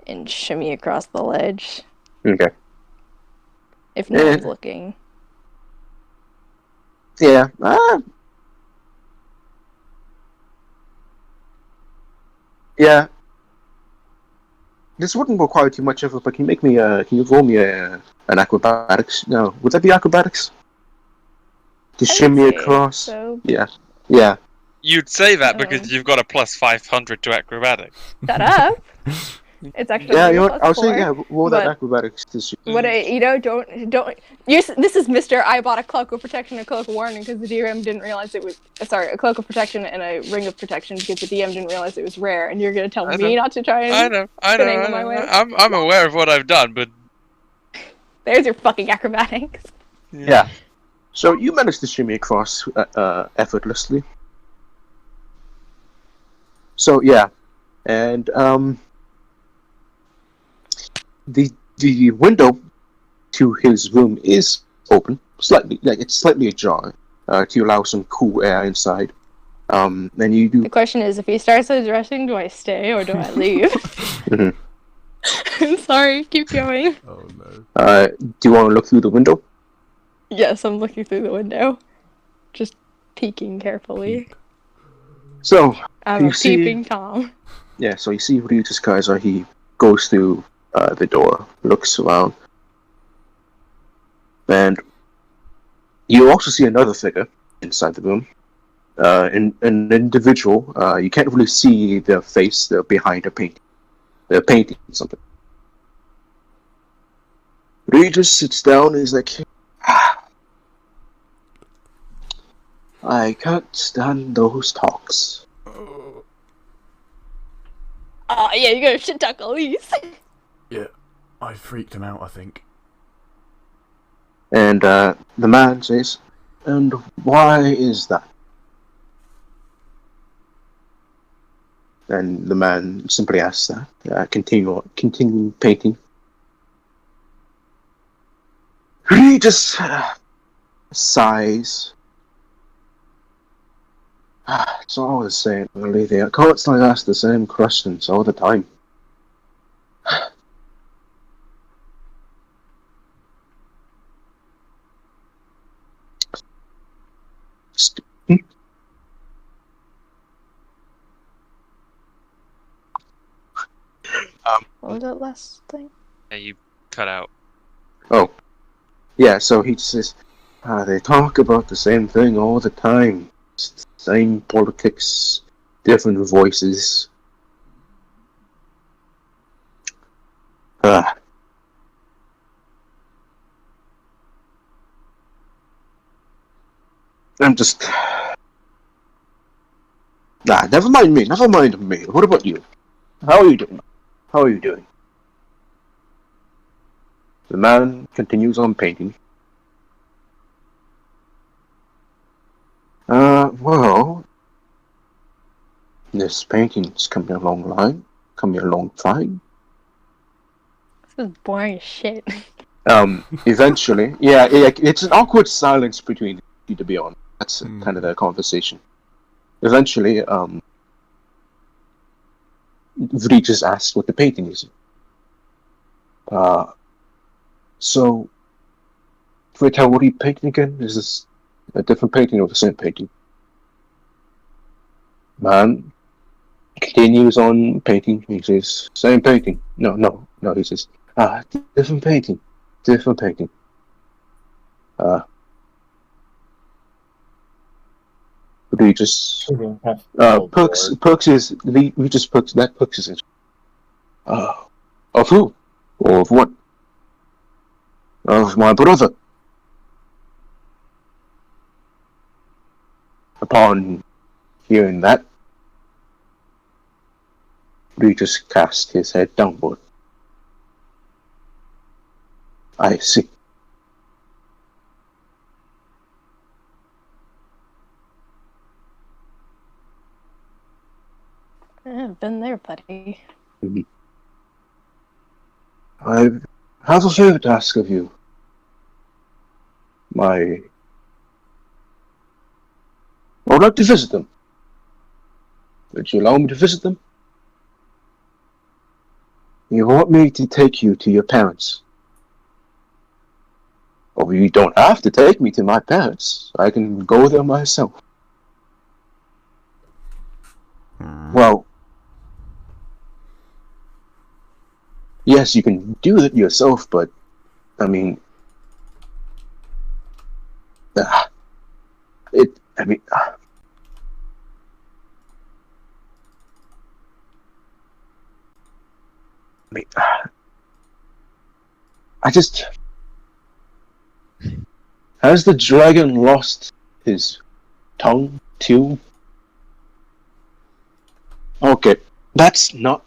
and shimmy across the ledge Okay. if no one's looking. Yeah. Yeah. This wouldn't require too much of it, but can you roll me an acrobatics? No, would that be acrobatics? To shimmy across? So Yeah. You'd say that because you've got a plus 500 to acrobatics. shut up. It's actually Yeah, you know plus what? I was saying, 4. yeah, roll that but- acrobatics to see. What don't. This is Mr. I bought a cloak of protection, a cloak of warning because the DM didn't realize it was. Sorry, a cloak of protection and a ring of protection because the DM didn't realize it was rare, and you're gonna tell me not to try and. I finagle my way. I'm aware of what I've done, but There's your fucking acrobatics. Yeah. So you managed to shimmy across effortlessly. So yeah, and the window to his room is open, it's slightly ajar to allow some cool air inside. And you do. The question is, if he starts addressing, do I stay or do I leave? I'm sorry, keep going. Oh no. Do you want to look through the window? Yes, I'm looking through the window. Just peeking carefully. So I'm You a see- peeping Tom. yeah, so you see Regis Kaiser. He goes through the door, looks around, and you also see another figure inside the room. An individual. You can't really see their face. They're behind a painting. They're painting something. Regis sits down and he's like, I can't stand those talks. Oh yeah, you gotta shit talk Elise. Yeah, I freaked him out, I think. And the man says, and why is that? And the man simply asks that. Continue painting. He just sighs. It's all the same, really. They constantly ask the same questions all the time. What was that last thing? yeah, you cut out. Oh. Yeah, so he says, they talk about the same thing all the time. It's the same politics, different voices. I'm just... never mind me. What about you? How are you doing? The man continues on painting. Well, this painting's coming along fine. This is boring as shit. Eventually, it's an awkward silence between you, to be honest. That's kind of the conversation. Eventually, Regis asks what the painting is. So, can we tell what he painted again? Is this a different painting or the same painting? Man continues on painting. He says, same painting. No, he says, different painting. Do you just Oh, Perks is we just Perks that Perks is of who? Or of what? Of my brother. Upon hearing that, we just cast his head downward. I see. I've been there, buddy. I have a favor to ask of you. I would like to visit them. Would you allow me to visit them? You want me to take you to your parents? Or you don't have to take me to my parents. I can go there myself. Well, yes, you can do it yourself, but I mean, I just. Has the dragon lost his tongue too? Okay, that's not.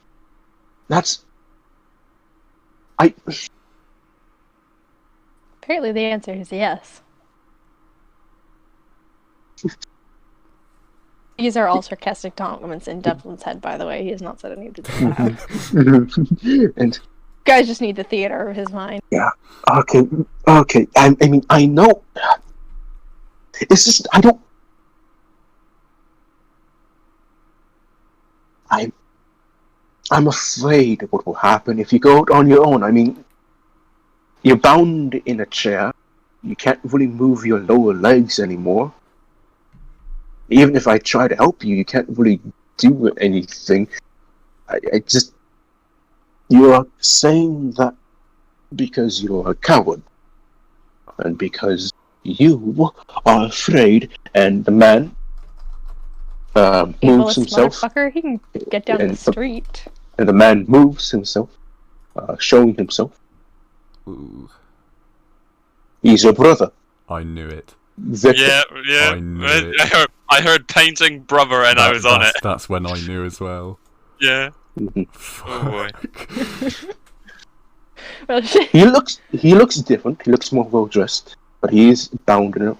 That's. Apparently, the answer is yes. These are all sarcastic comments in Devlin's head, by the way. He has not said any of this aloud. And Guys just need the theater of his mind. yeah, okay. I mean, I know. It's just I don't. I'm afraid of what will happen if you go out on your own. I mean, you're bound in a chair. You can't really move your lower legs anymore. Even if I try to help you, you can't really do anything. I just... You are saying that because you're a coward. And because you are afraid, and the man moves himself. Motherfucker, he can get down the street. And the man moves himself, showing himself. Ooh, He's your brother. I knew it. Yeah. I knew it. I heard painting brother and I was on it. That's when I knew as well. Yeah. Mm-hmm. Oh boy. Well, shit. He looks different. He looks more well dressed, but he is bound in a.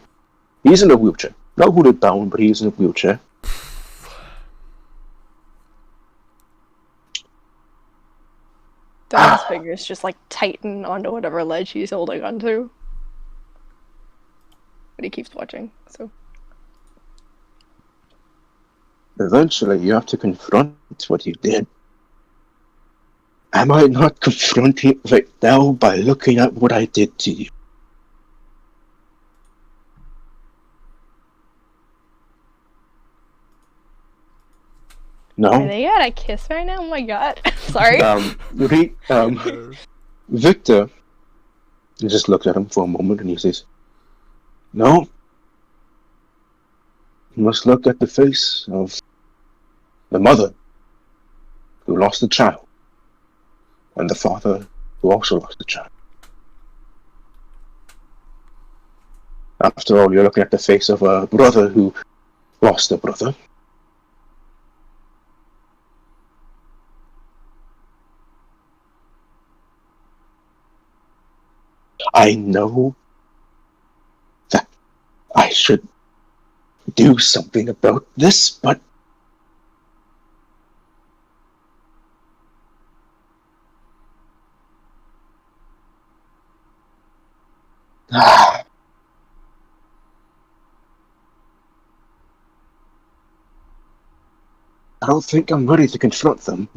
He's in a wheelchair. Not hooded down, but he's in a wheelchair. Don's fingers just like tighten onto whatever ledge he's holding onto. But he keeps watching, so. Eventually, you have to confront what you did. Am I not confronting it right now by looking at what I did to you? No? Are they at a kiss right now? Oh my god. Sorry. Victor just looked at him for a moment and he says, no. You must look at the face of the mother who lost a child and the father who also lost a child. After all, you're looking at the face of a brother who lost a brother. I know that I should do something about this, but I don't think I'm ready to confront them.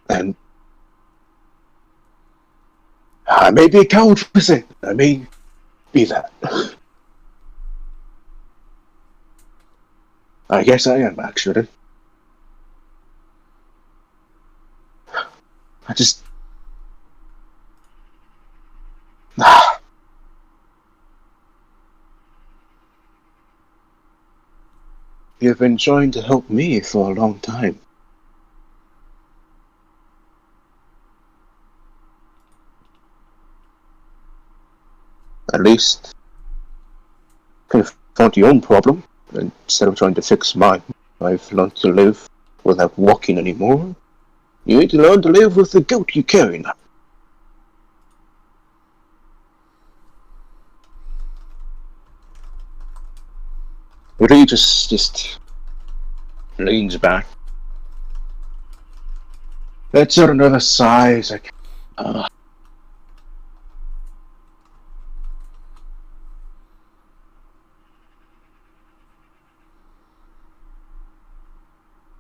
And I may be a coward for saying it. I may be that. I guess I am, actually. I just. You've been trying to help me for a long time. At least confront your own problem instead of trying to fix mine. I've learned to live without walking anymore. You need to learn to live with the guilt you carry now. Really just leans back. Lets out another sigh. It's like,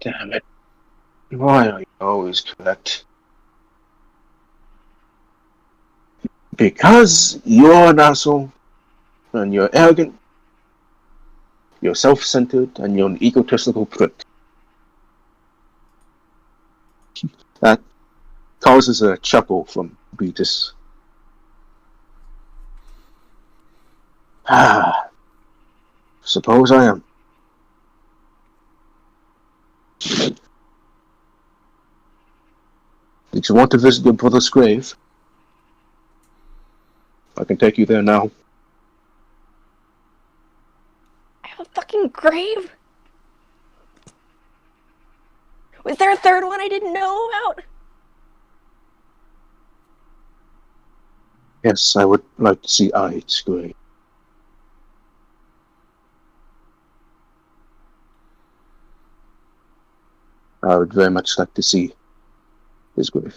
damn it. Why are you always correct? Because you're an asshole, and you're arrogant, you're self-centered, and you're an egotistical prick. That causes a chuckle from Beatus. Suppose I am. Did you want to visit your brother's grave? I can take you there now. I have a fucking grave? Was there a third one I didn't know about? Yes, I would like to see Ide's grave. I would very much like to see his grave.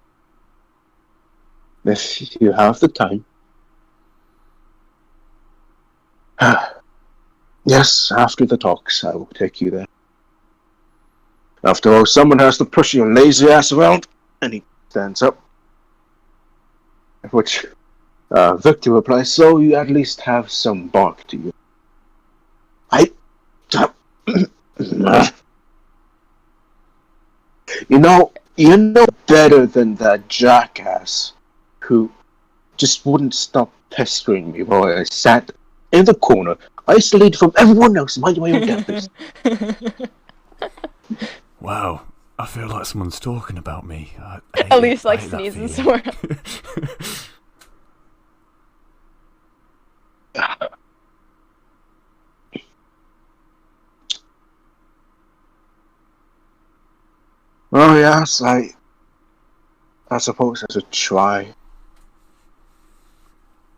If you have the time. Yes, after the talks, I will take you there. After all, someone has to push your lazy ass around. And he stands up. At which Victor replies, so you at least have some bark to you. You know better than that jackass who just wouldn't stop pestering me while I sat in the corner, isolated from everyone else, minding my own business. Wow, I feel like someone's talking about me. At least like sneezing somewhere. Oh yes, I suppose I should try.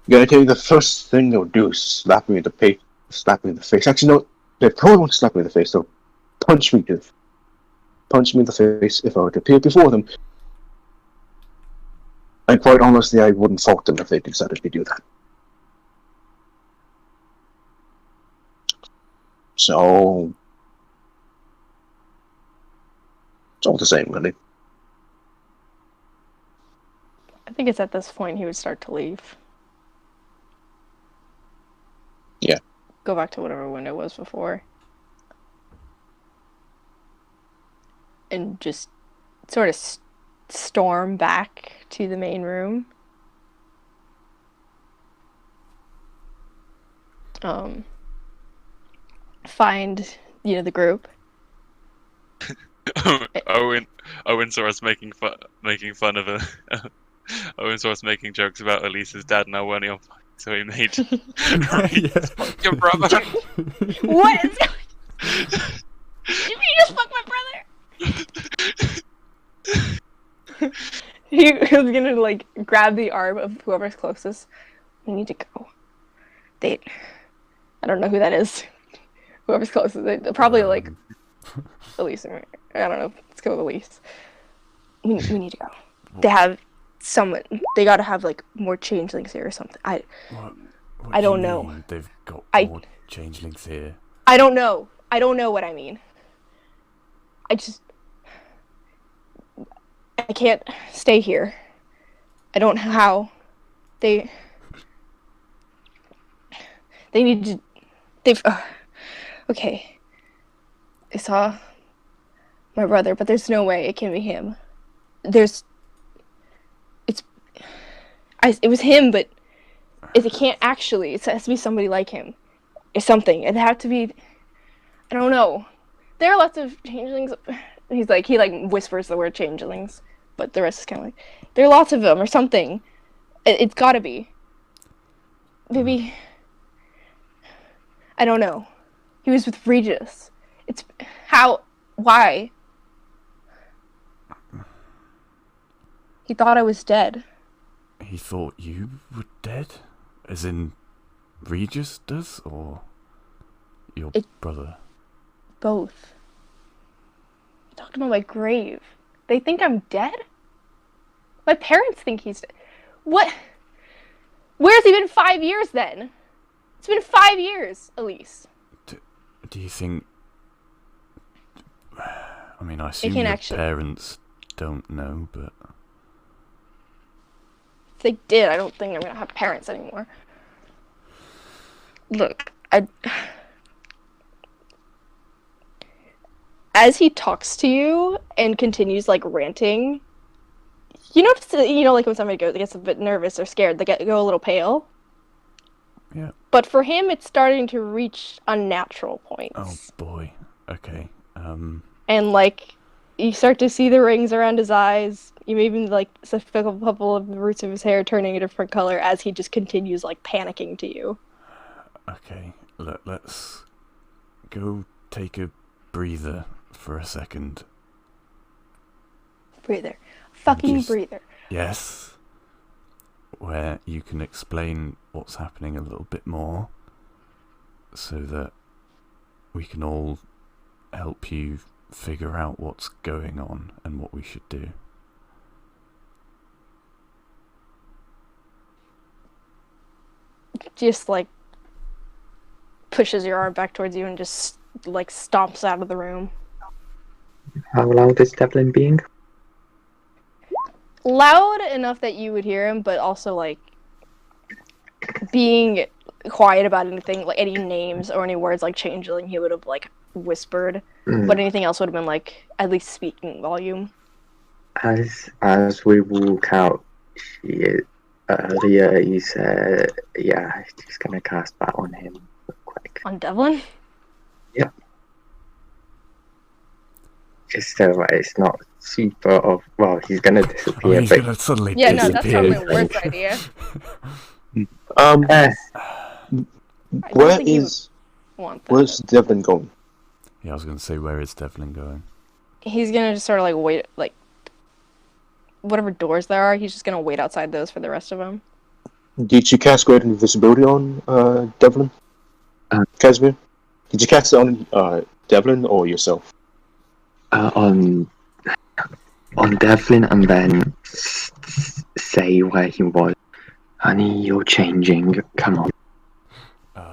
Gotta tell you, the first thing they'll do is slap me in the face. Actually, no, they probably won't slap me in the face. They'll punch me in the face if I were to appear before them. And quite honestly, I wouldn't fault them if they decided to do that. So it's all the same, really. I think it's at this point he would start to leave. Yeah. Go back to whatever window was before. And just sort of storm back to the main room. Find, the group. Owen saw us making fun of her. Owen saw us making jokes about Elise's dad and I weren't on, so he made fuck your brother. What is going? Did you just fuck my brother? He was gonna grab the arm of whoever's closest. We need to go. I don't know who that is. Whoever's closest, probably Elise. I don't know. Let's go with Elise. We need to go. They have someone. They gotta have more changelings here or something. I don't know. They've got more changelings here. I don't know. I don't know what I mean. I can't stay here. I don't know how. They need to. Okay. I saw my brother, but there's no way it can be him. It was him, but it can't actually. It has to be somebody like him. It's something. It had to be. I don't know. There are lots of changelings. He whispers the word changelings, but the rest is kind of like, there are lots of them or something. It's gotta be. Maybe. I don't know. He was with Regis. It's how? Why? He thought I was dead. He thought you were dead? As in, Regis does? Or your brother? Both. He talked about my grave. They think I'm dead? My parents think he's dead. What? Where's he been 5 years then? It's been 5 years, Elise. Do you think... I mean, I assume can your actually- parents don't know, but... If they did, I don't think I'm gonna have parents anymore. Look, as he talks to you and continues like ranting, you notice that, like when somebody gets a bit nervous or scared, they go a little pale. Yeah. But for him, it's starting to reach unnatural points. Oh boy. Okay. And like, you start to see the rings around his eyes. You even like see a couple of the roots of his hair turning a different color as he just continues like panicking to you. Okay. Let's go take a breather for a second. Breather. Fucking Just- breather. Yes. Where you can explain what's happening a little bit more, so that we can all help you figure out what's going on and what we should do. Just like pushes your arm back towards you and just like stomps out of the room. How loud is Devlin being? Loud enough that you would hear him, but also like being quiet about anything, like any names or any words like changeling, he would have like whispered. But anything else would have been like at least speaking volume. As we walk out, earlier he said, yeah, he's gonna cast that on him real quick. On Devlin? It's not super well, he's gonna disappear, Oh, he's but gonna suddenly Yeah, no, that's disappear. probably a worse idea. eh, Where think he is Want that. where's Devlin going? Yeah, I was gonna say, where is Devlin going? He's gonna just sort of like wait, like whatever doors there are, he's just gonna wait outside those for the rest of them. Did you cast Great Invisibility on Devlin? Casimir? Did you cast it on Devlin or yourself? on Devlin, and then say where he was. Honey, you're changing. Come on.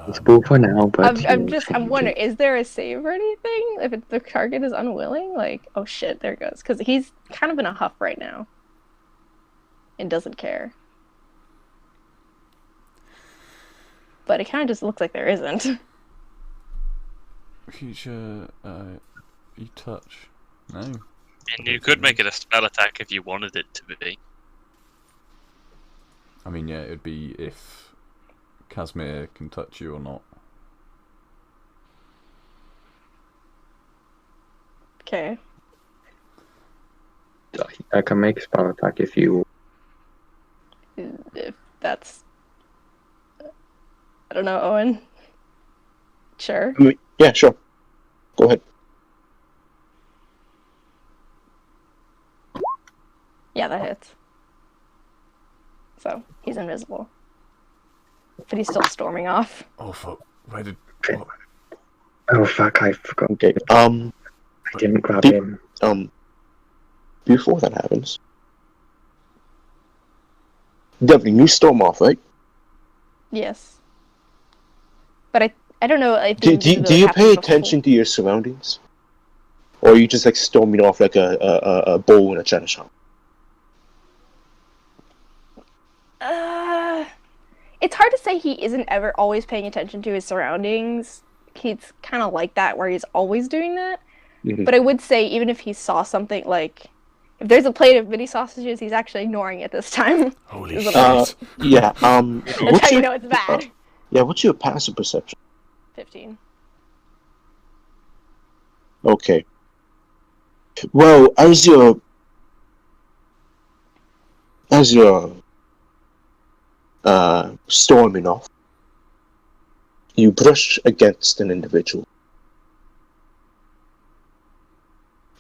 It's cool for now, but I'm you're changing. wondering, is there a save or anything if the target is unwilling? Like, oh shit, there it goes, because he's kind of in a huff right now and doesn't care. But it kind of just looks like there isn't. Future, you touch? No. And you could make it a spell attack if you wanted it to be. I mean, yeah, it'd be if Casimir can touch you or not. Okay. I can make a spell attack if you. If that's... I don't know, Owen. Sure. I mean, yeah, sure. Go ahead. Yeah, that hits. So, he's invisible. But he's still storming off. Oh fuck! Where did? Okay. What? Oh fuck! I forgot. Okay. I didn't grab Did- him. Before that happens, Devlin, you storm off, right? Yes. But I don't know if Do the you invisibility pay happened attention to your surroundings, or are you just like storming off like a bull in a china shop? before. It's hard to say he isn't ever always paying attention to his surroundings. He's kind of like that, where he's always doing that. Mhm. But I would say, even if he saw something, like, if If there's a plate of mini sausages, he's actually ignoring it this time. Holy Is it shit. Yeah. That's how you know it's bad. Yeah. What's your passive perception? 15. Okay. Well, as you're storming off, you brush against an individual,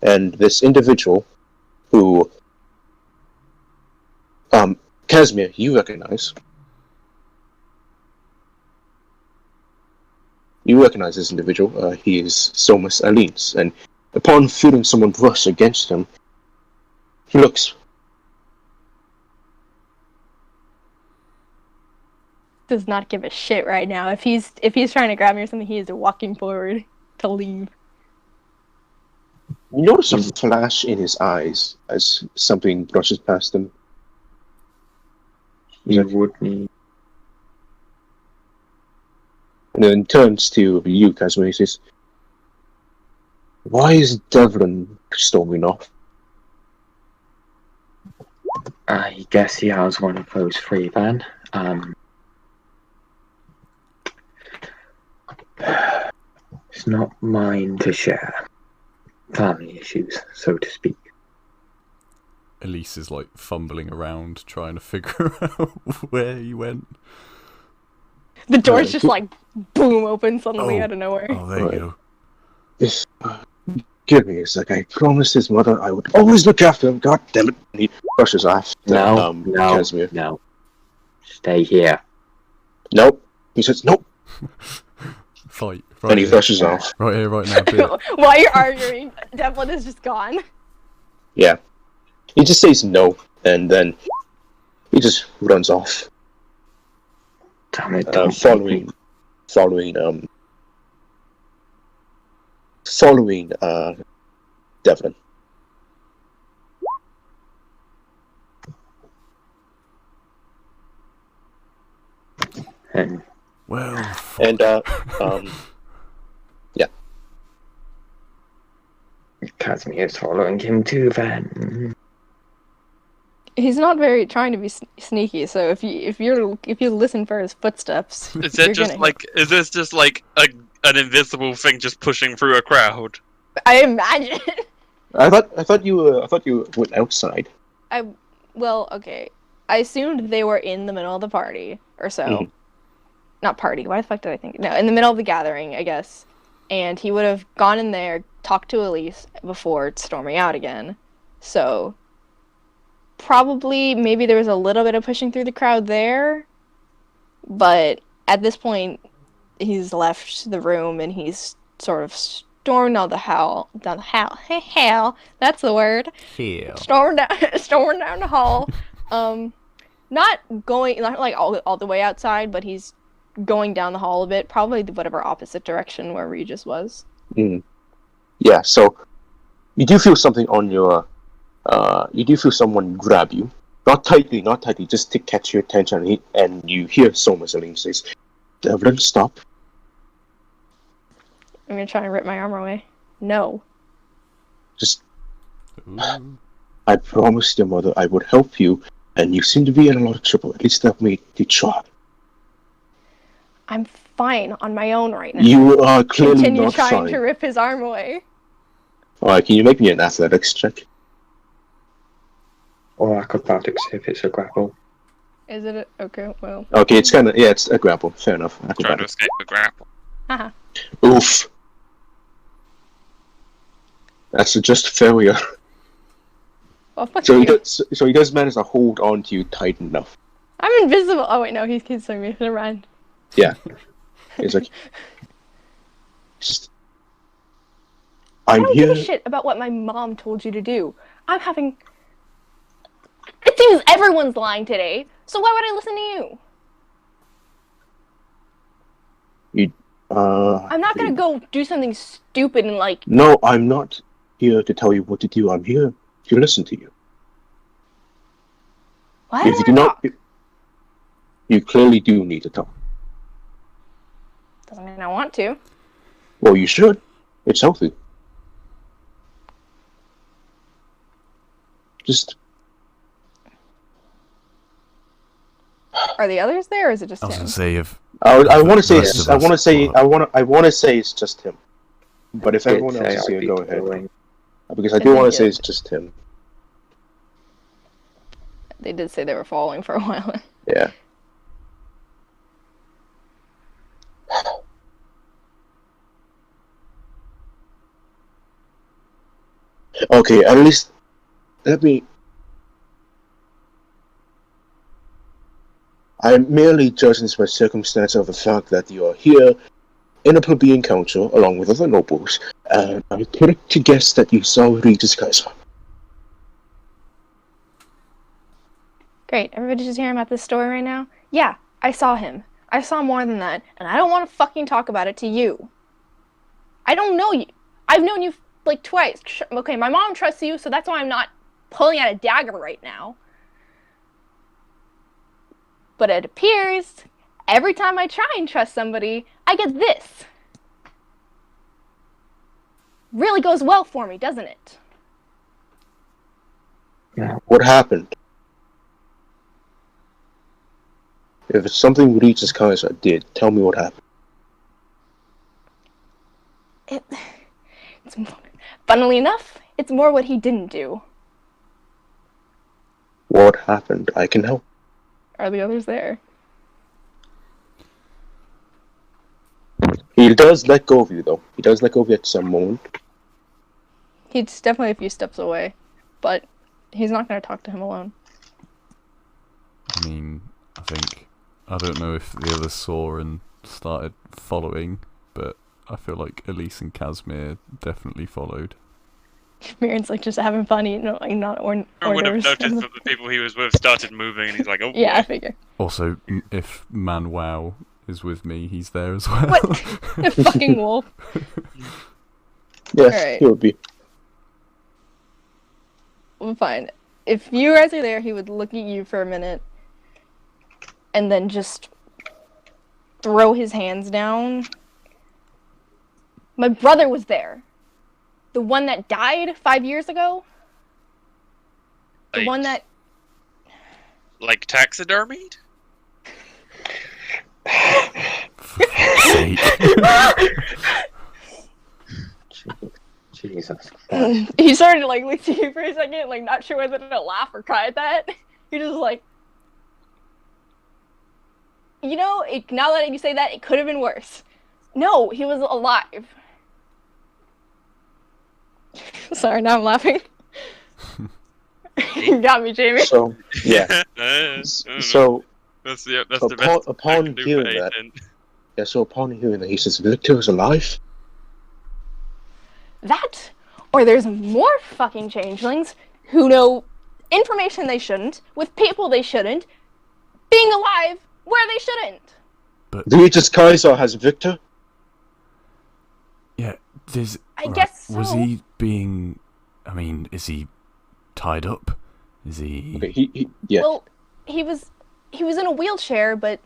and this individual, who, Casimir, you recognize. You recognize this individual. He is Somas Alines, and upon feeling someone brush against him, he looks. Does not give a shit right now. If he's trying to grab me or something, he is walking forward to leave. You notice a flash in his eyes as something brushes past him. You wouldn't. And then turns to you, Casimir, and says, "Why is Devlin storming off?" I guess he has one of those three then. It's not mine to share. Family issues, so to speak. Elise is like fumbling around trying to figure out where he went. The door's just like boom open suddenly Oh. out of nowhere. Oh, there you go. Yes. Give me a sec. I promised his mother I would always look after him. God damn it! And he brushes off. No, Casimir. no. Stay here. Nope. He says nope, Fight. and he here. brushes off. Right here, right now. Do it. While you're arguing, Devlin is just gone. Yeah. He just says no, and then he just runs off. Damn it, Following Devlin. And Well, And Casimir's following him too then. He's not very trying to be sneaky, so if you listen for his footsteps, Is you're it just gonna- like? Is this just like an invisible thing just pushing through a crowd? I imagine. I thought you went outside. Well, okay. I assumed they were in the middle of the party or so. Mhm. Not party. Why the fuck did I think? No, in the middle of the gathering, I guess. And he would have gone in there, talked to Elise before storming out again. So probably maybe there was a little bit of pushing through the crowd there, but at this point he's left the room and he's sort of stormed down the hall. That's the word. here. Stormed down the hall. Not like all the way outside, but he's going down the hall a bit, probably whatever opposite direction where Regis was. Mm. Yeah, so you do feel something on your. You do feel someone grab you, not tightly, just to catch your attention, and you hear Somas Alines says, "Devlin, stop." I'm gonna try and rip my arm away. No. Just, Ooh. I promised your mother I would help you, and you seem to be in a lot of trouble. At least let me try. I'm fine on my own right now. You are clearly Continue not trying fine. to rip his arm away. Alright, can you make me an athletics check? Or acrobatics if it's a grapple. Is it okay? Well, Okay, it's kind of, yeah, it's a grapple. Fair enough. Trying to Acrobatics. escape the grapple. haha. Oof. That's just failure. Well, fuck So you. he does manage to hold on to you tight enough. I'm invisible. Oh wait, no, he's kissing me. Never mind. He's like, just, I I'm don't give here. a shit about what my mom told you to do. I'm having. It seems everyone's lying today, so why would I listen to you? I'm not gonna go do something stupid and like. No, I'm not here to tell you what to do. I'm here to listen to you. Why If you do do I not, talk? you clearly do need to talk. Doesn't mean I want to. Well, you should. It's healthy. Just Are the others there, or is it just I was him? gonna say if I want to say Rest it's, of us I want to say it's just him. But if Did everyone else say is I'd here, be go ahead. going. Because I I do want to think say it- it's just him. They did say they were following for a while. Yeah. Okay, at least let me. I'm merely judging this by circumstance of the fact that you are here in a plebeian council along with other nobles, and I'm correct to guess that you saw Regis Kaiser. Great. Everybody's just hearing about this story right now? Yeah, I saw him. I saw more than that, and I don't want to fucking talk about it to you. I don't know you. I've known you like twice. Okay, my mom trusts you, so that's why I'm not pulling out a dagger right now. But it appears every time I try and trust somebody, I get this. Really goes well for me, doesn't it? What happened? If it's something Regis Kaiser did, tell me what happened. It's funnily enough, it's more what he didn't do. What happened? I can help. Are the others there? He does let go of you, though. He does let go of you at some moment. He's definitely a few steps away, but he's not going to talk to him alone. I mean, I don't know if the others saw and started following, but I feel like Elise and Casimir definitely followed. Mirren's like just having fun eating like not hors I would have d'oeuvres. noticed that the people he was with started moving, and he's like, "Oh, Yeah, I boy." figure. Also, if Manuel is with me, he's there as well. What? A fucking wolf. Yes, Alright. he would be. Well, fine. If you guys are there, he would look at you for a minute and then just throw his hands down. My brother was there. The one that died 5 years ago? The Like- one that... Like taxidermied? For fuck's sake. Jesus Christ. He started like looking at you for a second, like not sure whether to laugh or cry at that. He just like... You know, now that you say that, it could have been worse. No, he was alive. Sorry, now I'm laughing. You got me, Jamie. So, yeah. So, that's so the upon, best I upon can do for hearing that, Aiden. yeah, so upon hearing that, he says Victor is alive. That, or there's more fucking changelings who know information they shouldn't, with people they shouldn't, being alive where they shouldn't. Regis Kaiser has Victor. Yeah, there's... I guess Was so. he being... I mean, is he tied up? Is he... Okay, yeah. Well, he was in a wheelchair, but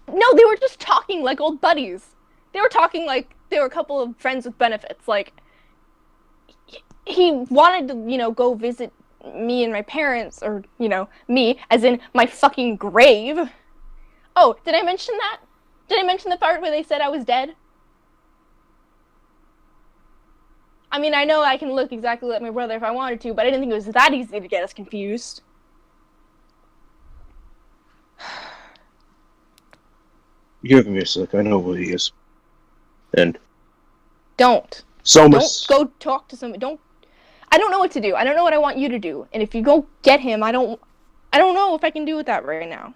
no, they were just talking like old buddies. They were talking like they were a couple of friends with benefits. Like he wanted to, go visit me and my parents, or me as in my fucking grave. Oh, did I mention that? Did I mention the part where they said I was dead? I mean, I know I can look exactly like my brother if I wanted to, but I didn't think it was that easy to get us confused. Give me a sec. I know who he is. And Don't Somas. go talk to somebody. I don't know what to do. I don't know what I want you to do. And if you go get him, I don't know if I can do with that right now.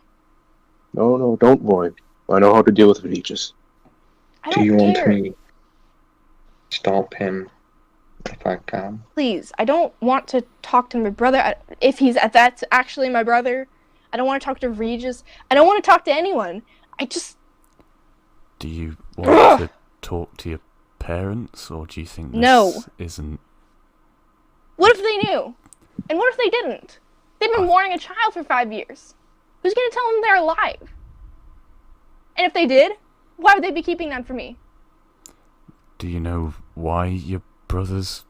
No, don't worry. I know how to deal with Regis. I Do don't you want care. me to stop him if I can? Please, I don't want to talk to my brother. If that's actually my brother, I don't want to talk to Regis. I don't want to talk to anyone. I just... Do you want to talk to your parents, or do you think this No. isn't... What if they knew? And what if they didn't? They've been mourning a child for 5 years. Who's going to tell them they're alive? And if they did, why would they be keeping that from me? Do you know why your brother's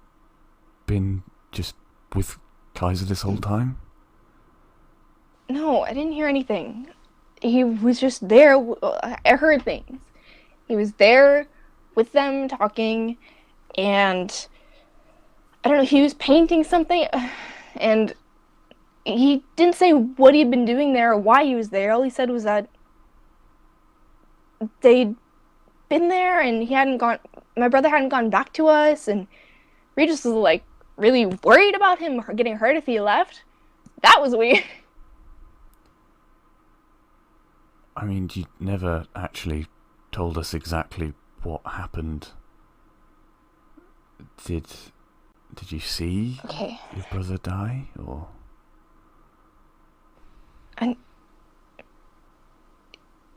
been just with Kaiser this whole time? No, I didn't hear anything. He was just there. I heard things. He was there with them talking, and I don't know, he was painting something, and he didn't say what he'd been doing there or why he was there. All he said was that they'd been there and my brother hadn't gone back to us, and Regis was like really worried about him getting hurt if he left. That was weird. I mean, you never actually told us exactly what happened. Did you see Okay. your brother die, or?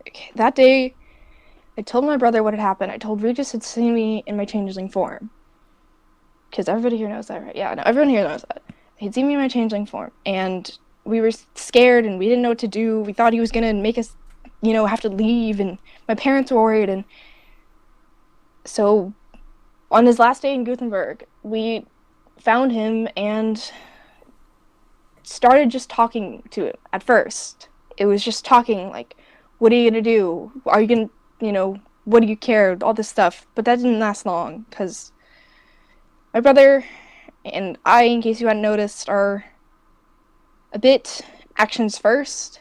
Okay, that day, I told my brother what had happened. I told Regis had seen me in my changeling form. Because everybody here knows that, right? Yeah, no, everyone here knows that. He'd seen me in my changeling form, and we were scared, and we didn't know what to do. We thought he was gonna make us, have to leave, and my parents were worried, and so on his last day in Gothenburg, we found him and started just talking to him at first. It was just talking, like, what are you gonna do? Are you gonna, what do you care? All this stuff. But that didn't last long, because my brother and I, in case you hadn't noticed, are a bit actions first.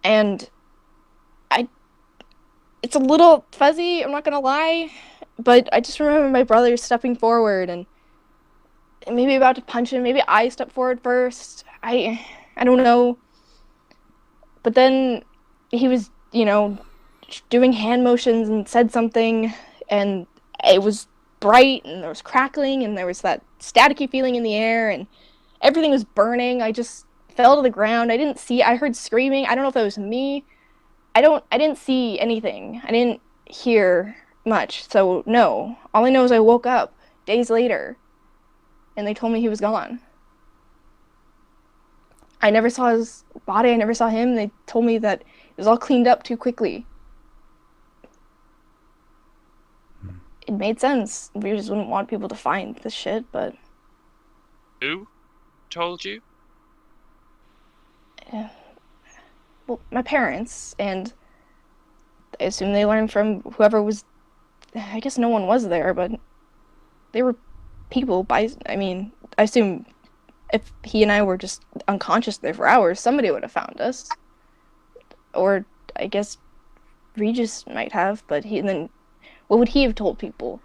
And it's a little fuzzy, I'm not gonna lie, but I just remember my brother stepping forward and maybe about to punch him. Maybe I stepped forward first. I don't know. But then he was, doing hand motions and said something, and it was bright, and there was crackling, and there was that staticky feeling in the air, and everything was burning. I just fell to the ground. I heard screaming. I don't know if it was me. I didn't see anything. I didn't hear much. So no. All I know is I woke up days later, and they told me he was gone. I never saw his body. I never saw him. They told me that it was all cleaned up too quickly. It made sense. We just wouldn't want people to find this shit, but... Who told you? Yeah. Well, my parents, and I assume they learned from whoever was... I guess no one was there, but they were people. I assume if he and I were just unconscious there for hours, somebody would have found us. Or, I guess, Regis might have, but then what would he have told people?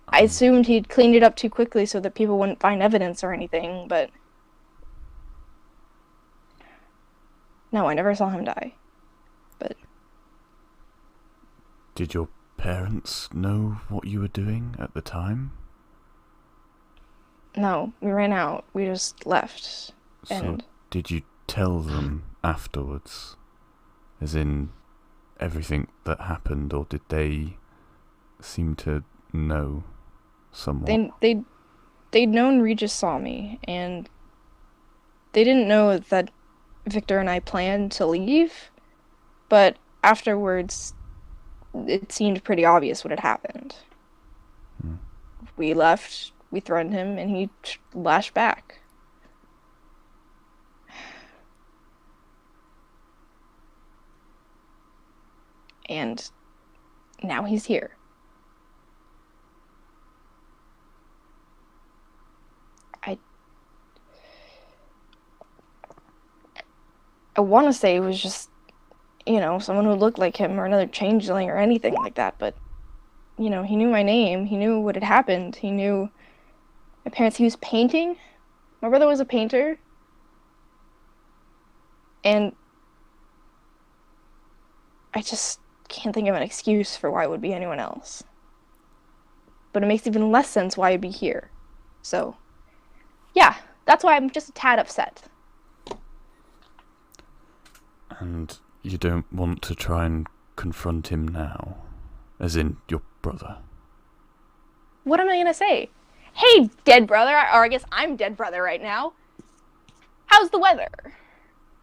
I assumed he'd cleaned it up too quickly so that people wouldn't find evidence or anything, but... No, I never saw him die. But... Did your parents know what you were doing at the time? No, we ran out. We just left. So, did you tell them afterwards? As in, everything that happened, or did they seem to know somewhat? They'd known Regis saw me, and they didn't know that Victor and I planned to leave, but afterwards, it seemed pretty obvious what had happened. We left, we threatened him, and he lashed back. And now he's here. I want to say it was just, someone who looked like him or another changeling or anything like that, but, he knew my name, he knew what had happened, he knew my parents, he was painting. My brother was a painter. And I just can't think of an excuse for why it would be anyone else. But it makes even less sense why I'd be here. So, yeah, that's why I'm just a tad upset. And you don't want to try and confront him now? As in, your brother? What am I gonna say? Hey, dead brother, or I guess I'm dead brother right now. How's the weather?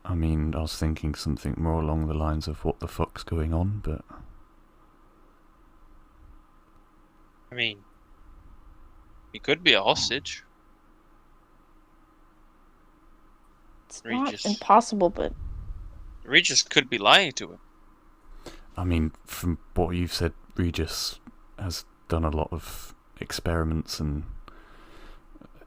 I mean, I was thinking something more along the lines of what the fuck's going on, but... I mean, he could be a hostage. It's Regis. not impossible, but Regis could be lying to him. I mean, from what you've said, Regis has done a lot of experiments and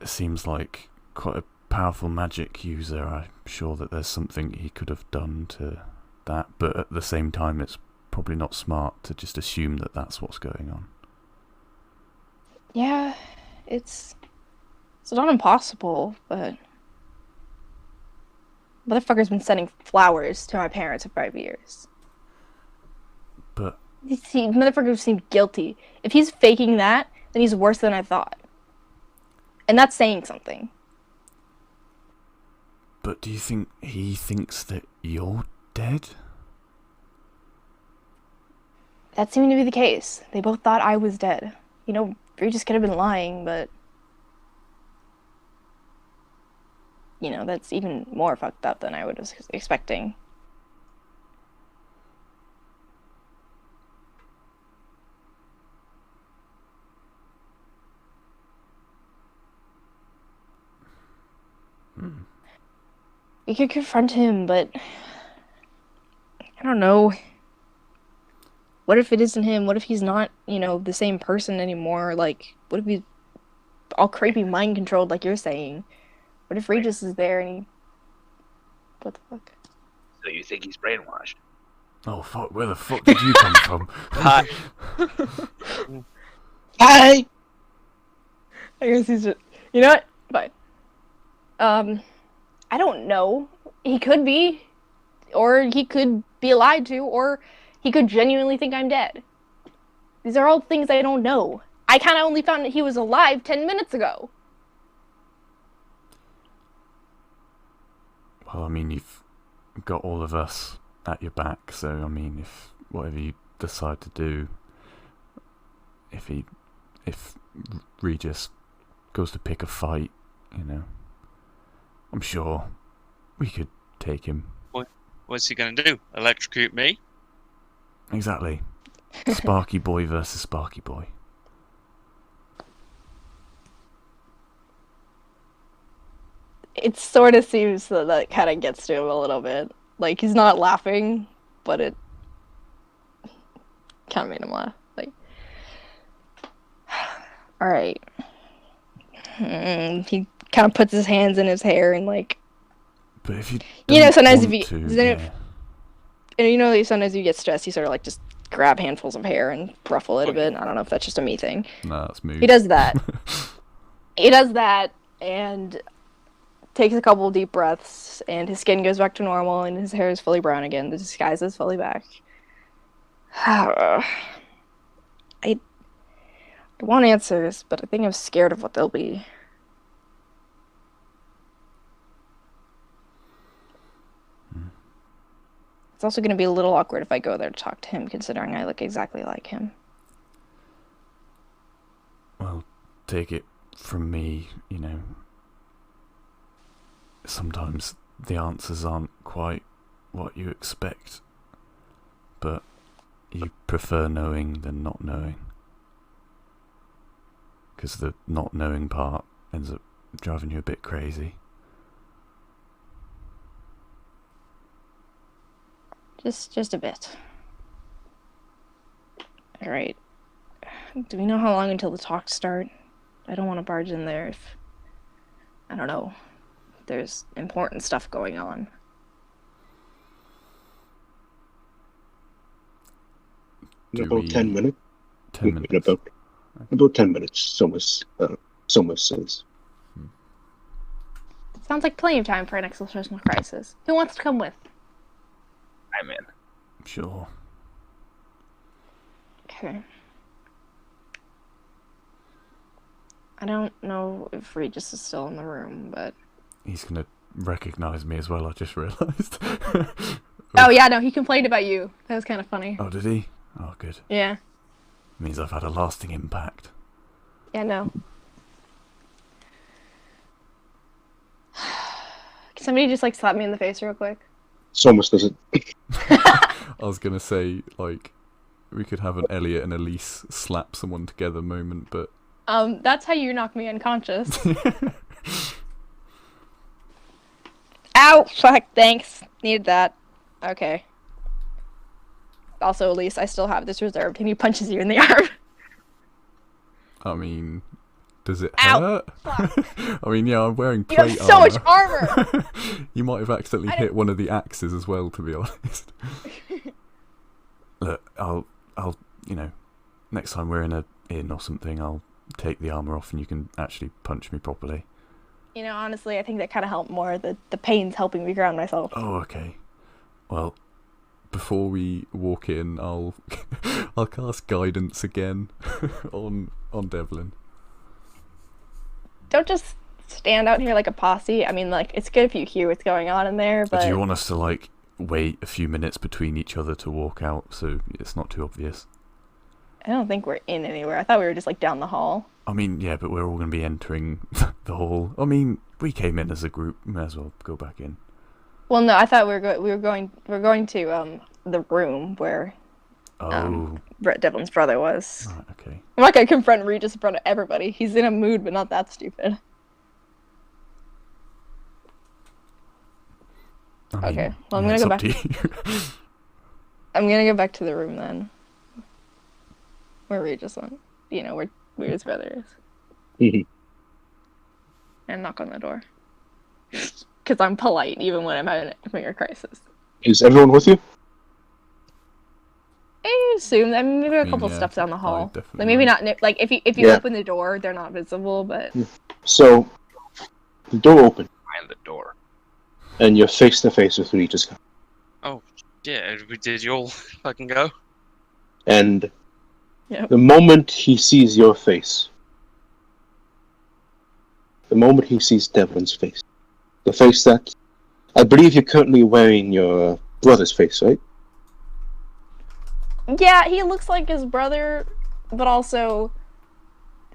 seems like quite a powerful magic user. I'm sure that there's something he could have done to that, but at the same time, it's probably not smart to just assume that that's what's going on. yeah, it's not impossible, but motherfucker's been sending flowers to my parents for 5 years. But Motherfucker seemed guilty. If he's faking that, then he's worse than I thought. And that's saying something. But do you think he thinks that you're dead? That seemed to be the case. They both thought I was dead. You know, Regis could have been lying, but you know, that's even more fucked up than I was expecting. We could confront him, but I don't know. What if it isn't him? What if he's not, you know, the same person anymore? Like, what if he's all creepy mind controlled like you're saying? What if Regis is there and he... What the fuck? So you think he's brainwashed? Oh fuck! Where the fuck did you come from? Hi. Hi! I guess he's just... You know what? Fine. I don't know. He could be. Or he could be lied to, or he could genuinely think I'm dead. These are all things I don't know. I kind of only found that he was alive 10 minutes ago. Well, I mean, you've got all of us at your back, so I mean, if whatever you decide to do, if Regis goes to pick a fight, you know, I'm sure we could take him. What's he gonna do? Electrocute me? Exactly. Sparky Boy versus Sparky Boy. It sort of seems that kind of gets to him a little bit. Like, he's not laughing, but it kind of made him laugh. Like, alright. He kind of puts his hands in his hair and, like... But if you know, sometimes want if you... to, then yeah. And you know, sometimes you get stressed, you sort of, like, just grab handfuls of hair and ruffle it a bit. I don't know if that's just a me thing. Nah, that's me. He does that. He does that, and takes a couple deep breaths, and his skin goes back to normal, and his hair is fully brown again. The disguise is fully back. I want answers, but I think I'm scared of what they'll be. It's also going to be a little awkward if I go there to talk to him, considering I look exactly like him. Well, take it from me, you know, sometimes the answers aren't quite what you expect, but you prefer knowing than not knowing. Because the not knowing part ends up driving you a bit crazy. Just a bit. Alright. Do we know how long until the talks start? I don't want to barge in there if... I don't know. There's important stuff going on. In about 10 minutes. 10 minutes. In about 10 minutes, Soma says. Sounds like plenty of time for an existential crisis. Who wants to come with? I'm in. Sure. Okay. I don't know if Regis is still in the room, but... He's gonna recognise me as well, I just realised. Oh yeah, no, he complained about you. That was kind of funny. Oh, did he? Oh, good. Yeah. Means I've had a lasting impact. Yeah, no. Can somebody just, like, slap me in the face real quick? Soma does it. I was gonna say, like, we could have an Elliot and Elise slap someone together moment, but... That's how you knock me unconscious. Ow! Fuck, thanks. Needed that. Okay. Also, Elise, I still have this reserved, and he punches you in the arm. I mean, does it Ow! hurt? Fuck. I mean, yeah, I'm wearing You have plate so much armor! You might have accidentally I hit one of the axes as well, to be honest. Look, I'll, next time we're in a inn or something, I'll take the armor off and you can actually punch me properly. You know, honestly, I think that kind of helped more. The pain's helping me ground myself. Oh, okay. Well, before we walk in, I'll I'll cast guidance again on Devlin. Don't just stand out here like a posse. I mean, like, it's good if you hear what's going on in there, but... Do you want us to, like, wait a few minutes between each other to walk out so it's not too obvious? I don't think we're in anywhere. I thought we were just, like, down the hall. I mean, yeah, but we're all going to be entering the hall. I mean, we came in as a group. May as well go back in. Well, no, I thought we were going to the room where Brett Devlin's brother was. Right, okay. I'm not gonna confront Regis in front of everybody. He's in a mood, but not that stupid. I mean, Okay, well, I'm yeah, gonna go it's back. up to you. I'm gonna go back to the room then, where Regis went. You know, where his brother is. And knock on the door. Because I'm polite, even when I'm having a crisis. Is everyone with you? I assume that maybe a mean, couple yeah, steps down the hall. definitely Like maybe would. not. Like if you Yeah. open the door, they're not visible. But So, the door open, Behind the door. and you're face to face with Regis. Oh, yeah, did you all fucking go? And Yep. the moment he sees your face, the moment he sees Devlin's face, the face that I believe you're currently wearing your brother's face, right? yeah, he looks like his brother, but also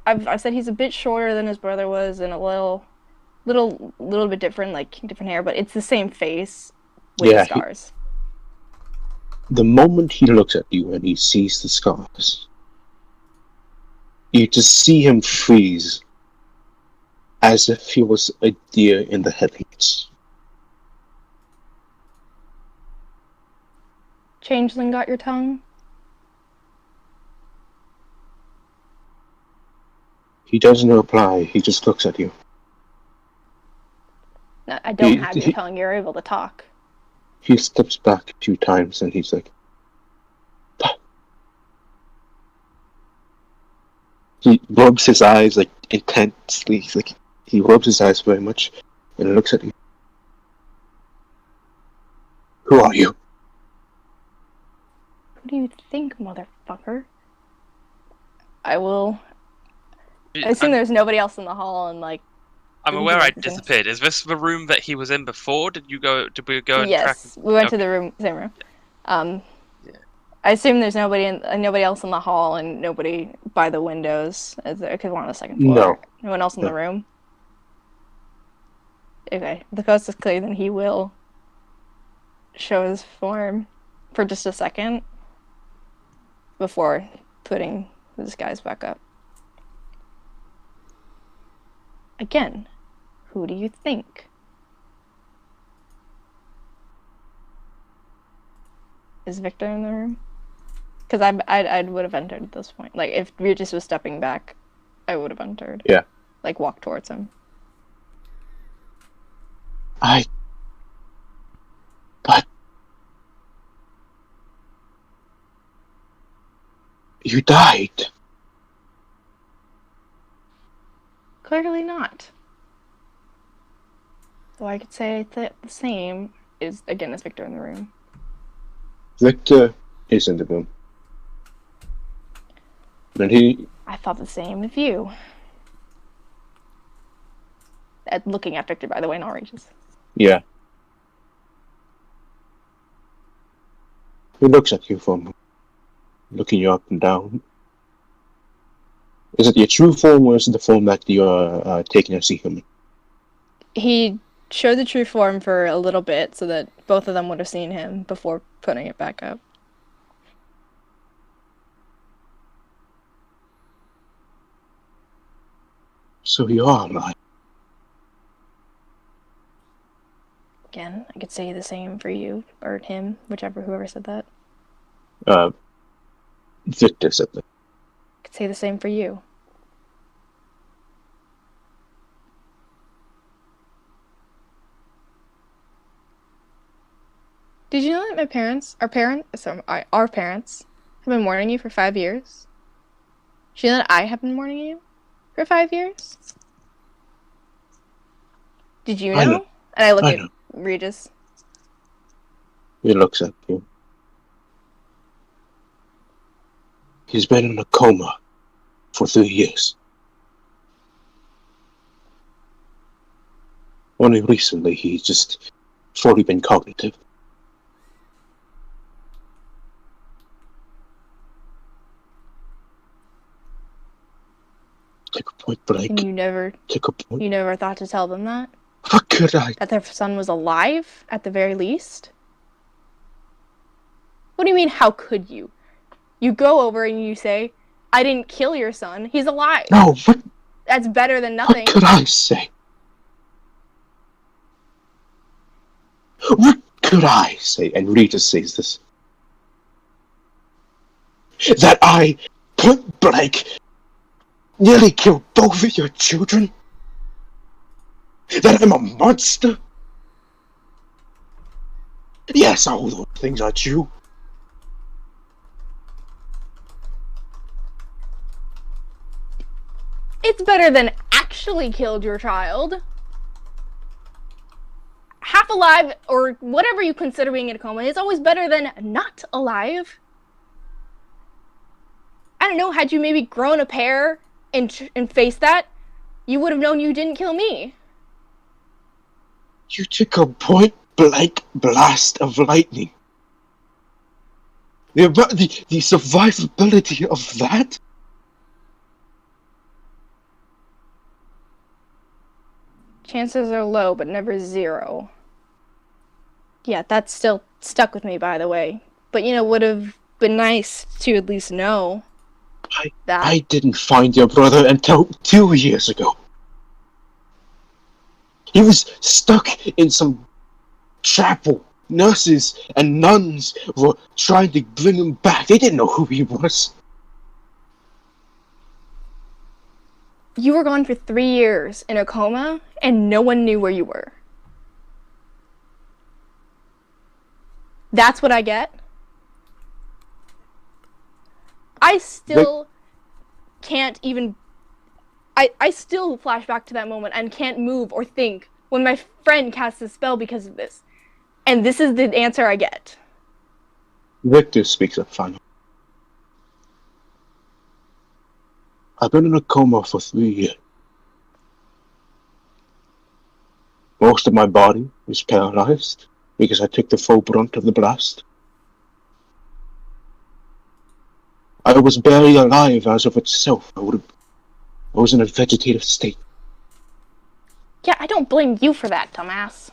I've said he's a bit shorter than his brother was, and a little bit different, like different hair, but it's the same face with Yeah, the scars. The moment he looks at you and he sees the scars, you just see him freeze, as if he was a deer in the headlights. Changeling got your tongue? He doesn't reply, he just looks at you. No, I don't He- have your he- tongue. You're able to talk. He steps back a few times and he's like, "Bah." He rubs his eyes like intensely, like he rubs his eyes very much and looks at you. Who are you? Who do you think, motherfucker? I will. I assume there's nobody else in the hall, and like. I'm didn't aware do I anything. disappeared. Is this the room that he was in before? Did we go and track? Yes, we went to Okay. the room, same room. Yeah. I assume there's nobody else in the hall, and nobody by the windows, because we're on the second floor. No. No one else in No. the room. Okay, if the coast is clear, then he will show his form for just a second before putting the disguise back up. Again, who do you think? Is Victor in the room? Because I would have entered at this point. Like, if Regis was stepping back, I would have entered. Yeah. Like, walk towards him. But you died. Clearly not. So I could say that the same is, again, is Victor in the room. Victor is in the room. And he I thought the same of you. Looking at Victor, by the way, not Regis. yeah. He looks at you for a moment, looking you up and down. Is it your true form or is it the form that you're taking as a human? He showed the true form for a little bit so that both of them would have seen him before putting it back up. So you are alive. again. I could say the same for you or him, whoever said that. Victor said that. I could say the same for you. Did you know that our parents, have been mourning you for 5 years? Did you know that I have been mourning you for 5 years? Did you know? I know. And I look I at know. Regis. He looks at you. He's been in a coma for 3 years. Only recently he's just fully been cognitive. Take a point break. And you never thought to tell them that? What could I? That their son was alive, at the very least? What do you mean, how could you? You go over and you say, I didn't kill your son, he's alive. No, what That's better than nothing. could I say? What could I say? And Rita says this. That I, point blank, nearly killed both of your children? That I'm a monster? Yes, all those things are true. It's better than actually killed your child. Half alive, or whatever you consider being in a coma, is always better than not alive. I don't know, had you maybe grown a pair and faced that, you would have known you didn't kill me. You took a point blank blast of lightning. The survivability of that? Chances are low, but never zero. Yeah, that's still stuck with me, by the way. But, would have been nice to at least know that. I didn't find your brother until 2 years ago. He was stuck in some chapel. Nurses and nuns were trying to bring him back. They didn't know who he was. You were gone for 3 years in a coma, and no one knew where you were. That's what I get? I still can't even... I still flash back to that moment and can't move or think when my friend casts a spell because of this. And this is the answer I get. Victor speaks up finally. I've been in a coma for 3 years. Most of my body is paralyzed because I took the full brunt of the blast. I was barely alive as of itself. I was in a vegetative state. Yeah, I don't blame you for that, dumbass.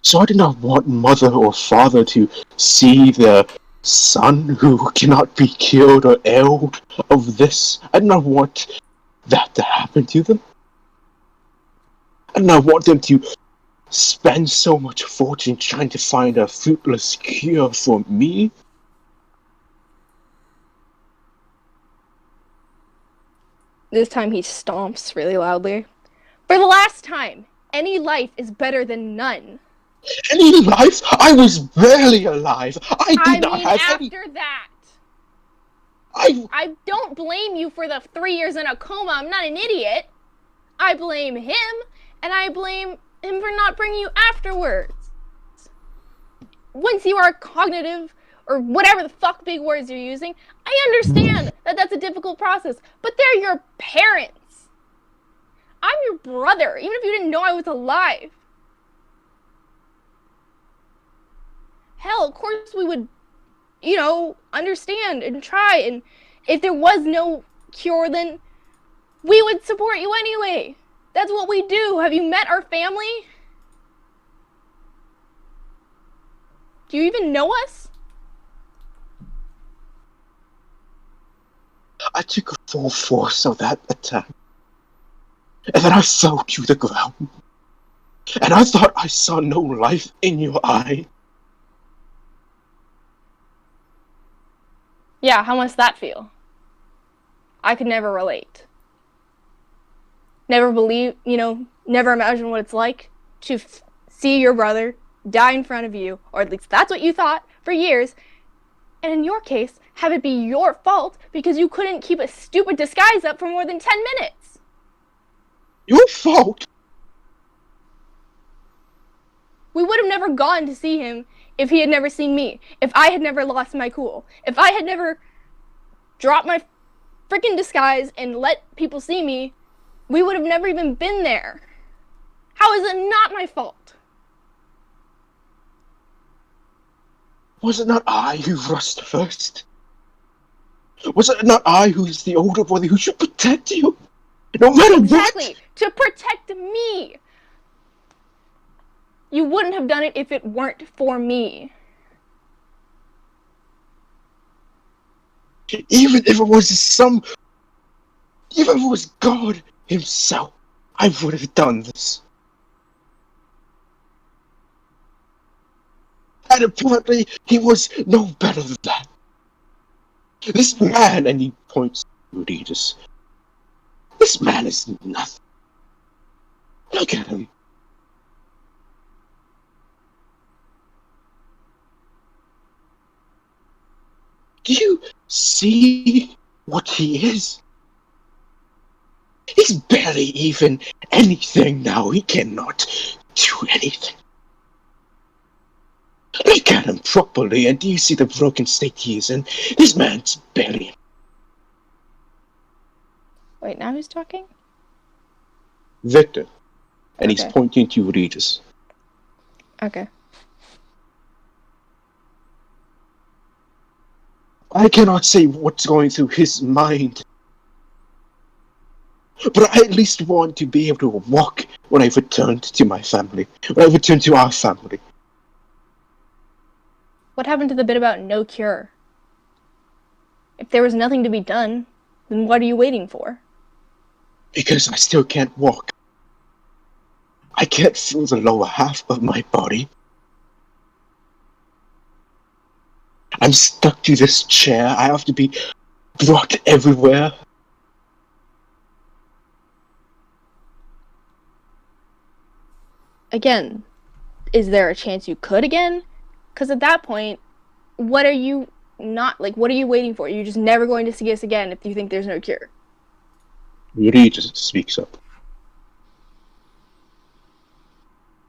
So I did not want mother or father to see their son who cannot be killed or ailed of this. I did not want that to happen to them. I did not want them to spend so much fortune trying to find a fruitless cure for me. This time he stomps really loudly. For the last time, any life is better than none. Any life? I was barely alive. I did not have any. After that. I I don't blame you for the 3 years in a coma. I'm not an idiot. I blame him, and I blame him for not bringing you afterwards. Once you are cognitive, or whatever the fuck big words you're using, I understand that that's a difficult process, but they're your parents. I'm your brother, even if you didn't know I was alive. Hell, of course we would, understand and try, and if there was no cure, then we would support you anyway. That's what we do. Have you met our family? Do you even know us? I took a full force of that attack. And then I fell to the ground. And I thought I saw no life in your eye. Yeah, how must that feel? I could never relate. Never believe, never imagine what it's like to see your brother die in front of you, or at least that's what you thought for years, and in your case, have it be your fault because you couldn't keep a stupid disguise up for more than 10 minutes. Your fault? We would have never gone to see him if he had never seen me, if I had never lost my cool, if I had never dropped my freaking disguise and let people see me, we would have never even been there. How is it not my fault? Was it not I who rushed first? Was it not I who is the older brother who should protect you? No matter Exactly, what! to protect me. You wouldn't have done it if it weren't for me. Even if it was God himself, I would have done this. And apparently, he was no better than that. This man, and he points to Regis, this man is nothing. Look at him. Do you see what he is? He's barely even anything now. He cannot do anything. Look at him properly, and do you see the broken state he is in? This man's barely. Wait, now who's talking? Victor. And he's Okay. pointing to Regis. Okay. I cannot say what's going through his mind. But I at least want to be able to walk when I return to my family. When I return to our family. What happened to the bit about no cure? If there was nothing to be done, then what are you waiting for? Because I still can't walk. I can't feel the lower half of my body. I'm stuck to this chair. I have to be brought everywhere. Again, is there a chance you could again? Because at that point, what are you waiting for? You're just never going to see us again if you think there's no cure. Regis speaks up.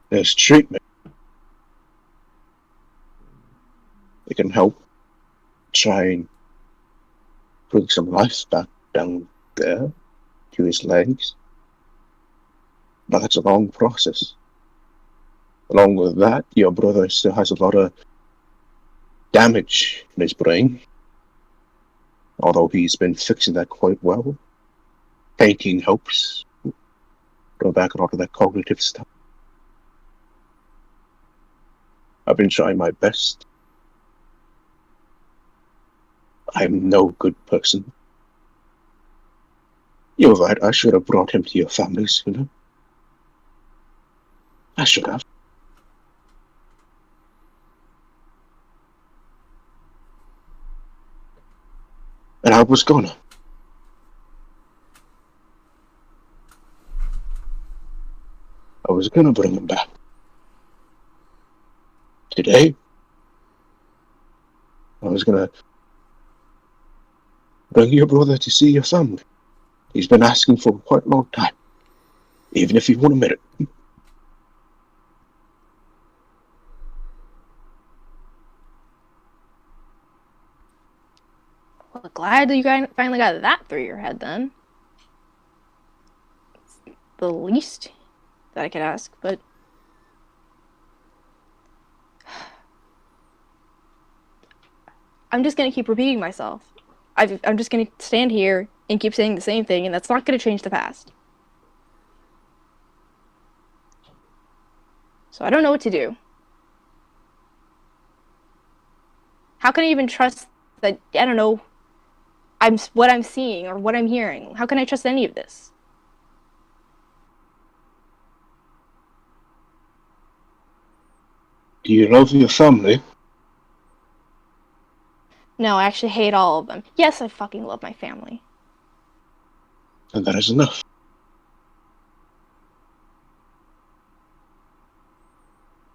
There's treatment. It can help try and bring some life back down there to his legs. But that's a long process. Along with that, your brother still has a lot of damage in his brain. Although he's been fixing that quite well. Painting helps. Go back a lot of that cognitive stuff. I've been trying my best. I'm no good person. You're right, I should have brought him to your family sooner. I should have. And I was gonna. I was gonna bring him back. Today, I was gonna bring your brother to see your family. He's been asking for quite a long time. Even if he won't admit it. Well, glad you guys finally got that through your head then. It's the least that I could ask, but I'm just gonna keep repeating myself. I'm just gonna stand here and keep saying the same thing, and that's not gonna change the past. So I don't know what to do. How can I even trust that, I don't know, what I'm seeing or what I'm hearing? How can I trust any of this? Do you love your family? No, I actually hate all of them. Yes, I fucking love my family. And that is enough.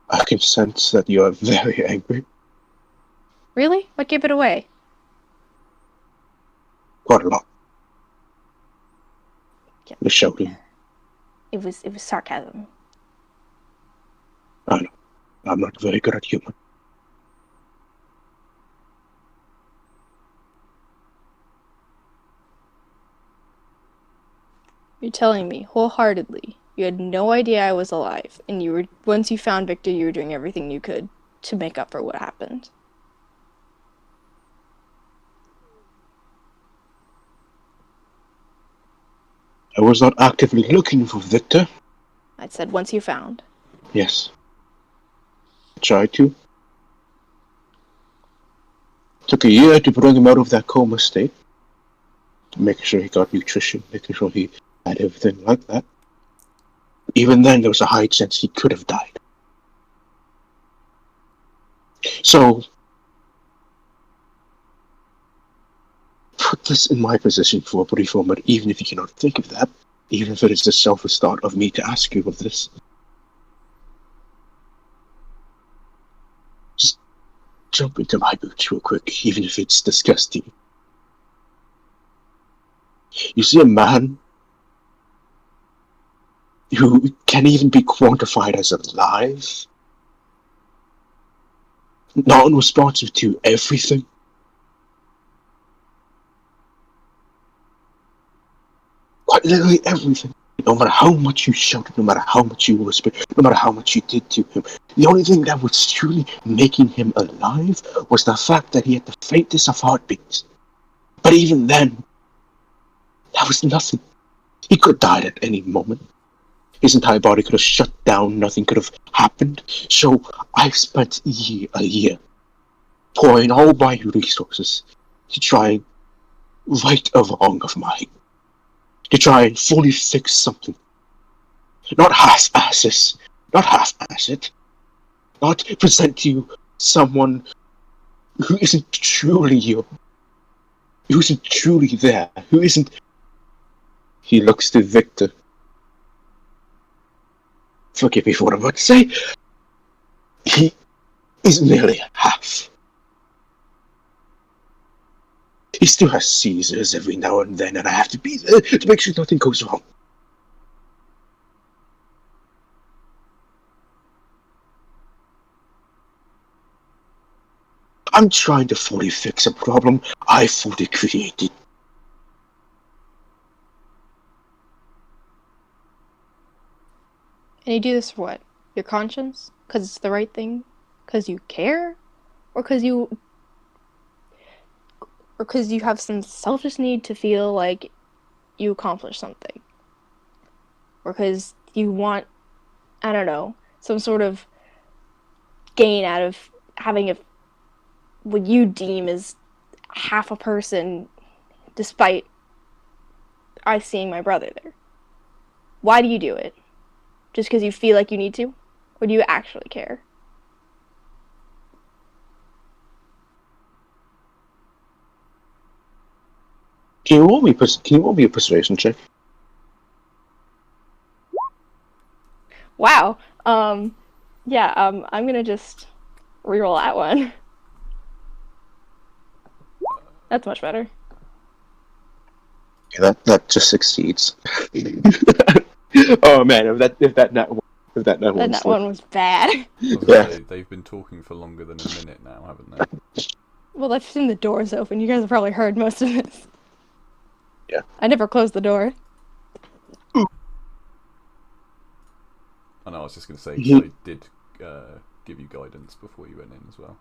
I can sense that you are very angry. Really? What gave it away? Quite a lot. Yeah. The shouting. It was sarcasm. I know. I'm not very good at humor. You're telling me wholeheartedly you had no idea I was alive, and you were once you found Victor, you were doing everything you could to make up for what happened. I was not actively looking for Victor. I said once you found. Yes. I tried to. Took a year to bring him out of that coma state. Making sure he got nutrition, making sure he had everything like that. Even then, there was a high chance he could have died. So, put this in my position for a brief moment, even if you cannot think of that, even if it is the selfish thought of me to ask you of this. Just jump into my boots real quick, even if it's disgusting. You see a man who can even be quantified as alive, non-responsive to everything. Quite literally everything. No matter how much you shouted, no matter how much you whispered, no matter how much you did to him, the only thing that was truly making him alive was the fact that he had the faintest of heartbeats. But even then, that was nothing. He could have died at any moment. His entire body could have shut down, nothing could have happened. So I spent a year pouring all my resources to try and right a wrong of mine. To try and fully fix something. Not half-ass it. Not present you someone who isn't truly you. Who isn't truly there. Who isn't... He looks to Victor. Forgive me for what I'm about to say. He is merely half. He still has seizures every now and then, and I have to be there to make sure nothing goes wrong. I'm trying to fully fix a problem I fully created. And you do this for what? Your conscience? Because it's the right thing? Because you care? Or because you have some selfish need to feel like you accomplished something? Or because you want, I don't know, some sort of gain out of having what you deem as half a person, despite I seeing my brother there? Why do you do it? Just because you feel like you need to? Or do you actually care? Can you roll me a persuasion check? Wow. Yeah, I'm gonna just reroll that one. That's much better. Yeah, that just succeeds. Oh man, if that nat one was bad. I was gonna Yeah. say, they've been talking for longer than a minute now, haven't they? Well, I've seen the doors open. You guys have probably heard most of this. Yeah. I never closed the door. I know, I was just gonna say, 'cause I did give you guidance before you went in as well.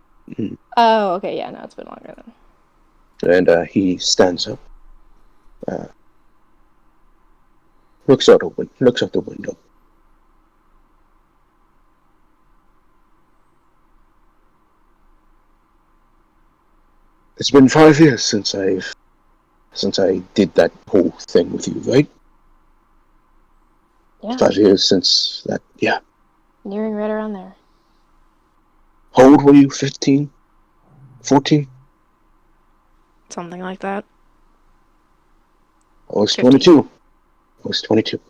Oh, okay, yeah, no, it's been longer then. And he stands up, looks out the window. It's been 5 years since I did that whole thing with you, right? Yeah, 5 years since that, yeah. nearing right around there. How old were you? 15? 14? Something like that. I was 15. 22. I was 22.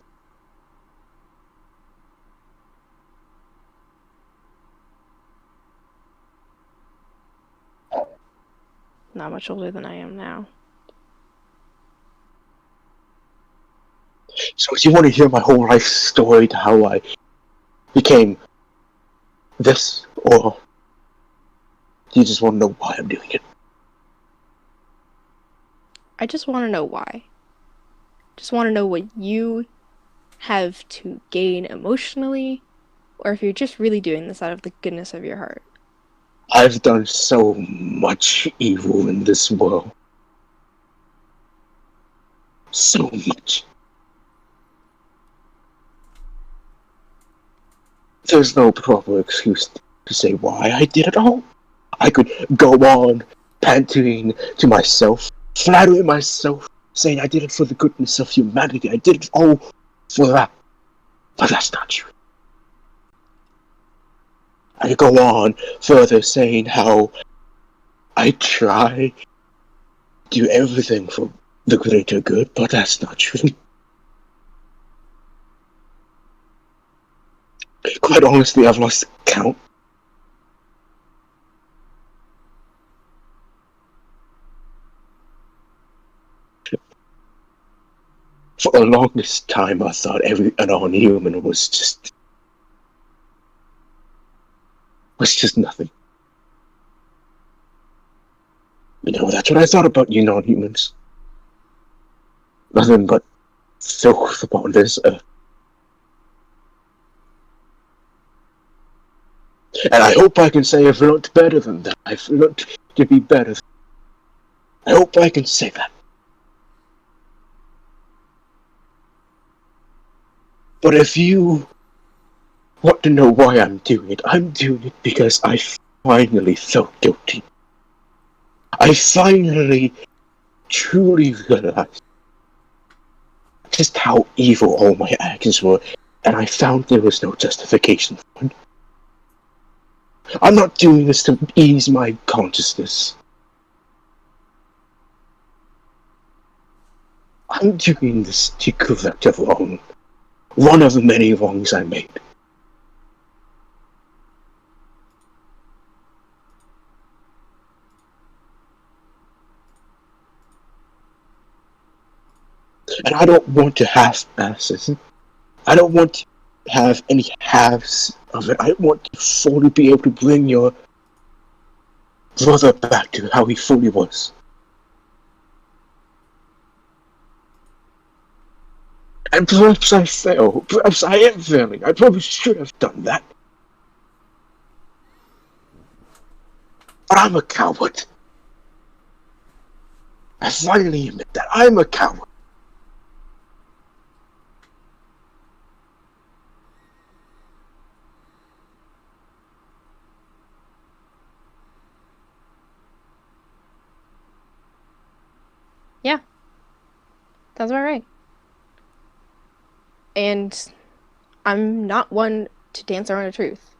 Not much older than I am now. So do you want to hear my whole life story to how I became this, or do you just want to know why I'm doing it? I just want to know why. Just want to know what you have to gain emotionally, or if you're just really doing this out of the goodness of your heart. I've done so much evil in this world. So much. There's no proper excuse to say why I did it all. I could go on panting to myself, flattering myself, saying I did it for the goodness of humanity. I did it all for that. But that's not true. I could go on further saying how I try to do everything for the greater good, but that's not true. Quite honestly, I've lost count. For the longest time, I thought every non-human was just nothing. You know, that's what I thought about you non-humans. Nothing but filth upon this earth. And I hope I can say I've learned better than that. I've learned to be better. I hope I can say that. But if you want to know why I'm doing it because I finally felt guilty. I finally truly realized just how evil all my actions were, and I found there was no justification for it. I'm not doing this to ease my consciousness. I'm doing this to correct a wrong. One of the many wrongs I made. And I don't want to half-ass it. I don't want to have any halves of it. I want to fully be able to bring your brother back to how he fully was. And perhaps I fail. Perhaps I am failing. I probably should have done that. But I'm a coward. I finally admit that I'm a coward. Yeah. That's all right. And I'm not one to dance around the truth.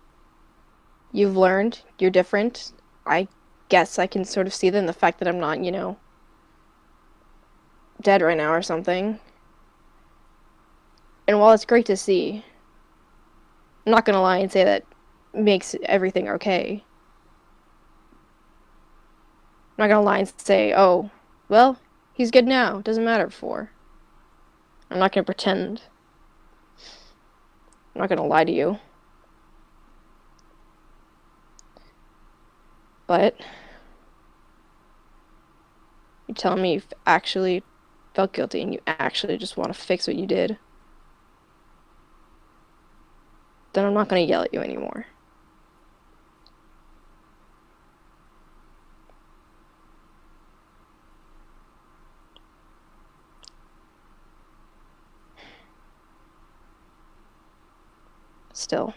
You've learned, you're different. I guess I can sort of see that in the fact that I'm not, you know, dead right now or something. And while it's great to see, I'm not gonna lie and say that makes everything okay. I'm not gonna lie and say, oh, well, he's good now. Doesn't matter before. I'm not gonna pretend. I'm not gonna lie to you. But you're telling me you've actually felt guilty and you actually just want to fix what you did. Then I'm not gonna yell at you anymore. Still.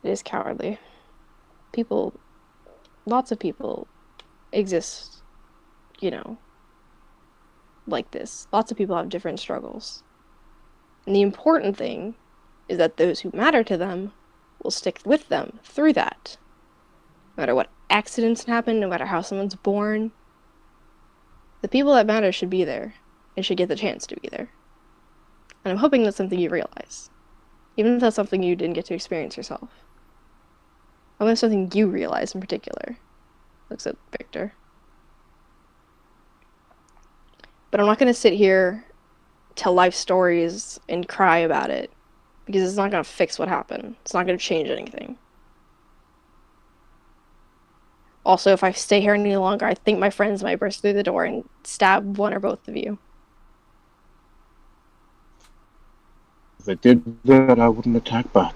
It is cowardly. Lots of people exist, you know, like this. Lots of people have different struggles. And the important thing is that those who matter to them will stick with them through that. No matter what accidents happen, no matter how someone's born, the people that matter should be there and should get the chance to be there. And I'm hoping that's something you realize. Even if that's something you didn't get to experience yourself. I want something you realize in particular. Looks at Victor. But I'm not going to sit here, tell life stories, and cry about it. Because it's not going to fix what happened. It's not going to change anything. Also, if I stay here any longer, I think my friends might burst through the door and stab one or both of you. If I did that, I wouldn't attack back.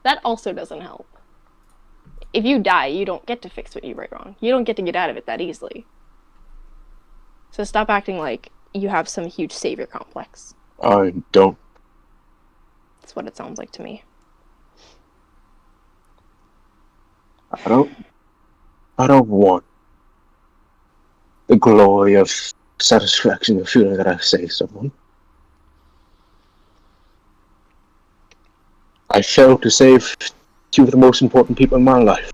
That also doesn't help. If you die, you don't get to fix what you write wrong. You don't get to get out of it that easily. So stop acting like you have some huge savior complex. I don't. That's what it sounds like to me. I don't want the glory of satisfaction of feeling that I've saved someone. I failed to save two of the most important people in my life.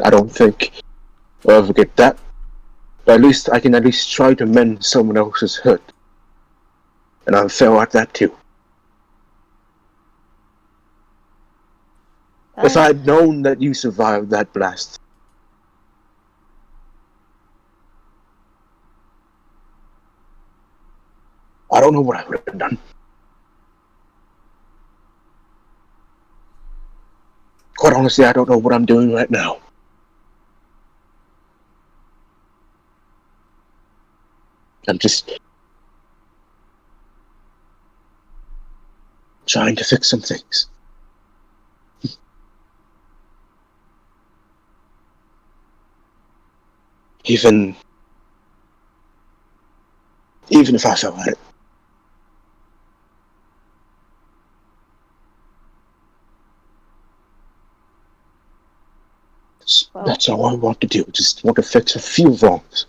I don't think I'll ever get that. But at least I can try to mend someone else's hurt. And I'll fail at that too. If I had known that you survived that blast, I don't know what I would have done. Quite honestly, I don't know what I'm doing right now. I'm just trying to fix some things. Even if I fell at it. That's all I want to do. Just want to fix a few wrongs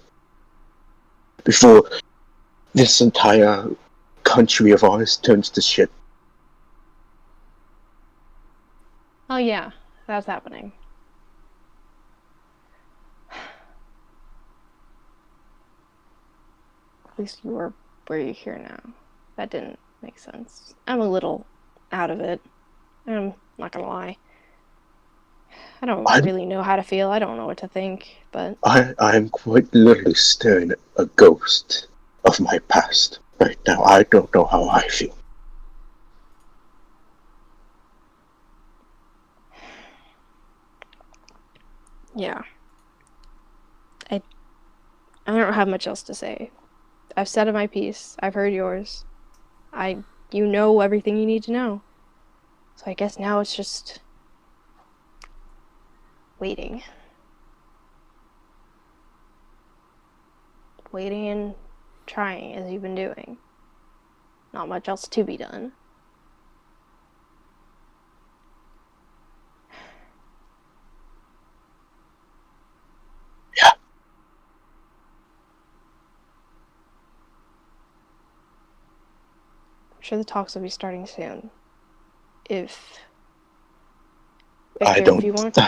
before this entire country of ours turns to shit. Oh yeah, that's happening. At least you were where you're here now. That didn't make sense. I'm a little out of it. I'm not gonna lie. I don't really know how to feel. I don't know what to think, but I'm quite literally staring at a ghost of my past right now. I don't know how I feel. yeah. I don't have much else to say. I've said my piece. I've heard yours. You know everything you need to know. So I guess now it's just waiting. Waiting and trying as you've been doing. Not much else to be done. Yeah. I'm sure the talks will be starting soon. If Victor, I don't. if you want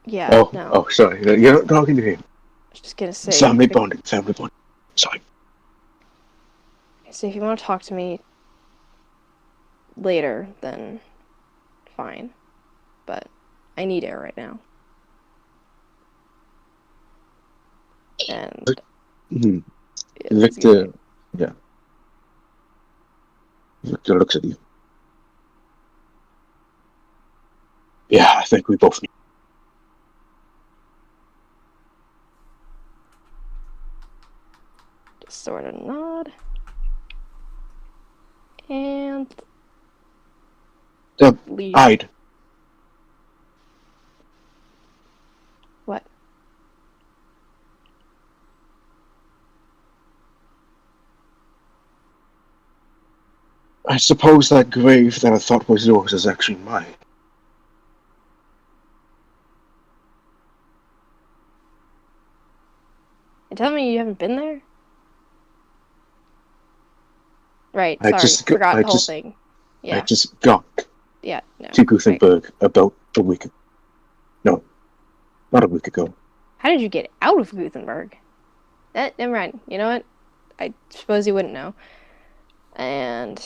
yeah, no. Oh, sorry. You're not talking to him. I was just gonna say Family bonding. Family bonding. Sorry. So if you want to talk to me later, then fine. But I need it right now. And Victor, yeah. Victor looks at you. Yeah, I think we both need. just sort of nod. And leave. Hide. What? I suppose that grave that I thought was yours is actually mine. You telling me you haven't been there? Right. I Sorry. just Forgot I the whole just thing. I Yeah. just got Yeah. No. to Right. Gothenburg about a week ago. No, not a week ago. How did you get out of Gothenburg? Never mind. You know what? I suppose you wouldn't know. And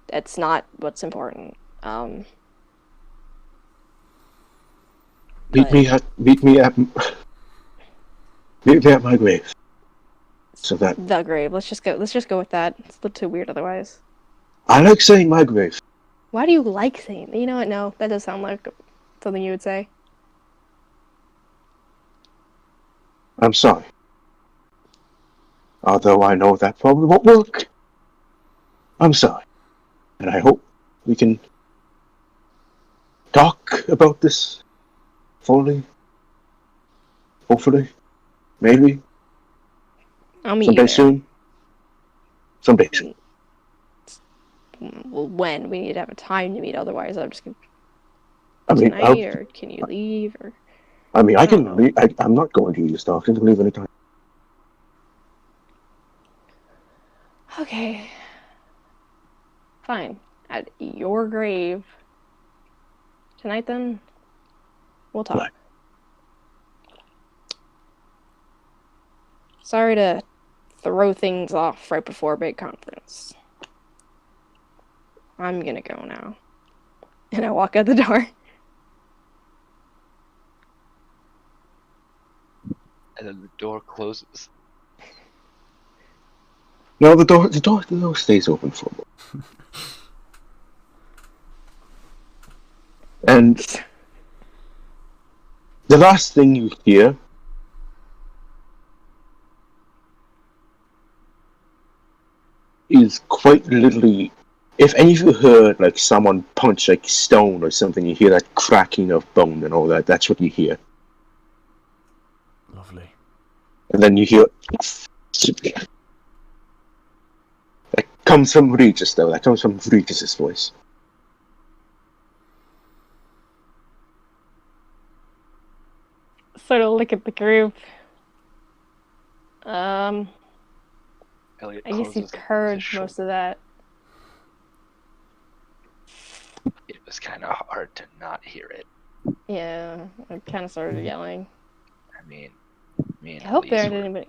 that's not what's important. Meet But- me at my grave. So that The grave. Let's just go with that. It's a little too weird otherwise. I like saying my grave. Why do you like saying that? You know what? No, that does sound like something you would say. I'm sorry. Although I know that probably won't work. I'm sorry. And I hope we can talk about this fully. Hopefully. Maybe. I'll meet you Someday there. soon. Someday soon. Well, when? We need to have a time to meet, otherwise I'm just gonna I mean, tonight, or can you leave, or... I don't know. can leave. I'm not going to use Stockton to leave any time. Okay. Fine. At your grave. Tonight, then? We'll talk. Right. Sorry to throw things off right before a big conference. I'm gonna go now. And I walk out the door. And then the door closes. No, the door stays open for a moment. And the last thing you hear is quite literally, if any of you heard like someone punch like stone or something, you hear that cracking of bone and all that. That's what you hear. Lovely. And then you hear that comes from Regis, though. That comes from Regis's voice. Sort of look at the group. Elliot I guess closes you heard his most shoulder. of that. It was kind of hard to not hear it. Yeah, I kind of started yelling. I mean, me and I hope there Elise aren't were anybody.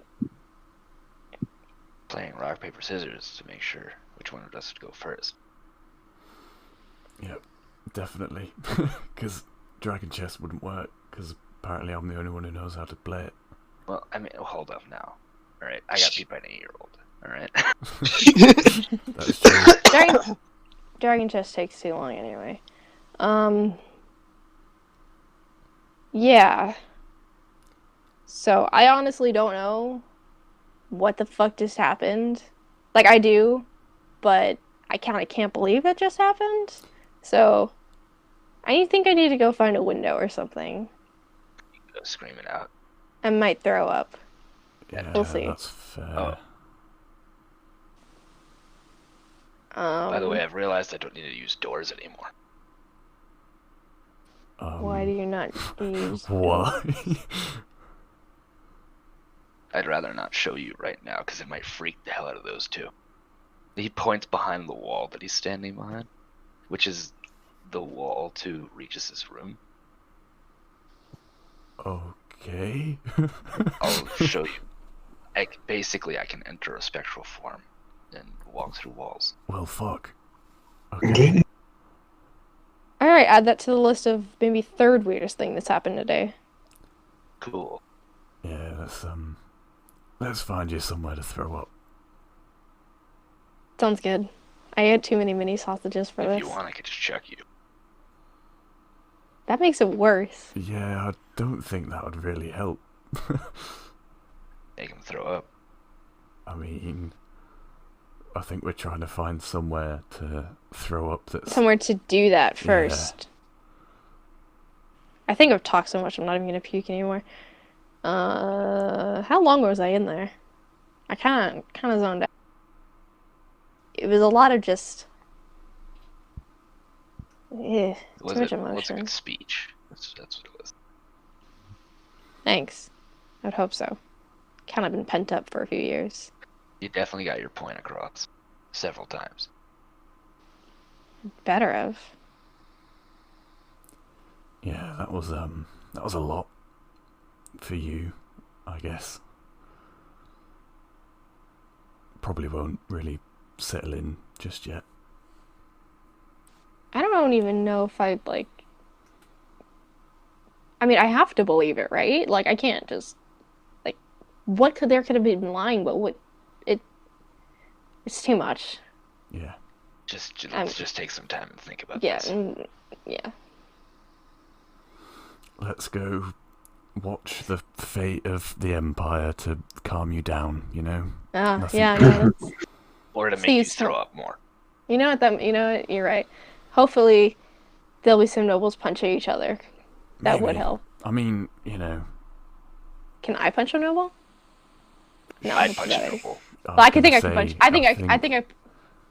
playing rock, paper, scissors to make sure which one of us would go first. Yep, definitely. Because Dragon Chess wouldn't work, because apparently I'm the only one who knows how to play it. Well, I mean, hold up now. Alright, I got beat by an 8-year-old. Alright? That is true. Dragon Chess takes too long anyway. Yeah. So, I honestly don't know what the fuck just happened. Like, I do, but I kind of can't believe it just happened. So, I think I need to go find a window or something. Go scream it out. I might throw up. Yeah, We'll see. that's fair. Oh. By the way, I've realized I don't need to use doors anymore. Why do you not use... Why? I'd rather not show you right now, because it might freak the hell out of those two. He points behind the wall that he's standing behind, which is the wall to Regis's room. Okay. I'll show you. Basically, I can enter a spectral form and walk through walls. Well, fuck. Okay. Alright, add that to the list of maybe third weirdest thing that's happened today. Cool. Yeah, let's find you somewhere to throw up. Sounds good. I had too many mini sausages for If this. you want, I could just check you. That makes it worse. Yeah, I don't think that would really help. Make him throw up. I mean, I think we're trying to find somewhere to throw up that's... Somewhere to do that first. I think I've talked so much I'm not even gonna puke anymore. How long was I in there? I kinda zoned out. It was a lot of just... too much It was a emotion. good speech. That's what it was. Thanks. I would hope so. Kind of been pent up for a few years. You definitely got your point across. several times. Better have. Yeah, that was a lot for you, I guess. Probably won't really settle in just yet. I don't even know if I'd like. I mean, I have to believe it, right? Like, I can't just like. What could have been lying? But what? It's too much. Yeah. Let's just take some time and think about Yeah, this. yeah. Let's go watch the fate of the Empire to calm you down, you know? Nothing- Yeah, no, that's, Or to make See, you so- throw up more. you know what, you're right. Hopefully, there'll be some nobles punching each other. That would Maybe. help. I mean, you know... Can I punch a noble? No, I'd that's punch bad a idea. noble. Well, I can think I can say, punch.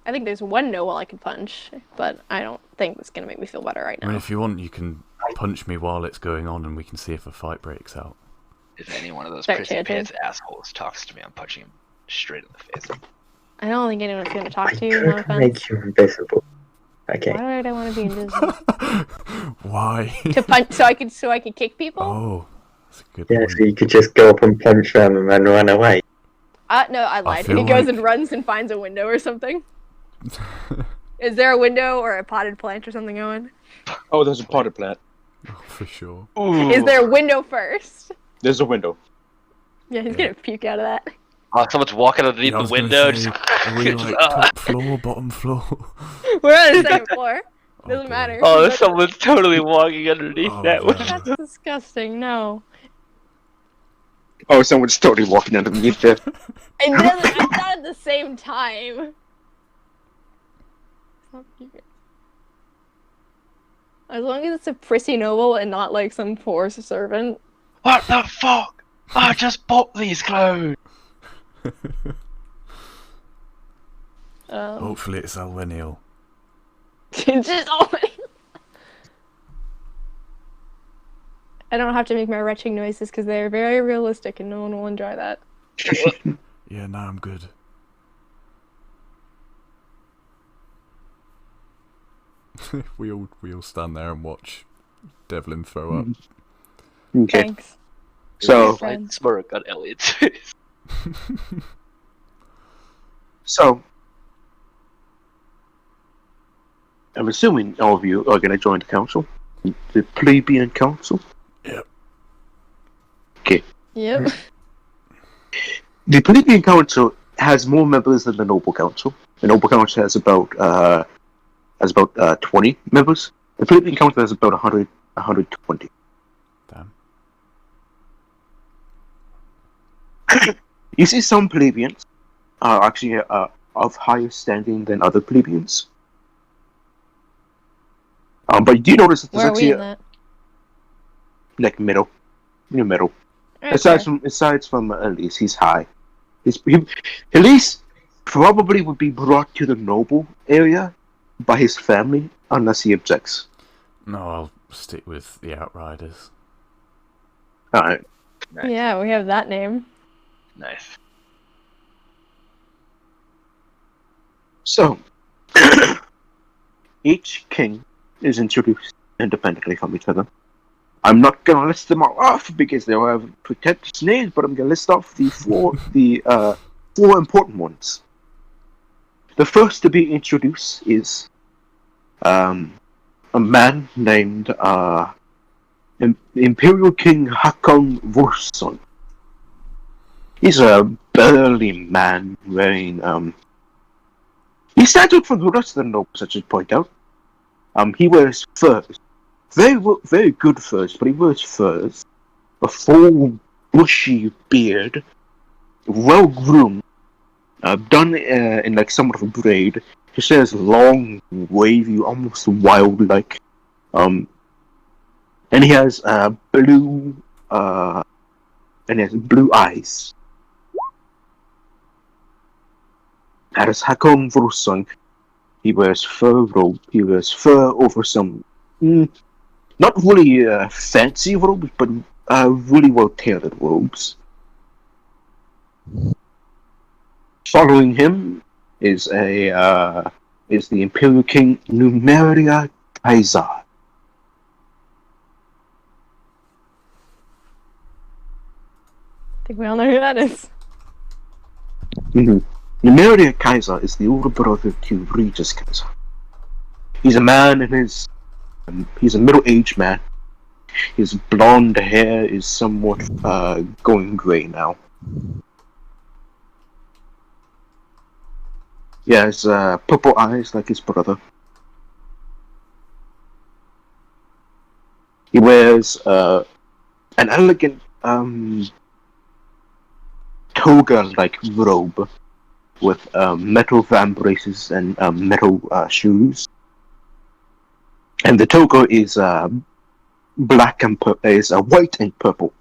I think there's one noble I can punch, but I don't think it's gonna make me feel better right I mean, now. if you want, you can punch me while it's going on and we can see if a fight breaks out. If any one of those Start prison chanting. pants assholes talks to me, I'm punching him straight in the face. I don't think anyone's gonna talk I to you. No could offense. make you invisible. Okay. Why would I want to be invisible? Why? To punch, so I can kick people? Oh, that's a good Yeah, point. so you could just go up and punch them and then run away. No, I lied. feel He goes like- and runs and finds a window or something. Is there a window or a potted plant or something going? Oh, there's a potted plant. Oh, for sure. Is there a window first? There's a window. Yeah, he's gonna puke out of that. Oh, someone's walking underneath Yeah, I the was gonna window. say, just... are we like top floor, bottom floor? We're on the second floor. Doesn't boy. matter. Oh, someone's totally walking underneath Oh, that yeah. window. That's disgusting. No. Oh, someone's totally walking underneath it. And then it's not at the same time. It's not cute. As long as it's a prissy noble and not like some poor servant. What the fuck? I just bought these clothes. Hopefully it's Alweniel. It's just always. I don't have to make my retching noises because they're very realistic and no one will enjoy that. Yeah, now I'm good. we all stand there and watch Devlin throw up. Okay. Thanks. So, Friend. Smirk on Elliot's face. so I'm assuming all of you are going to join the council, the plebeian council. Yep. Okay. Yep. The plebeian council has more members than the noble council. The noble council has about 20 members. The plebeian council has about 120. Damn. You see, some plebeians are actually of higher standing than other plebeians. But you do notice that there's Where are we actually in that? like middle, in the middle. Okay. Aside from Elise, he's high. Elise probably would be brought to the noble area by his family unless he objects. No, I'll stick with the Outriders. Alright. Yeah, we have that name. Nice. So, each king is introduced independently from each other. I'm not gonna list them all off because they all have pretentious names, but I'm gonna list off the four important ones. The first to be introduced is a man named Imperial King Hakon Vorson. He's a burly man wearing he stands out from the rest of the nobles, I should point out. He wears furs. Very good furs, but he wears furs. A full bushy beard, well groomed, done in like somewhat of a braid. His hair is long, wavy, almost wild-like. And he has blue eyes. That is Hakon Vrosson. He wears fur robe. He wears fur over some, not really fancy robes, but really well tailored robes. Following him is the Imperial King Numeria Kaiser. I think we all know who that is. Mm-hmm. Numeria Kaiser is the older brother to Regis Kaiser. He's a man in his... he's a middle-aged man. His blonde hair is somewhat going grey now. He has purple eyes like his brother. He wears an elegant toga-like robe with metal vambraces and metal shoes. And the toga is black and white and purple.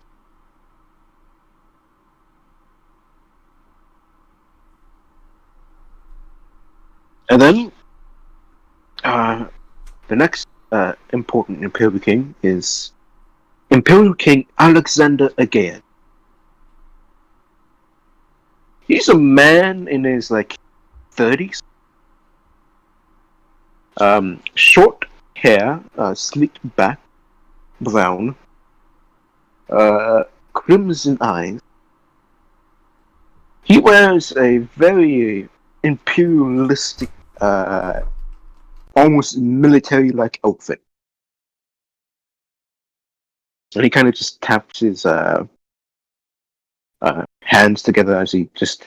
And then the next important Imperial King is Imperial King Alexander Again. He's a man in his 30s. Short hair, sleek back, brown, crimson eyes. He wears a very imperialistic, almost military-like outfit. And he kind of just taps his hands together as he just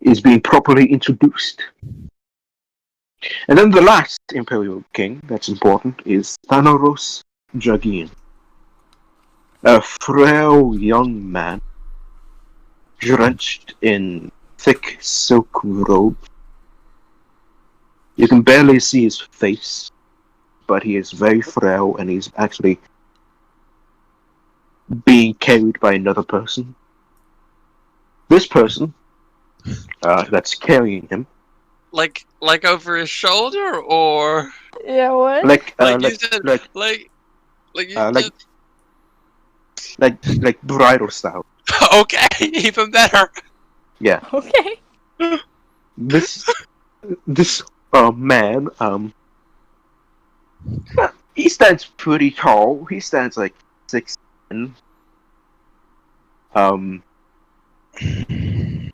is being properly introduced. And then the last Imperial King that's important is Thanaros Dragin. A frail young man, drenched in thick silk robe. You can barely see his face, but he is very frail and he's actually being carried by another person. This person that's carrying him, Like over his shoulder, or Yeah, what? like you said, like bridal style. okay, even better. Yeah. Okay. This man, he stands pretty tall. He stands 6'10".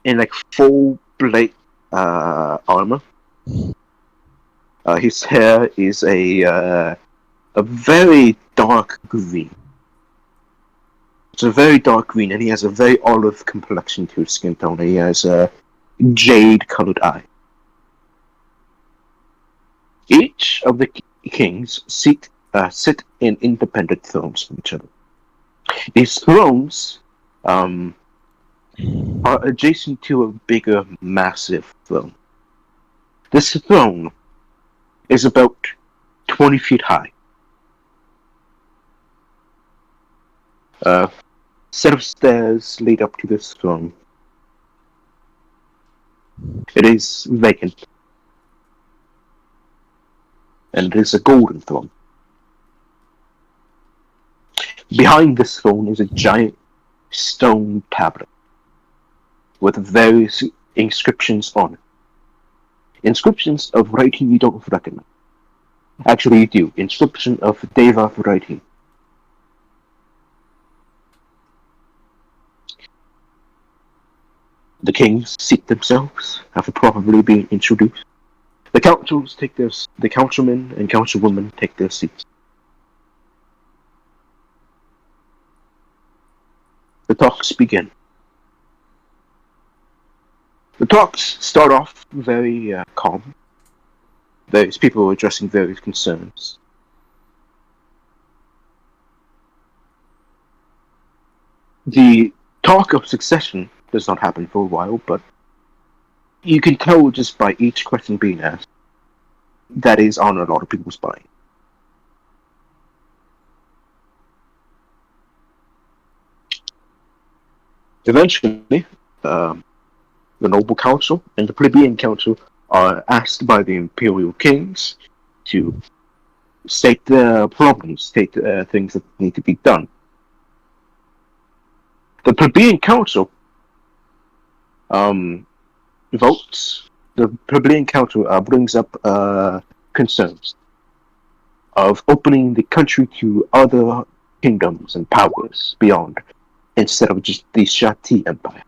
In full plate armor. His hair is a very dark green. It's a very dark green, and he has a very olive complexion to his skin tone. He has a jade-colored eye. Each of the kings sit in independent thrones from each other. These thrones are adjacent to a bigger, massive throne. This throne is about 20 feet high. Set of stairs lead up to this throne. It is vacant. And it is a golden throne. Behind this throne is a giant stone tablet with various inscriptions on it. Inscriptions of writing you don't recognize. Actually, you do. Inscription of Deva writing. The kings seat themselves after probably being introduced. The councilmen and councilwomen take their seats. The talks begin. The talks start off very calm. Various people are addressing various concerns. The talk of succession does not happen for a while, but you can tell just by each question being asked that is on a lot of people's mind. Eventually, the Noble Council and the Plebeian Council are asked by the Imperial Kings to state their problems, state things that need to be done. The Plebeian Council votes the Plebeian Council brings up concerns of opening the country to other kingdoms and powers beyond, instead of just the Shati Empire.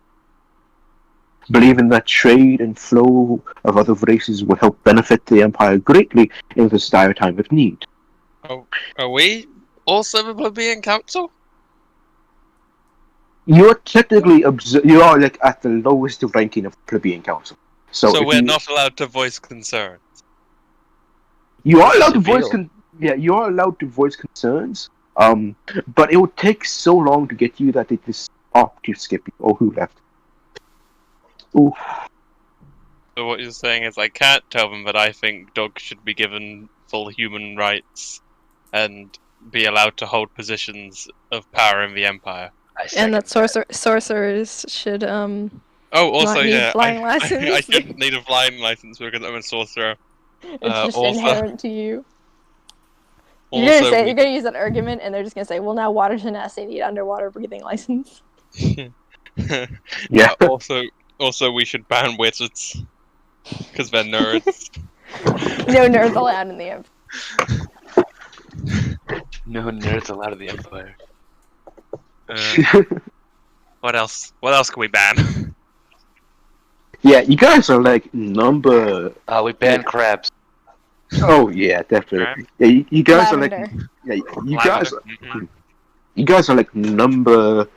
Believing that trade and flow of other races would help benefit the empire greatly in this dire time of need. Are we also the Plebeian Council? You're technically you are like at the lowest ranking of the Plebeian Council. So if we're you, not allowed to voice concern. You are allowed to Reveal. voice you are allowed to voice concerns. But it would take so long to get you that they just opt to skip you. Oh, who left? Ooh. So what you're saying is I can't tell them that I think dogs should be given full human rights and be allowed to hold positions of power in the Empire. I second And that sorcerers should Oh, also, not need yeah, flying I license. shouldn't need a flying license because I'm a sorcerer. It's just also- inherent to you. Also, You're gonna use that argument, and they're just gonna say, "Well, now water tenacity need underwater breathing license." Yeah. Also, we should ban wizards because they're nerds. No nerds allowed in the Empire. No nerds allowed in the Empire. What else? What else can we ban? Yeah, you guys are like number. We banned crabs. Oh yeah, definitely. Yeah, you guys are like. Lavender. Yeah, Lavender. you guys are like number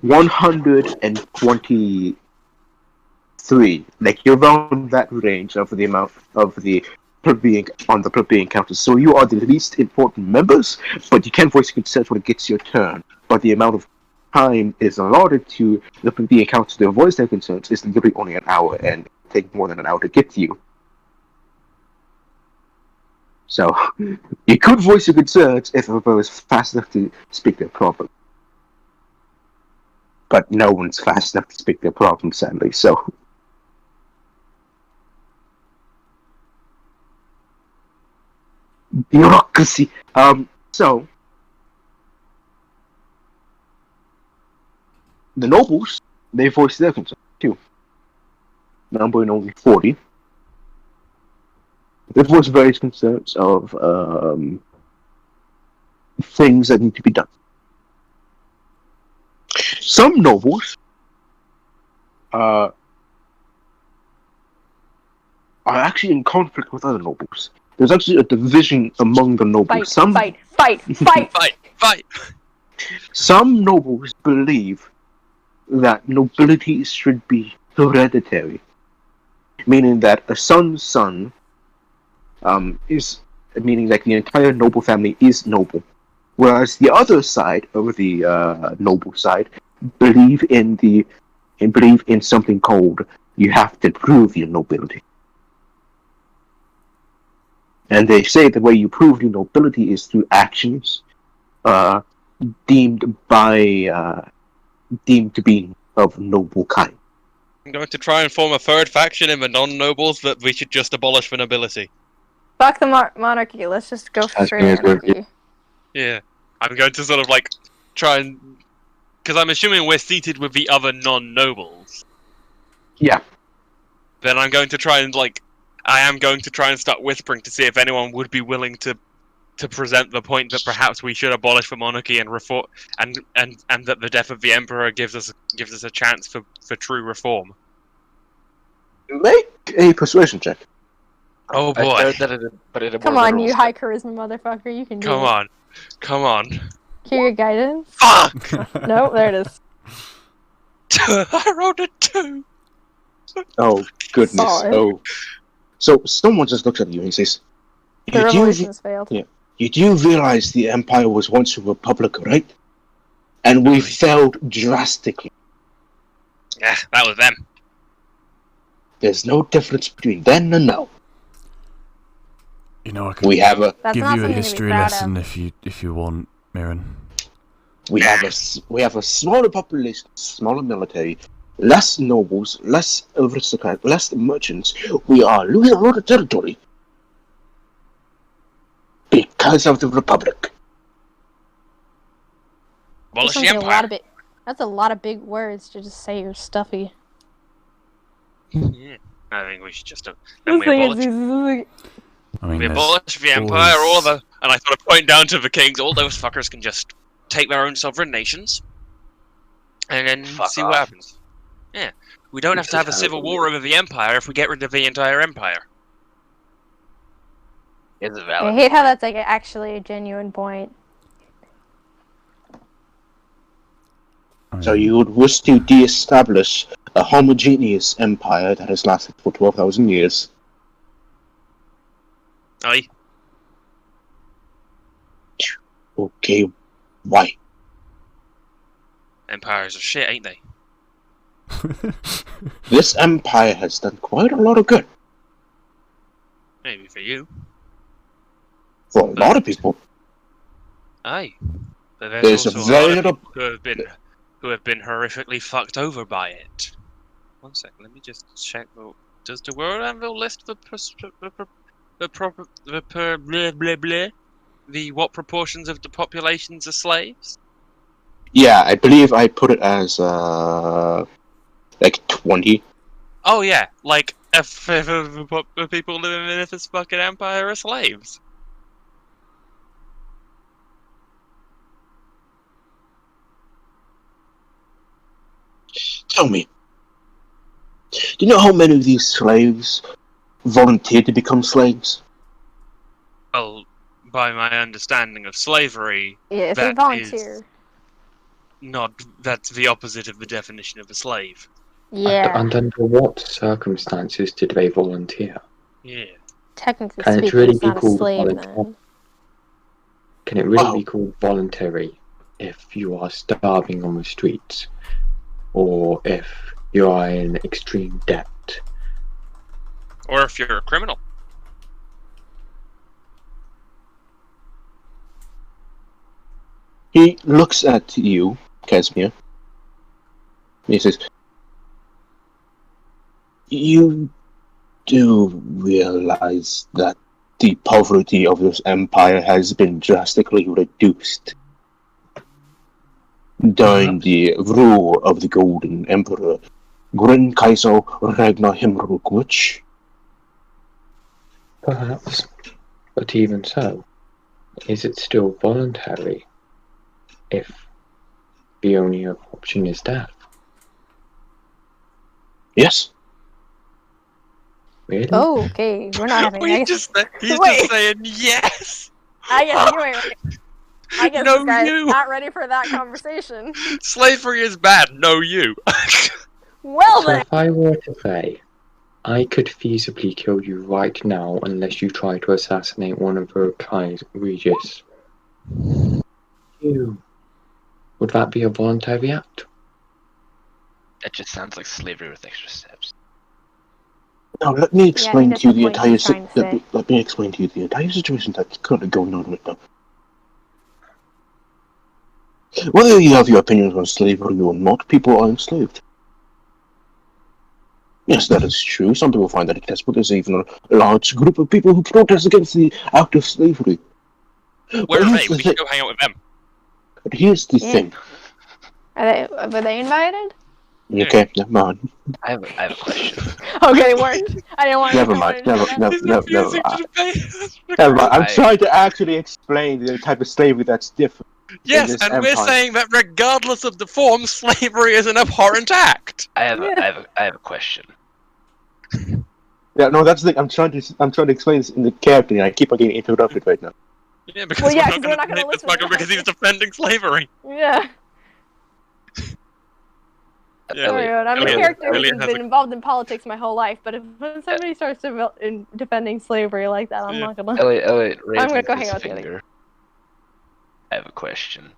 123. Like you're around that range of the amount of the plebeian on the plebeian council. So you are the least important members, but you can voice consent when it gets your turn. But the amount of time is allotted to the plebeian council to voice their concerns is literally only an hour, and take more than an hour to get to you. So you could voice your concerns if it was fast enough to speak their problem. But no one's fast enough to speak their problem, sadly, so. Bureaucracy. So. The nobles, they voice their concerns, too. Numbering only 40. They voice various concerns of, things that need to be done. Some nobles are actually in conflict with other nobles. There's actually a division among the nobles. Fight! Fight! Some nobles believe that nobility should be hereditary, meaning that a son's son is meaning that the entire noble family is noble. Whereas the other side, of the noble side, believe in something called you have to prove your nobility. And they say the way you prove your nobility is through actions deemed to be of noble kind. I'm going to try and form a third faction in the non-nobles that we should just abolish the nobility. Fuck the monarchy. Let's just go straight anarchy. Yeah, I'm going to sort of like try and, because I'm assuming we're seated with the other non-nobles. Yeah. Then I'm going to try and I am going to try and start whispering to see if anyone would be willing to present the point that perhaps we should abolish the monarchy and reform, and that the death of the emperor gives us a chance for true reform. Make a persuasion check. Oh I boy! said that in a Come more on, literal you sense. high charisma motherfucker. You can do Come it. on, come on! Hear your guidance. Fuck! Nope, there it is. I rolled a 2. Oh goodness! Sorry. Oh, so someone just looks at you and says, The revolution has failed. Yeah. "You do realize the empire was once a republic, right? And we failed drastically. Yeah, that was them. There's no difference between then and now. You know, I can We have a That's give not you a something to be history proud lesson of. if you want, Mirren. we have a smaller population, smaller military, less nobles, less aristocrats, less merchants. We are losing a lot of territory because of the republic." Abolish the That's a lot empire. of That's a lot of big words to just say you're stuffy. Yeah. I think we should just. This Then we thing is- abolish. I mean, We there's abolish the empire, all always- the. And I sort of point down to the kings. All those fuckers can just take their own sovereign nations, and then Fuck see what off. happens. Yeah, we don't have This to have a is civil terrible. war over the empire if we get rid of the entire empire. It's a I valid. hate how that's like actually a genuine point. I So mean, you would wish to de-establish a homogeneous empire that has lasted for 12,000 years. Aye. Okay, why? Empires are shit, ain't they? This empire has done quite a lot of good Maybe for you. for a lot of people. Aye. But There's also a a very lot of little- people who have been horrifically fucked over by it. One second, let me just check. Does the World Anvil list what proportions of the populations are slaves? Yeah, I believe I put it as like 20. Oh yeah, like a fifth of the people living in this fucking empire are slaves. Tell me, do you know how many of these slaves volunteered to become slaves? Well, by my understanding of slavery, Yeah, if they That volunteer. that's the opposite of the definition of a slave. Yeah, And under what circumstances did they volunteer? Yeah. technically Can it speaking, really it's be not a called slave volunteer? then. Can it really Oh. be called voluntary if you are starving on the streets, or if you are in extreme debt? Or if you're a criminal. He looks at you, Casimir. He says, "You do realize that the poverty of this empire has been drastically reduced during the rule of the Golden Emperor, Grand Kaiser Ragnar Himmelrukwich." Perhaps. But even so, is it still voluntary if the only option is death? Yes. Really? Oh, okay. We're not having. I guess, He's Wait. just saying yes! I guess you ain't ready. I guess No, this guy's you. not ready for that conversation. Slavery is bad, no you. Well So then. if I were to say, I could feasibly kill you right now unless you try to assassinate one of the Regis. Would that be a voluntary act? That just sounds like slavery with extra steps. Now let me explain that's to you the the point entire he's trying to say. let me explain to you the entire situation that's currently going on right now. Whether you have your opinions on slavery or not, people are enslaved. Yes, that is true. Some people find that detestable. There's even a large group of people who protest against the act of slavery. Where are here's they? the We thing- should go hang out with them. But here's the Yeah. thing. Were they invited? Okay, never mind. I have a question. Okay, they weren't. I didn't want to. Never mind. Never He's mind. Never mind. I'm I- trying to actually explain the type of slavery that's different. Yes, this and we're empire. saying that regardless of the form, slavery is an abhorrent act. I have a question. Yeah, no, that's the thing. I'm trying to explain this in the character, and I keep on getting interrupted right now. Yeah, because Well, yeah, we're 'cause not we're not going gonna to this listen fucker to because that. he's defending slavery. Yeah. Yeah. Sorry, but I'm a Elliot- character Elliot who's has been a- involved in politics my whole life, but if when somebody starts defending slavery like that, I'm Yeah. not gonna. Elliot raises gonna go hang his out with the other finger. I have a question.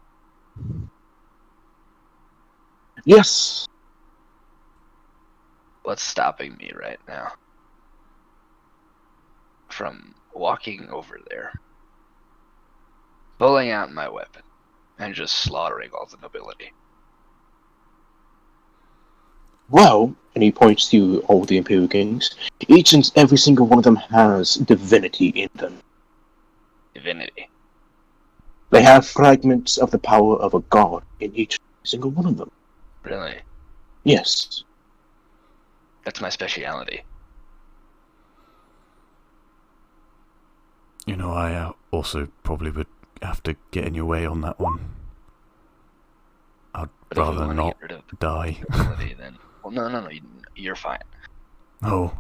Yes. What's stopping me right now from walking over there, pulling out my weapon, and just slaughtering all the nobility? Well, and he points to all the Imperial Kings. Each and every single one of them has divinity in them. Divinity. They have fragments of the power of a god in each single one of them. Really? Yes. That's my speciality. You know, I also probably would have to get in your way on that one. I'd But if we rather want to not get rid of the die. ability, then no, you're fine. Oh,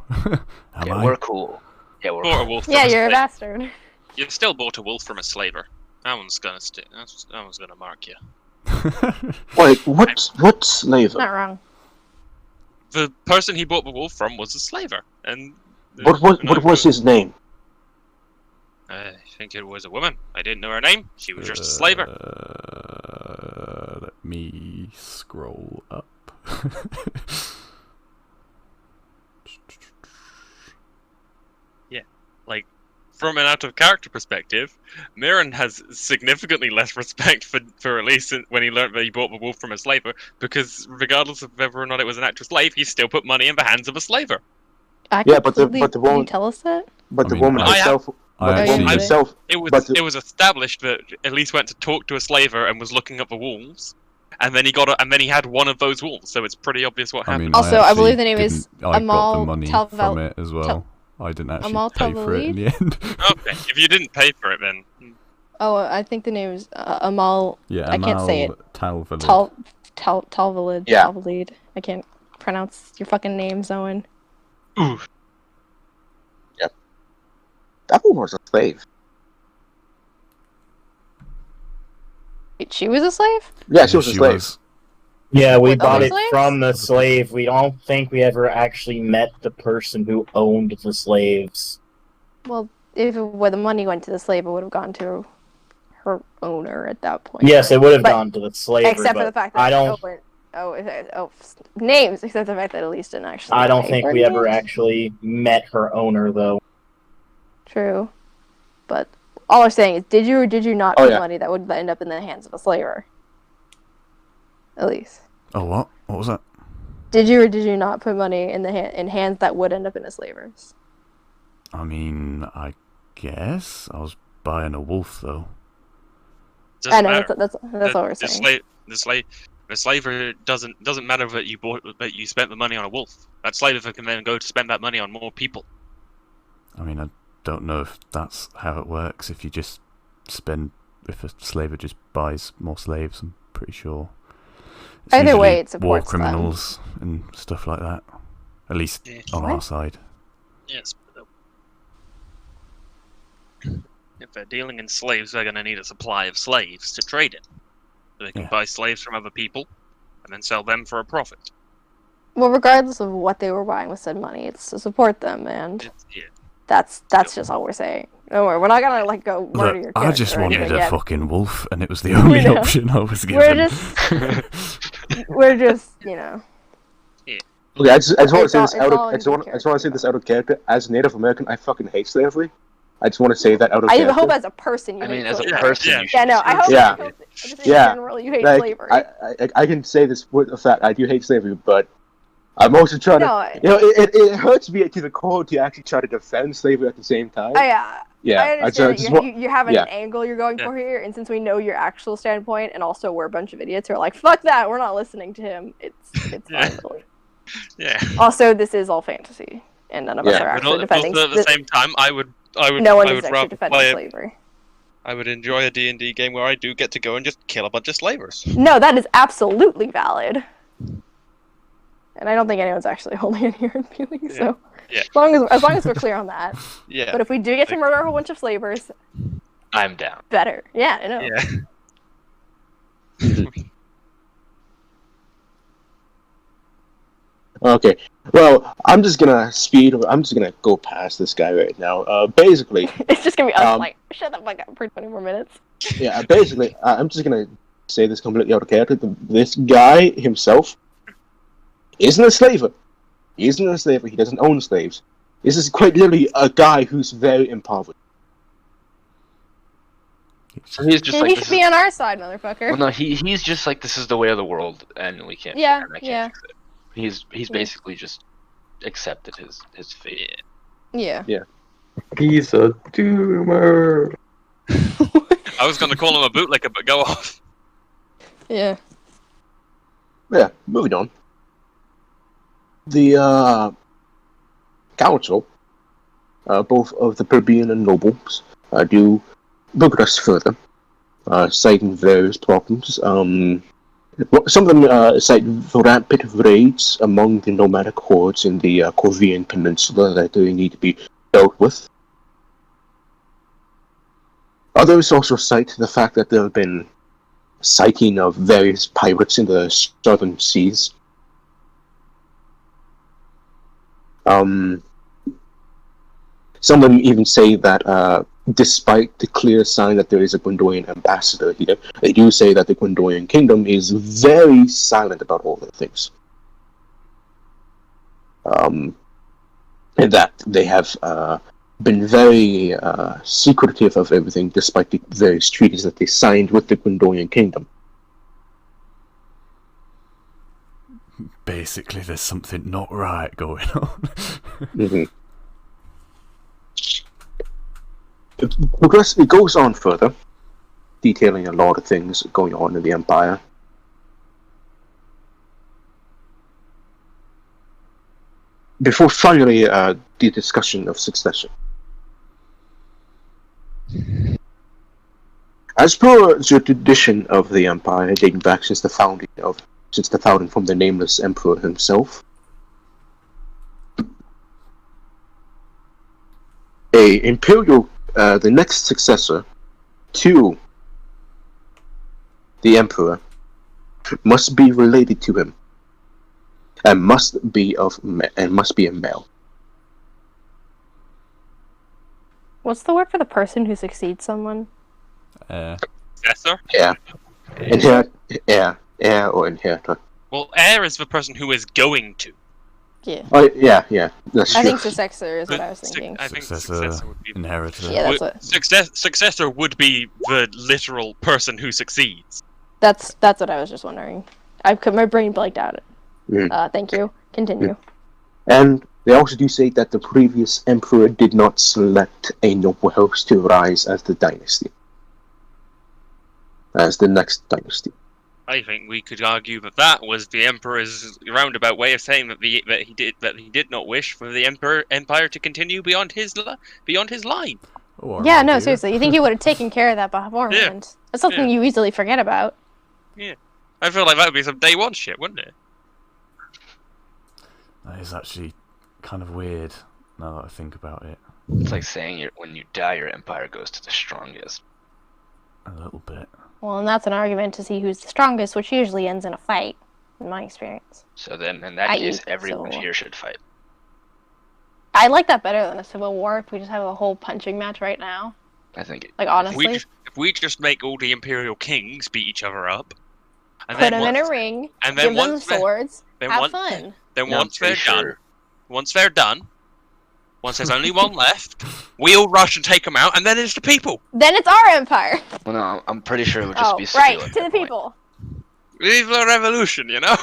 am Yeah, I? we're cool. Yeah, we're Bought a fine. wolf. Yeah, from you're a slave. bastard. You still bought a wolf from a slaver. That one's gonna stick. That one's gonna mark you. Wait, what slaver? Not wrong. The person he bought the wolf from was a slaver, and What was his name? I think it was a woman. I didn't know her name. She was just a slaver. Let me scroll up. Like, from an out-of-character perspective, Mirren has significantly less respect for Elise when he learned that he bought the wolf from a slaver, because regardless of whether or not it was an actual slave, he still put money in the hands of a slaver. Yeah, but the Did you woman- tell us that? But I the mean, woman I have- herself. I But the woman actually, herself. It was But it was established that Elise went to talk to a slaver and was looking at the wolves, and then he had one of those wolves. So it's pretty obvious what I happened. mean, Also, I believe the name is I got the Amal money Talval- from it as well. I didn't actually Amal pay for it in the end. Okay, if you didn't pay for it, then Oh, I think the name is Amal Yeah, I can't say it. Talvalid. Talvalid. Yeah. Talvalid. I can't pronounce your fucking names, Owen. That woman was a slave. Wait, she was a slave? Yeah, she was a slave. Yeah, we With bought other it slaves? from the slave. We don't think we ever actually met the person who owned the slaves. Well, if where the money went to the slave, it would have gone to her owner at that point. Yes, it would have But- gone to the slave. Except for the fact that I don't. names. Except the fact that Elise didn't actually. I don't pay think for we any ever names. actually met her owner, though. True, but all I'm saying is, did you or did you not Oh, put yeah. money that would end up in the hands of a slaver? Elise, Oh, what? What was that? did you or did you not put money in in hands that would end up in a slaver's? I mean, I guess I was buying a wolf though. doesn't I know matter. that's what we're saying. The slaver doesn't matter that you spent the money on a wolf. That slaver can then go to spend that money on more people. I mean, I don't know if that's how it works. If if a slaver just buys more slaves, I'm pretty sure. It's Either way, usually it supports war them. criminals and stuff like that. At least Yeah. on What? our side. Yes. If they're dealing in slaves, they're going to need a supply of slaves to trade in. So they can Yeah. buy slaves from other people and then sell them for a profit. Well, regardless of what they were buying with said money, it's to support them, and Yeah. that's just all we're saying. Don't worry, we're not gonna go murder your Look, character. I just or wanted anything a yet. fucking wolf, and it was the only know. option I was given. We're just, you know. Okay, I just want to It's say all- this it's out all of. in I just want good to say this out of character. As a Native American, I fucking hate slavery. I just want to say that out of I character. hope as a person you I mean, hate as a slavery. person, Yeah. you should Yeah, no, I hope, Yeah. I hope just in Yeah. general you hate Like, slavery. I can say this with the fact I do hate slavery, but I'm also trying to. No, You know, it hurts me to the core to actually try to defend slavery at the same time. I understand just that want- you have an yeah. angle you're going Yeah. for here, and since we know your actual standpoint, and also we're a bunch of idiots who are like, fuck that, we're not listening to him, it's Yeah. fine. Yeah. Also, this is all fantasy, and none of us Yeah. are But actually defending. also at the same time, I would No one I is would actually rather defending play it. slavery. I would enjoy a D&D game where I do get to go and just kill a bunch of slavers. No, that is absolutely valid. And I don't think anyone's actually holding it here in feeling, so Yeah. as long as we're clear on that. Yeah. But if we do get to murder a whole bunch of slavers, I'm down. better. Yeah, I know. Yeah. Okay. Well, I'm just gonna go past this guy right now. Basically, It's just gonna be us Um, like, shut the fuck up for 20 more minutes. yeah. Basically, I'm just gonna say this completely out of character. This guy himself isn't a slaver. He isn't a slaver. He doesn't own slaves. This is quite literally a guy who's very impoverished. So he's just And like he this should be on our side, motherfucker. well, no, he's just like this is the way of the world, and we can't. Yeah, and I can't yeah. fix it. He's Yeah. basically just accepted his fate. Yeah. He's a doomer. I was going to call him a bootlicker, but go off. Yeah. Yeah. Moving on. The council, both of the plebeian and nobles, do progress further, citing various problems. Some of them cite rapid raids among the nomadic hordes in the Corvian Peninsula that they need to be dealt with. Others also cite the fact that there have been sighting of various pirates in the southern seas. Some of them even say that despite the clear sign that there is a Gwendolian ambassador here, they do say that the Gwendolian kingdom is very silent about all the things. And that they have been very secretive of everything, despite the various treaties that they signed with the Gwendolian kingdom. Basically, there's something not right going on. Mm-hmm. It goes on further, detailing a lot of things going on in the Empire. Before finally the discussion of succession. As per the tradition of the Empire, dating back since the founding from the nameless emperor himself, the next successor to the emperor must be related to him, and must be a male. What's the word for the person who succeeds someone? Successor? Yeah. Heir or inheritor. Well, heir is the person who is going to. Yeah. Oh, yeah. That's I true. think successor is what I was thinking. I think Successor, successor would be. inheritor. Yeah, that's what. Successor would be the literal person who succeeds. That's what I was just wondering. My brain blanked out. Mm. Thank you. Continue. And they also do say that the previous emperor did not select a noble house to rise as the dynasty. As the next dynasty. I think we could argue that was the emperor's roundabout way of saying that he did not wish for the empire to continue beyond his line. Oh, Yeah, right, no, dear. seriously. You think he would have taken care of that beforehand? That's something you easily forget about. I feel like that would be some day one shit, wouldn't it? That is actually kind of weird, now that I think about it. It's like saying when you die, your empire goes to the strongest. A little bit. Well, and that's an argument to see who's the strongest, which usually ends in a fight, in my experience. So then, in that I.e. case, everyone Civil War. here should fight. I like that better than a civil war if we just have a whole punching match right now. I think. Like, honestly. If we just make all the imperial kings beat each other up, and Put then them in a ring, and then give them once they're- swords, then have once- fun. then No, once I'm they're pretty done, sure- once there's only one left, we all rush and take them out, and then it's the people. Then it's our empire. Well, no, I'm pretty sure it would just Oh, be civil right, at to the that point. people. Leave the revolution, you know.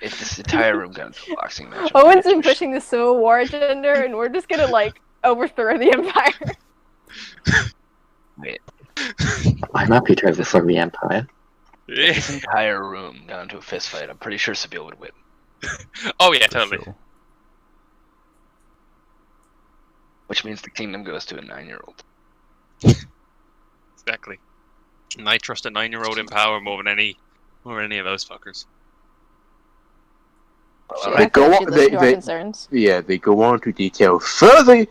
If this entire room got into a boxing match, Owen's been pushing the Civil War agenda, and we're just gonna, like, overthrow the empire. Wait, I'm happy to overthrow the Empire. Yeah. this entire room got into a fist fight. I'm pretty sure Sabine would win. Oh yeah, For totally. sure. Which means the kingdom goes to a 9-year-old. Exactly. And I trust a 9-year-old in power more than any of those fuckers. Well, They go on- Should listen to our they- concerns. Yeah, they go on to detail further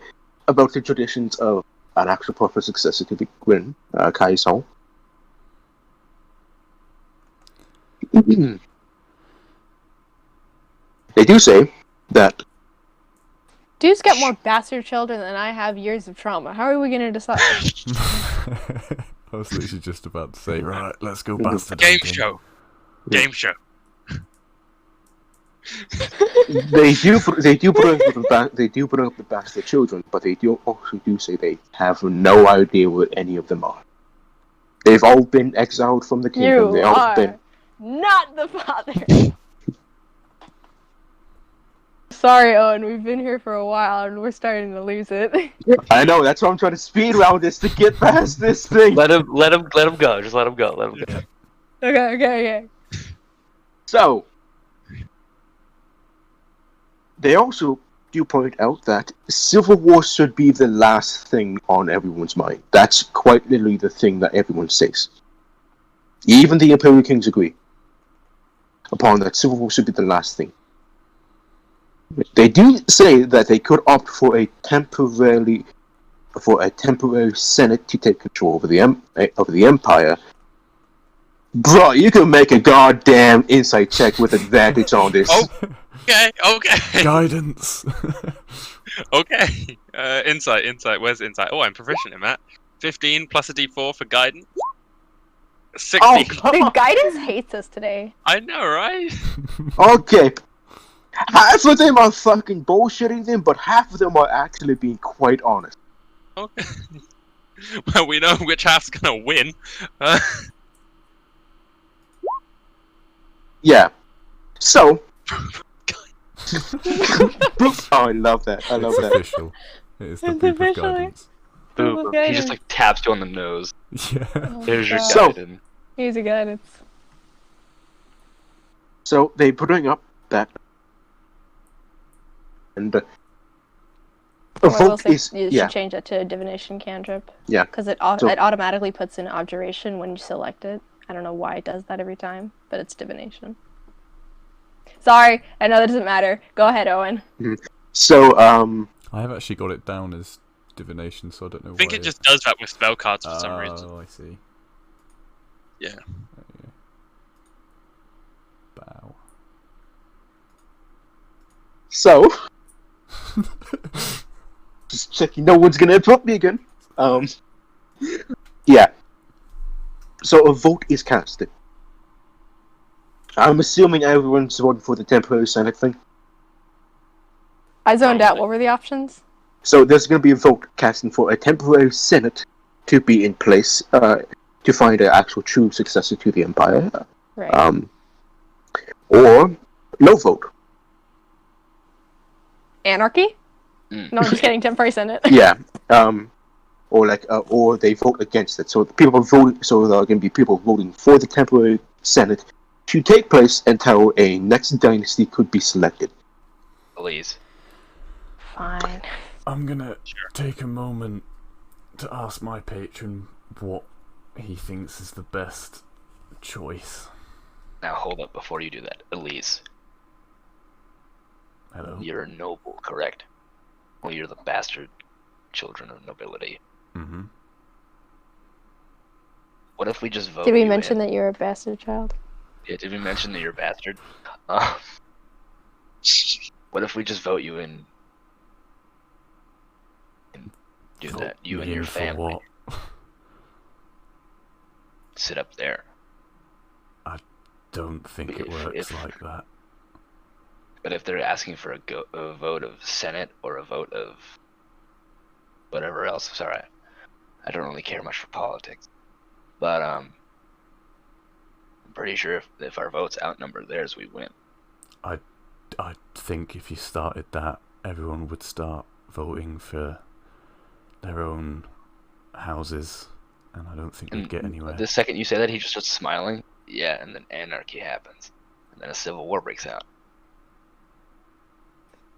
about the traditions of an actual proper successor to the Gwyn, Kaisong. They do say that Dude's got more bastard children than I have years of trauma. How are we gonna decide? I was literally just about to say, right, let's go bastard Game hunting. show. Game show. they do bring up the bastard children, but they do also say they have no idea what any of them are. They've all been exiled from the kingdom. You They all are been not the father. Sorry, Owen. We've been here for a while, and we're starting to lose it. I know, that's why I'm trying to speed round this to get past this thing. Let him go. Just let him go. Let him go. Okay. So, they also do point out that civil war should be the last thing on everyone's mind. That's quite literally the thing that everyone says. Even the Imperial Kings agree upon that civil war should be the last thing. They do say that they could opt for a temporary Senate to take control over the Empire. Bro, you can make a goddamn insight check with advantage on this. Okay. Guidance. Okay. Insight. Where's insight? Oh, I'm proficient in that. 15 plus a d4 for guidance. 16. Oh, come Dude, on. guidance hates us today. I know, right? Okay. Half of them are fucking bullshitting them, but half of them are actually being quite honest. Okay. Well, we know which half's gonna win. Yeah. So. Oh, I love that. I love It's that. official. It is the It's boop of officially- guidance. Boom. He just like taps you on the nose. Yeah. Oh There's your God. So- guidance. Here's a guidance. So they bring up that, and a Oh, I will vote say is you should change that to a divination cantrip. Yeah. Because it So- automatically puts in objuration when you select it. I don't know why it does that every time, but it's divination. Sorry, I know that doesn't matter. Go ahead, Owen. So I have actually got it down as divination, so I don't know I think why it just does that with spell cards for some Oh, reason. I see. Yeah. There you go. Bow. so just checking no one's gonna interrupt me again. Yeah. So a vote is casted. I'm assuming everyone's voting for the temporary Senate thing. I zoned out. What were the options? So there's going to be a vote casting for a temporary Senate to be in place to find an actual true successor to the Empire, Right. or no vote. Anarchy? Mm. No, I'm just kidding. Temporary Senate. Yeah, or they vote against it. So people are voting. So there are going to be people voting for the temporary Senate to take place until a next dynasty could be selected. Please. Fine. I'm gonna take a moment to ask my patron what he thinks is the best choice. Now hold up before you do that. Elise, Hello. you're a noble, correct? Well, you're the bastard children of nobility. Mm-hmm. What if we just vote Did we you mention in? that you're a bastard child? Yeah, did we mention that you're a bastard? What if we just vote you in? And do that. You and your for family. what? Sit up there. Don't think it If- works if- like that. But if they're asking for a vote of Senate or a vote of whatever else, sorry, I don't really care much for politics. But I'm pretty sure if our votes outnumber theirs, we win. I think if you started that, everyone would start voting for their own houses, and I don't think we'd get anywhere. The second you say that, he just starts smiling. Yeah, and then anarchy happens, and then a civil war breaks out.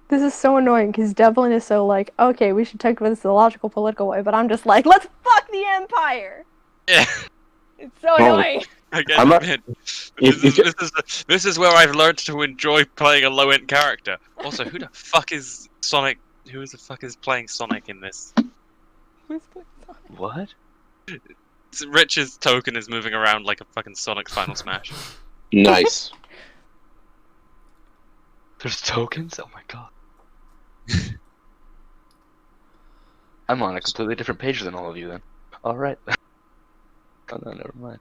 This is so annoying because Devlin is so like, okay, we should talk about this the logical, political way, but I'm just like, let's fuck the Empire! Yeah. It's so Well, annoying. I guess I'm not- this is where I've learned to enjoy playing a low-end character. Also, who the fuck is Sonic? Who the fuck is playing Sonic in this? What? Rich's token is moving around like a fucking Sonic Final Smash. Nice. There's tokens? Oh my god. I'm on a completely different page than all of you then. Alright. Oh no, never mind.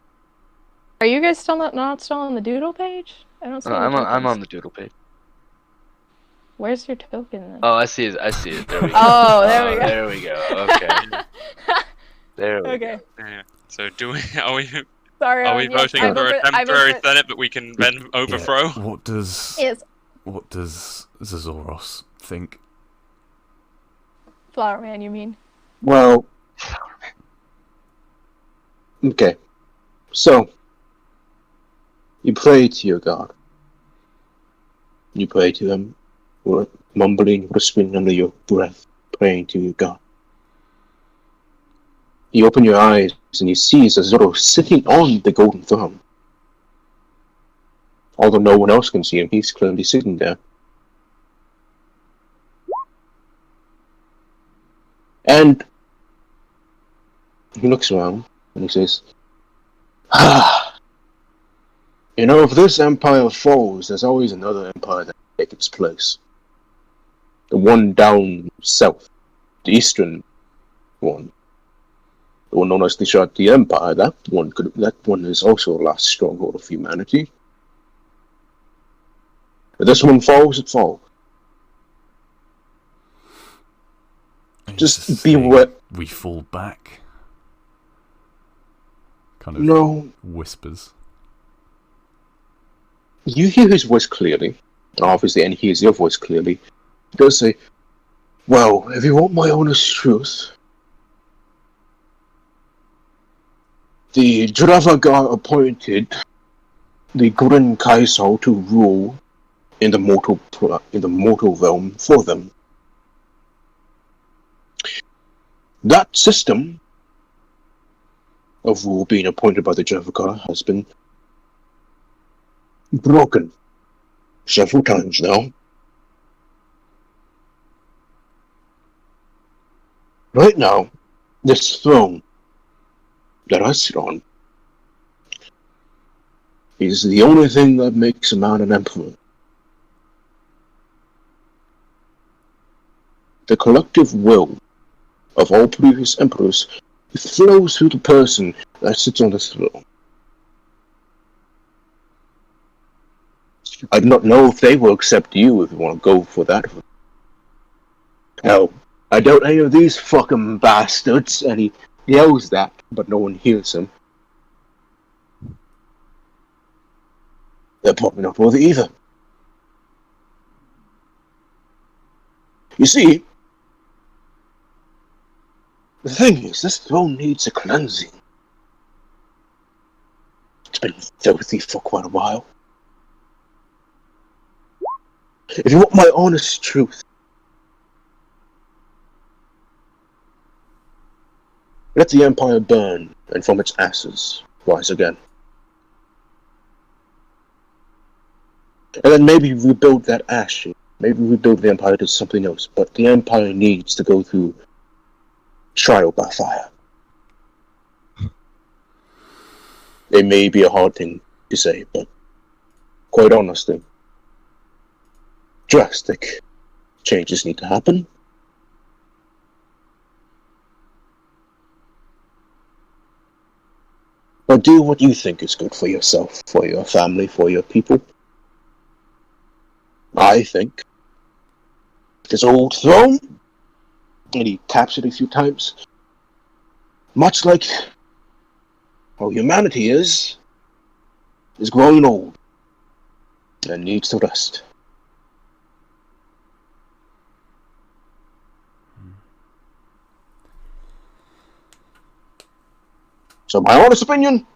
Are you guys still not still on the doodle page? I don't see No, any I'm tokens. on the doodle page. Where's your token then? Oh, I see it. I see it. There we go. Oh, there we go. There we go. Okay. There we Okay. go. Yeah. So do we? Are we Sorry. voting yes, for I a vote for- I vote temporary for- Senate that we can then overthrow? Yeah, What does Yes, Zazoros think? Flower Man, you mean? Well, okay. So, you pray to your god. You pray to him for mumbling, whispering under your breath, praying to your God. You open your eyes and you see Zoro sitting on the golden throne. Although no one else can see him, he's clearly sitting there. And he looks around and he says, you know, if this empire falls, there's always another empire that can take its place. The one down south, the eastern one. The one known as the Shati Empire, that one is also the last stronghold of humanity. If this one falls, it falls. Just be aware. We fall back. Kind of No. whispers. You hear his voice clearly, obviously, and he hears your voice clearly. He does say, well, if you want my honest truth, the Dravagar appointed the Gurren Kaisal to rule in the mortal realm for them. That system of rule being appointed by the Dravagar has been broken several times now. Right now, this throne that I sit on is the only thing that makes a man an emperor. The collective will of all previous emperors flows through the person that sits on this throne. I do not know if they will accept you if you want to go for that. Hell, I doubt any of these fucking bastards, and he yells that, but no one hears him. They're probably not worthy either. You see, the thing is, this throne needs a cleansing. It's been filthy for quite a while. If you want my honest truth, let the Empire burn, and from its ashes rise again. And then maybe rebuild that ash. Maybe rebuild the Empire to something else. But the Empire needs to go through trial by fire. It may be a hard thing to say, but quite honestly, drastic changes need to happen. But do what you think is good for yourself, for your family, for your people. I think this old throne, and he taps it a few times, much like how humanity is growing old and needs to rest. So my honest opinion,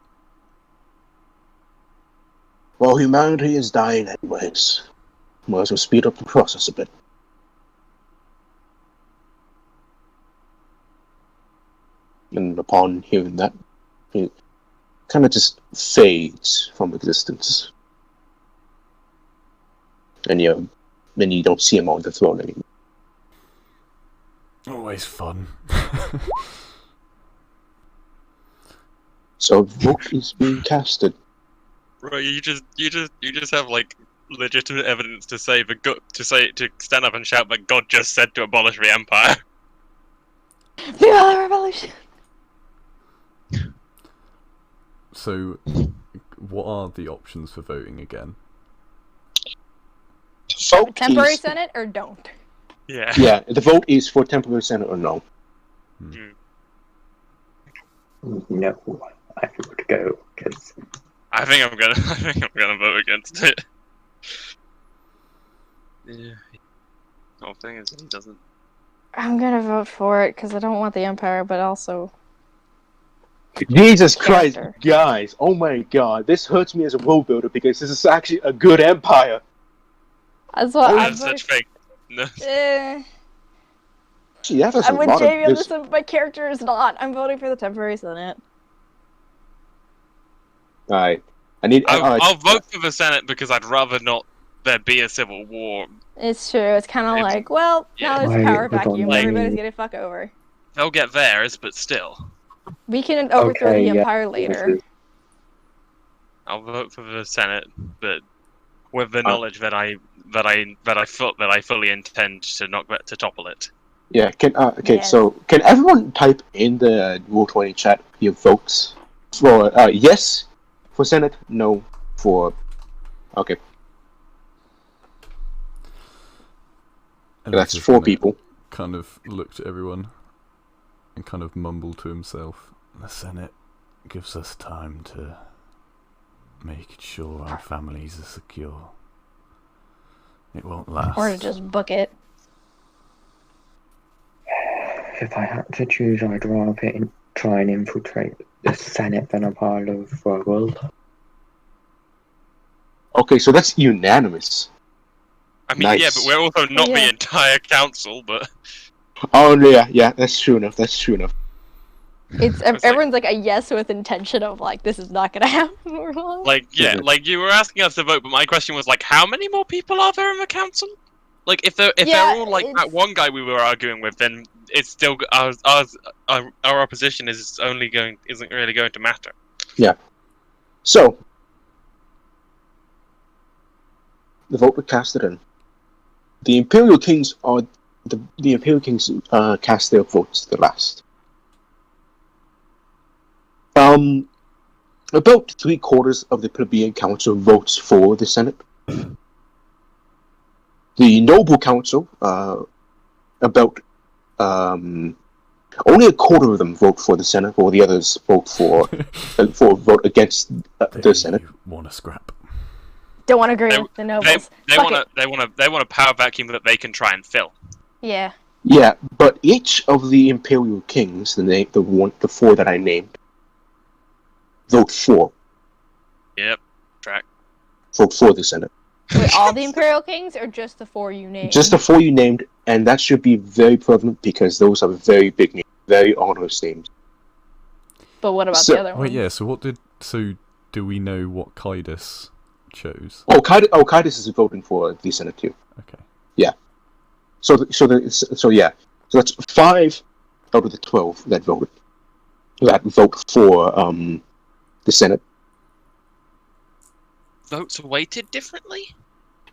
while humanity is dying anyways, might as well speed up the process a bit. And upon hearing that, it kind of just fades from existence. And then you don't see him on the throne anymore. Always fun. So vote is being casted. Right, you just have like legitimate evidence to say to stand up and shout that God just said to abolish the Empire. Viva the revolution! So, what are the options for voting again? Vote Temporary is, Senate or don't? Yeah. Yeah, the vote is for temporary Senate or no. No, I would go because I think I'm gonna vote against it. Yeah. The whole thing is he doesn't. I'm gonna vote for it because I don't want the Empire, but also Jesus Christ, Character. guys! Oh my God, this hurts me as a world builder because this is actually a good empire. that's what I'm There's such thing. No. See, yeah, there's I'm a with lot of Jamie on this. this one, my character is not. I'm voting for the temporary Senate. Alright. I need. I'll vote for the Senate because I'd rather not there be a civil war. It's true. It's kind of It's- like, well, now yeah. there's a Wait, power hold on, vacuum. let Everybody's me- gonna fuck over. They'll get theirs, but still. We can overthrow Okay, the yeah, empire this later. is- I'll vote for the Senate, but with the knowledge that I fully intend to topple it. Yeah. Okay. Yes. So can everyone type in the Roll20 chat your votes for yes for Senate, no for. Okay. And That's he's just 4 gonna people. Kind of looked at everyone and kind of mumbled to himself. The Senate gives us time to make sure our families are secure. It won't last. Or to just book it. If I had to choose, I'd rather try and infiltrate the Senate than a part of World. Okay, so that's unanimous. I mean, Nice. yeah, but we're also not Yeah. the entire council, but Oh yeah, that's true enough. That's true enough. It's like- everyone's like a yes with intention of like this is not gonna happen. like, yeah, Mhm. like you were asking us to vote, but my question was like, how many more people are there in the council? Like, if they're Yeah, all like that it's- one guy we were arguing with, then it's still our opposition isn't really going to matter. So the vote was casted in. The Imperial Kings are the Imperial Kings cast their votes the last. About 3/4 of the plebeian council votes for the Senate. The noble council, about only 1/4 of them vote for the Senate, while the others vote for vote against the Senate. Want to scrap? Don't want to agree They- with the nobles. They Fuck want a power vacuum that they can try and fill. Yeah. Yeah, but each of the Imperial Kings, the 4 that I named, vote for Yep, track. the Senate. Wait, all the Imperial Kings or just the 4 you named? Just the 4 you named, and that should be very prevalent because those are very big names, very onerous names. But what about So- the other one? Wait, yeah. So do we know what Kaidos chose? Kaidos is voting for the Senate too. Okay. So that's 5 out of the 12 that vote for the Senate. Votes weighted differently?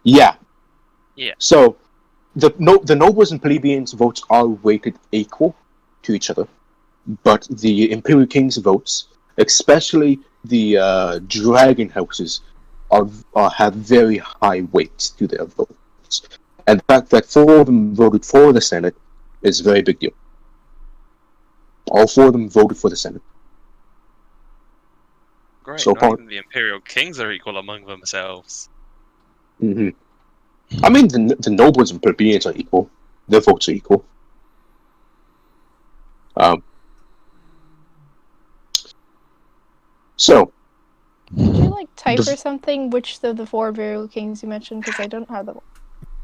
Yeah. Yeah. So the nobles and plebeians' votes are weighted equal to each other, but the Imperial Kings' votes, especially the dragon houses, have very high weights to their votes. And the fact that 4 of them voted for the Senate is a very big deal. All 4 of them voted for the Senate. Great, So not far- even the Imperial Kings are equal among themselves. Hmm. I mean, the nobles and plebeians are equal. Their votes are equal. So, Could you like type Does- or something which of the 4 Imperial Kings you mentioned? Because I don't have them.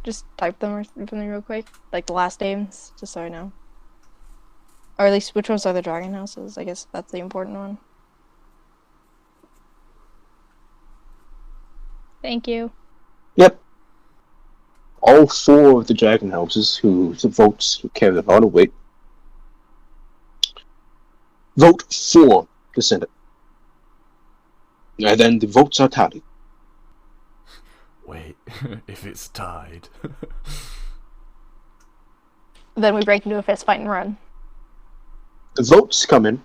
Just type them or something real quick. Like the last names, just so I know. Or at least which ones are the dragon houses? I guess that's the important one. Thank you. yep. All 4 of the dragon houses, whose votes carry a lot of weight, vote for the Senate. And then the votes are tallied. Wait, if it's tied. Then we break into a fist fight and run. The votes come in.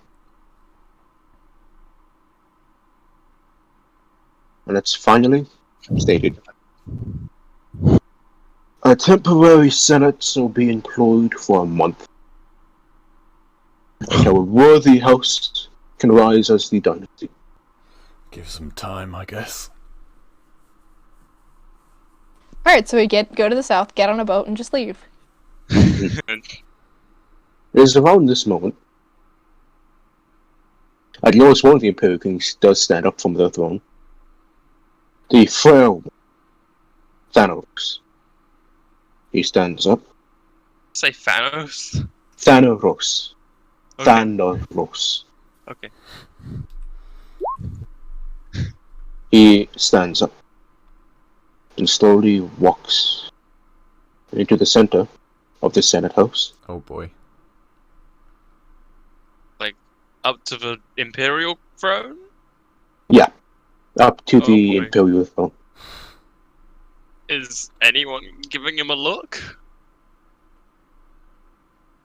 And it's finally stated. A temporary Senate will be employed for a month. Until a worthy host can rise as the dynasty. Give some time, I guess. Alright, so we go to the south, get on a boat, and just leave. It is around this moment. I notice one of the Imperial Kings does stand up from their throne. The frail Thanos. He stands up. Say Thanos. Thanos. Okay. Thanos. Okay. He stands up and slowly walks into the center of the Senate House. Oh boy. Up to the Imperial throne? Up to Oh, the boy. Imperial throne. Is anyone giving him a look?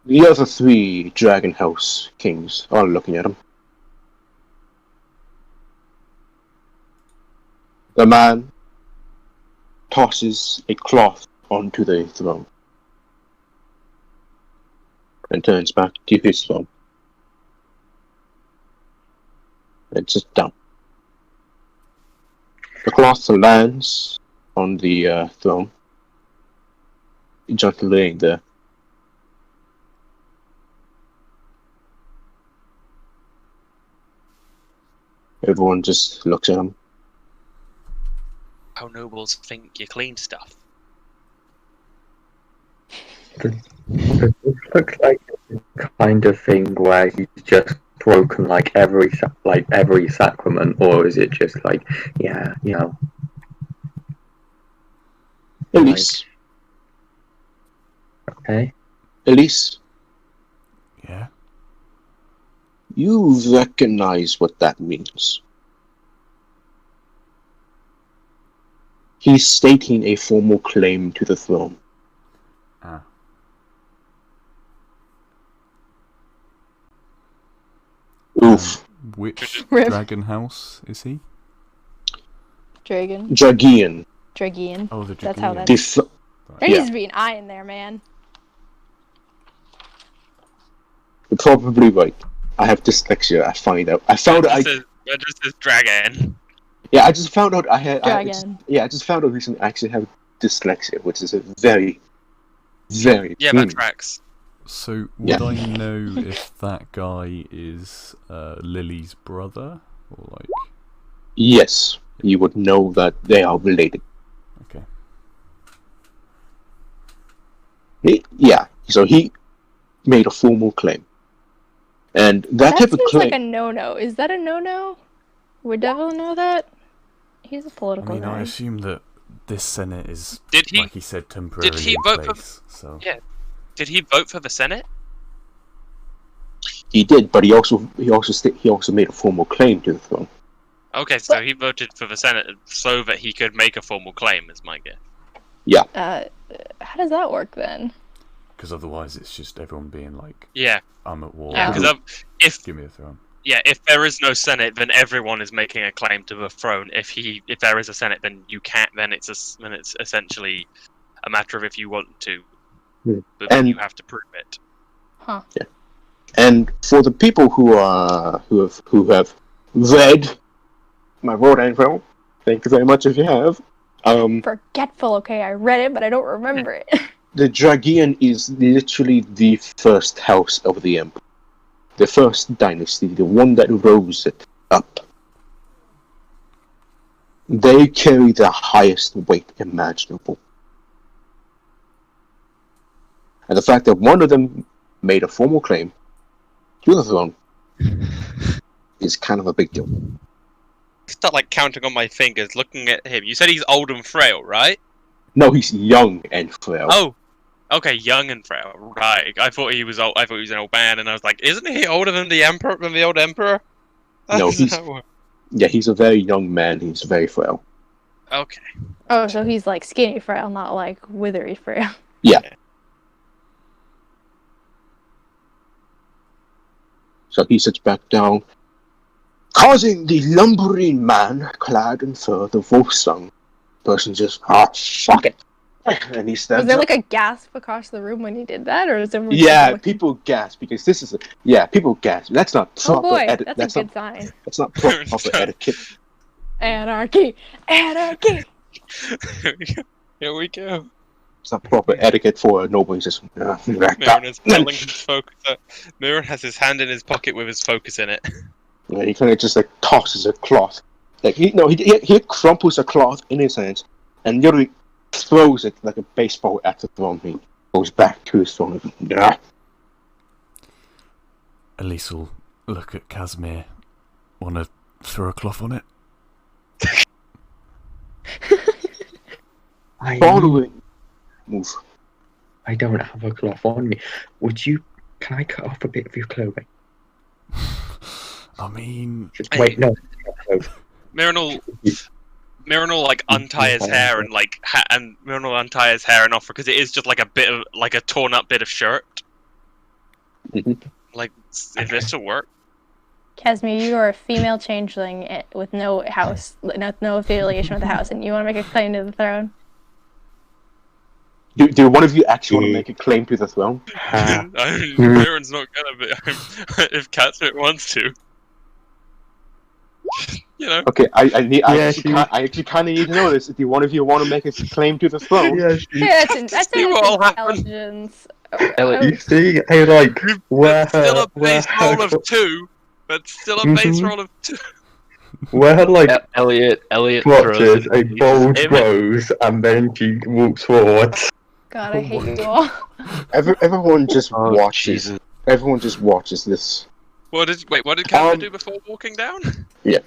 The other 3 Dragon House kings are looking at him. The man tosses a cloth onto the throne and turns back to his throne and sits down. The cloth lands on the throne, just laying there. Everyone just looks at him. How nobles think you clean stuff. It looks like the kind of thing where he's just broken like every sacrament, or is it just like, yeah, you know? Elise, Okay. Elise, Yeah. you recognize what that means. He's stating a formal claim to the throne. Ah. Oof. Which Rip. dragon house is he? Dragon. Dragian. Dragian. Oh, the That's how Dragoon. that's- Def- There Yeah. needs to be an I in there, man. You're probably right. I have dyslexia. I found out. That just says dragon. Yeah, I just found out I had. Dragon. I just found out recently I actually have dyslexia, which is a very, very. Yeah, that tracks. So would Yeah. I know if that guy is Lily's brother or like? Yes, you would know that they are related. Okay. So he made a formal claim, and that That type of seems claim. like a no-no. Is that a no-no? Would Devil know that? He's a I political mean, I guy. assume that this Senate is, Did he- like he said, temporarily he in vote for- place. So Yeah. Did he vote for the Senate? He did, but he also made a formal claim to the throne. Okay, so he voted for the Senate so that he could make a formal claim, is my guess. How does that work then? because otherwise it's just everyone being like, Yeah, I'm at war. yeah, because if Give me a throne. yeah, if there is no Senate, then everyone is making a claim to the throne. If there is a Senate, then you can't. Then it's essentially a matter of if you want to, Hmm. but then And- you have to prove it. Huh. And for the people who have read my World Anvil, thank you very much if you have. Forgetful, okay, I read it, but I don't remember it. The Dragian is literally the first house of the Empire. The first dynasty, the one that rose it up. They carry the highest weight imaginable. And the fact that one of them made a formal claim to the throne is kind of a big deal. Start like counting on my fingers, looking at him. You said he's old and frail, right? No, he's young and frail. Oh, okay, young and frail. Right. I thought he was old. I thought he was an old man, and I was like, isn't he older than the emperor? Than the old emperor? No, That's he's- how it works. Yeah, he's a very young man. He's very frail. Okay. Oh, so he's like skinny frail, not like withery frail. So he sits back down, causing the lumbering man clad in fur, the Wolfsong person just, fuck it. And he stands Was there up. like a gasp across the room when he did that, or is everyone Yeah, like, people gasp because this is people gasp. That's not oh proper boy, etiquette. that's a good sign. That's not proper etiquette. Anarchy! Anarchy! Here we go. It's not proper etiquette for a noble. He's just Mirren is telling his focus. Mirren has his hand in his pocket with his focus in it. Yeah, he kind of just like tosses a cloth. Like he crumples a cloth in his hands, and literally throws it like a baseball at the throne. He goes back to his throne. Nah. Elise will look at Casimir. Wanna throw a cloth on it? Following move. I don't have a cloth on me. Can I cut off a bit of your clothing? I mean, Wait, no. Miran will like untie his hair and Miran will untie his hair and offer because it is just like a bit of like a torn up bit of shirt. Like if this will work. Casimir, you are a female changeling with no house, no affiliation with the house, and you want to make a claim to the throne. Do one of you actually want to make a claim to the throne? I mean, Miran's not gonna be if Casimir wants to. You know. Okay, I actually kind of need to know this. Do one of you want to make a claim to the throne? Yeah, that's See what will happen. intelligence. You see, hey, like, That's still a base roll of 2. That's still a base roll of 2. where like Elliot watches throws a bold rose and then she walks forward. God, I hate you all. Everyone just watches. Jesus. Everyone just watches this. What did Casimir do before walking down? Okay,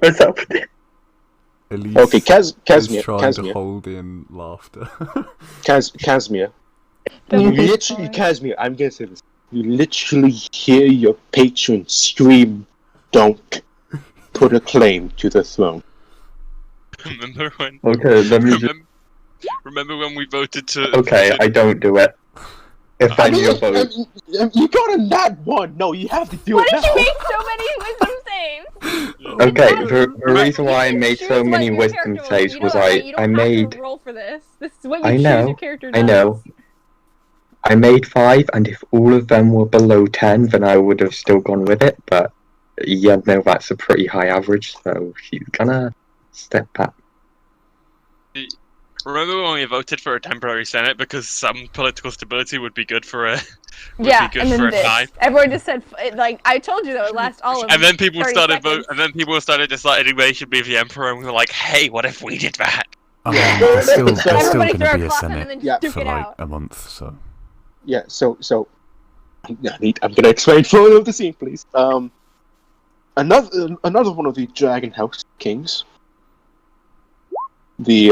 what's up? Elise Okay, is Casimir. trying to hold in laughter. Casimir. Don't be Literally, sorry. Casimir, I'm gonna say this. You literally hear your patron scream, "Don't put a claim to the throne." Remember when? Okay, let me just... Remember when we voted to? Okay, I don't do it. If I knew about You got a nat 1. No, you have to do Why it did now. you make so many wisdom saves? Okay, Exactly. the reason why I made Choose so what many your wisdom character will saves do. was You I don't made... have to roll for this. This is what you I choose know, your character I does. know. I made 5, and if all of them were below 10, then I would have still gone with it, but yeah, no, that's a pretty high average, so she's gonna step back. Remember when we voted for a temporary senate because some political stability would be good for a Yeah, good and then for a this. tie. Everyone just said, like, I told you that would last all of And then people 30 started seconds. and then people started deciding they should be the emperor, and we were like, "Hey, what if we did that?" I mean, there's still Everybody going throw to a be a cloth in and senate then Yeah. just duke for it like out. a month, so. Yeah, so I'm gonna explain further of the scene, please. Another one of the Dragon House kings, the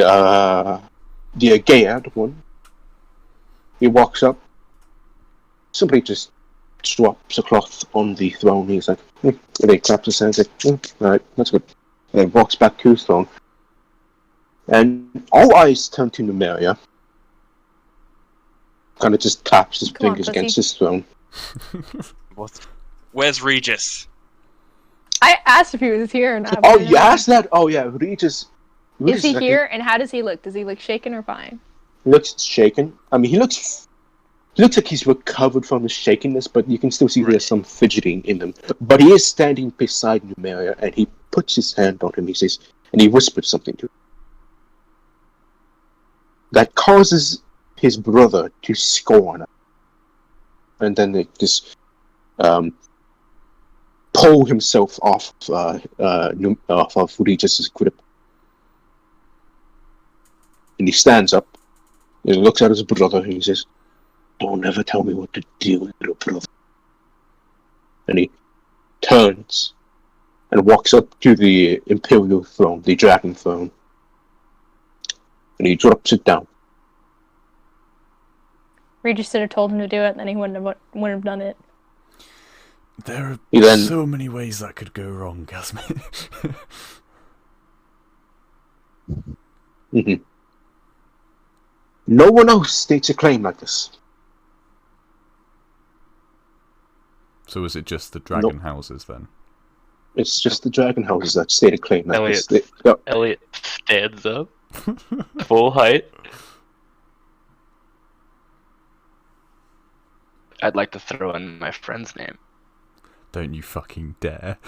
Agayad one. He walks up, simply just drops a cloth on the throne. He's like, and he claps his hands, like, alright, that's good. And then walks back to his throne. And all eyes turn to Numeria. Kind of just taps his Come on, fingers pussy. against his throne. Where's Regis? I asked if he was here or not. Oh, but I you don't know. asked that? Oh, yeah, Regis. Is he here, and how does he look? Does he look shaken or fine? He looks shaken. I mean, he looks like he's recovered from his shakenness, but you can still see there's some fidgeting in him. But he is standing beside Numeria, and he puts his hand on him. He says, and he whispers something to him that causes his brother to scorn him. And then they just pull himself off of Regis' grip. And he stands up, and he looks at his brother, and he says, "Don't ever tell me what to do, little brother." And he turns and walks up to the Imperial throne, the Dragon throne. And he drops it down. Regis should have told him to do it, and then he wouldn't have done it. There are He then- so many ways that could go wrong, Casimir. Mm-hmm. No one else states a claim like this. So is it just the dragon houses then? It's just the Dragon houses that state a claim like Elliot. this. Yep. Elliot stands up, full height. I'd like to throw in my friend's name. Don't you fucking dare.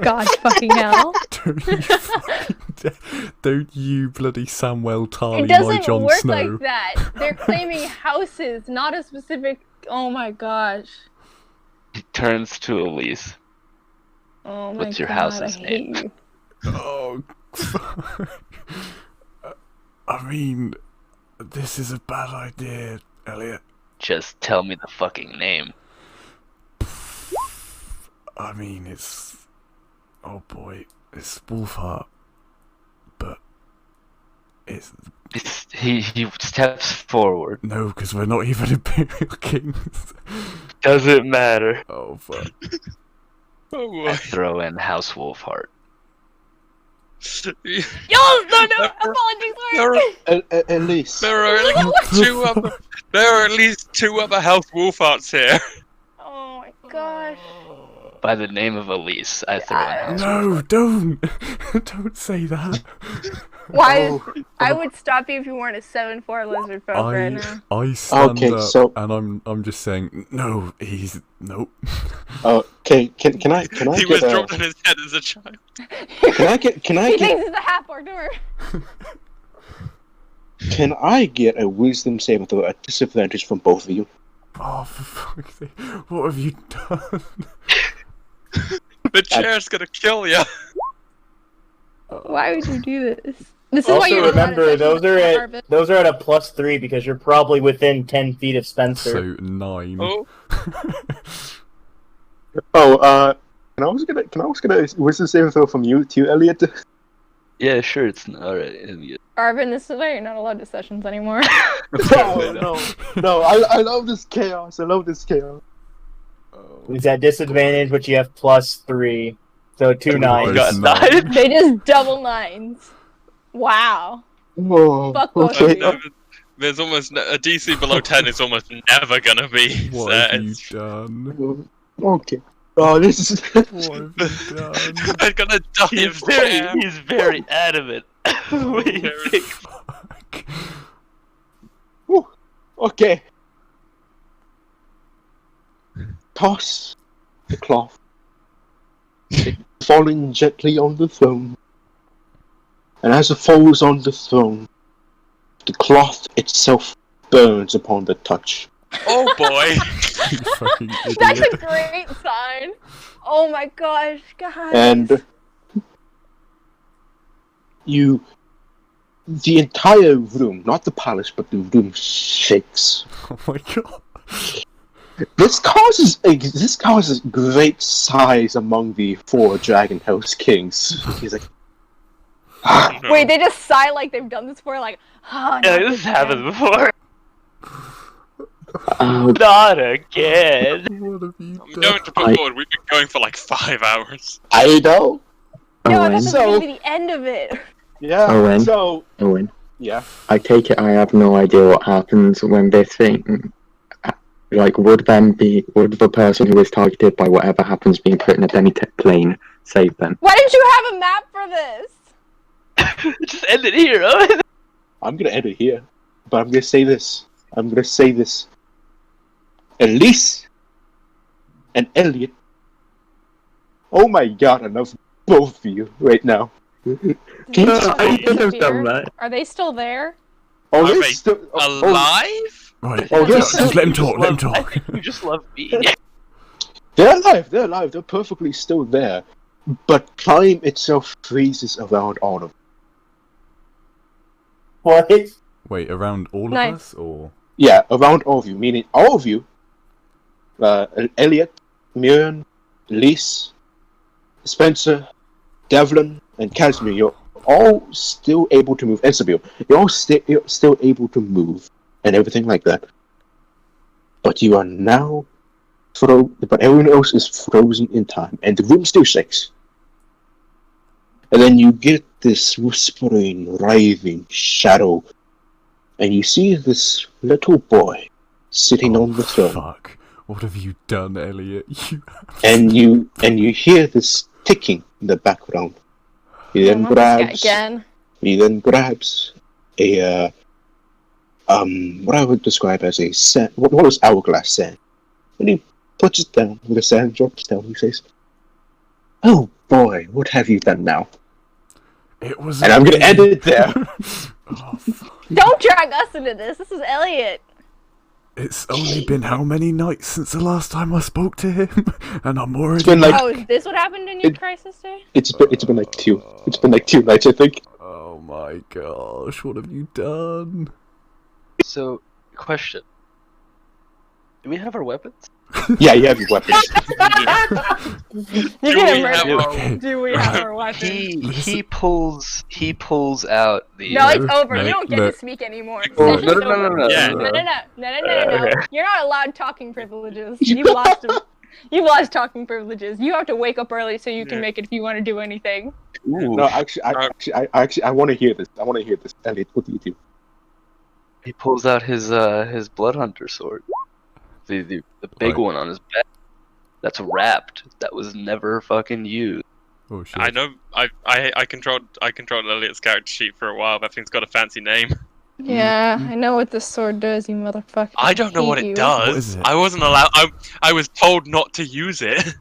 God fucking hell. Don't you fucking dare. Don't you bloody Samwell Tarly It my doesn't Jon work Snow. like that. They're claiming houses, not a specific. Oh my gosh. He turns to Elise. Oh my What's your god, house's I hate name? you. Oh, I mean, this is a bad idea, Elliot. Just tell me the fucking name. I mean, it's... Oh boy, it's Wolfheart. But... He steps forward. No, because we're not even Imperial Kings. Doesn't matter. Oh, fuck. Oh I boy. throw in House Wolfheart. Yo, no, apologies, sorry. At least. There are at least two other House Wolfhearts here. Oh my gosh. By the name of Elise, I throw in House No, don't! Don't say that. Why? Oh. I would stop you if you weren't a 7-4 lizard folk right now. I stand Okay, up so- and I'm just saying, no, he's... Nope. Okay, can I He get was a, dropped on his head as a child. can I get He thinks he's a half orc, don't worry. can I get a wisdom saving throw at disadvantage from both of you? Oh, for fuck's sake. What have you done? The chair's gonna kill you. Why would you do this? This is why Also, you remember, those are at a +3 because you're probably within 10 feet of Spencer. So, 9. Oh, Can I also get a wisdom saving throw from you too, Elliot? Yeah, sure, it's alright. Yeah. Arvin, this is why you're not allowed to sessions anymore. No, I love this chaos. I love this chaos. He's at disadvantage, but you have +3. So 2 9. You got got 9. They just double 9s. Wow. Oh, Fuck both okay. of you. there's almost a DC below 10 is almost never gonna be. What set. have you done? Okay. Oh, this is. What have you done? I'm gonna die of fear. He's very adamant. Wait, Fuck. Whew. Okay. Toss the cloth, falling gently on the throne. And as it falls on the throne, the cloth itself burns upon the touch. Oh boy. You fucking That's a idiot. great sign. Oh my gosh, guys. And the entire room, not the palace, but the room shakes. Oh my god. This causes great sighs among the 4 Dragon House kings. He's like, Oh, no. Wait, they just sigh like they've done this before, like, oh, Yeah, not this again. happened before. Oh, Not again. What have you I'm done? going to put forward. We've been going for like 5 hours. I know. No, I thought Owen, this was So- gonna be the end of it. Yeah. Owen. So Owen, yeah. I take it I have no idea what happens when this thing, like, would the person who is targeted by whatever happens being put in a plane save them? Why didn't you have a map for this? Just end it here, Owen. I'm gonna end it here, but I'm gonna say this. Elise and Elliot. Oh my god, I love both of you right now. Did Can they you- just I could have disappear? done that. Are they still there? Oh, Are they're they still Alive? Right, Oh, just this- let him talk, let him talk. You just love me. They're alive. They're perfectly still there. But time itself freezes around all of them. What? Wait, around all of Nice. us, or? Yeah, around all of you, meaning all of you. Elliot, Miriam, Elise, Spencer, Devlin, and Casimir, you're all still able to move. And Sabine, you're still able to move and everything like that. But you are now but everyone else is frozen in time, and the room still shakes. And then you get this whispering, writhing shadow, and you see this little boy sitting on the throne. Fuck. What have you done, Elliot? And you hear this ticking in the background. He then Not this guy grabs again. a what I would describe as a sand. What was hourglass sand? And he puts it down. The sand drops down. He says, "Oh boy, what have you done now?" It was. And I'm gonna end it there. Oh, fuck. Don't drag us into this. This is Elliot. It's only been how many nights since the last time I spoke to him, and I'm already. It's been like Oh, is this what happened in your crisis day? it's been like 2. It's been like 2 nights, I think. Oh my my gosh, what have you done? So, question. Do we have our weapons? Yeah, you have your weapons. You're Do gonna we murder have me. our- Do we have our weapons? He pulls out the. No, it's over. No, You don't get no. to speak anymore. Oh, Session's no. over. Yeah. No. Okay. You're not allowed talking privileges. You've lost them. You've lost talking privileges. You have to wake up early so you can make it if you want to do anything. Ooh. No, actually, I want to hear this. I want to hear this. Elliot, what do you do? He pulls out his blood hunter sword. The big Right. one on his back. That's wrapped. That was never fucking used. Oh shit. I know. I controlled Elliot's character sheet for a while. That thing's got a fancy name. Yeah, I know what this sword does, you motherfucker. I don't know what hate it you. does. What is it? I wasn't allowed. I was told not to use it.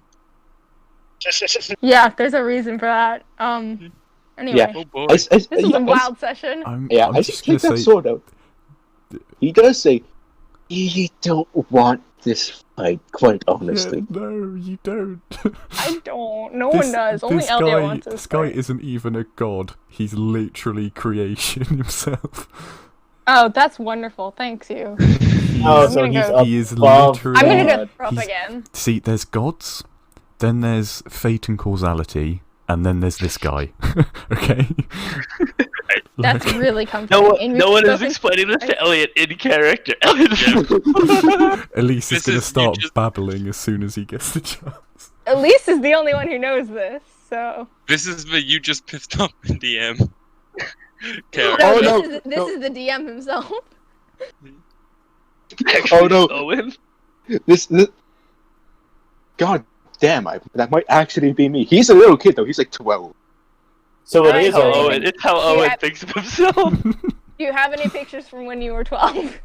Yeah, there's a reason for that. Anyway, Yeah. Oh boy. this is a wild session. I'm I just just gonna take that say, sword out. He does say, "You don't want this fight." Quite honestly, yeah, no, you don't. I don't. No one does. Only this Elliot guy, wants this this guy fight. isn't even a god. He's literally creation himself. Oh, that's wonderful. Thanks you. Oh, I'm so gonna he's go- He is above literally. I'm gonna God. go throw up He's- again. See, there's gods, then there's fate and causality, and then there's this guy. Okay. That's Like, really comforting. And No we've one is spoken- explaining this to Elliot in character. Elliot. Elise is This gonna is- you start just- babbling as soon as he gets the chance. Elise is the only one who knows this, so. This is the you just pissed off in DM. No, character. Oh, this no, is this no. is the DM himself. Actually, Oh, no. Owen. this. God damn! That might actually be me. He's a little kid though. He's like 12. So it Alright, is so Owen. Owen. It's how Owen Yeah. thinks of himself. Do you have any pictures from when you were 12?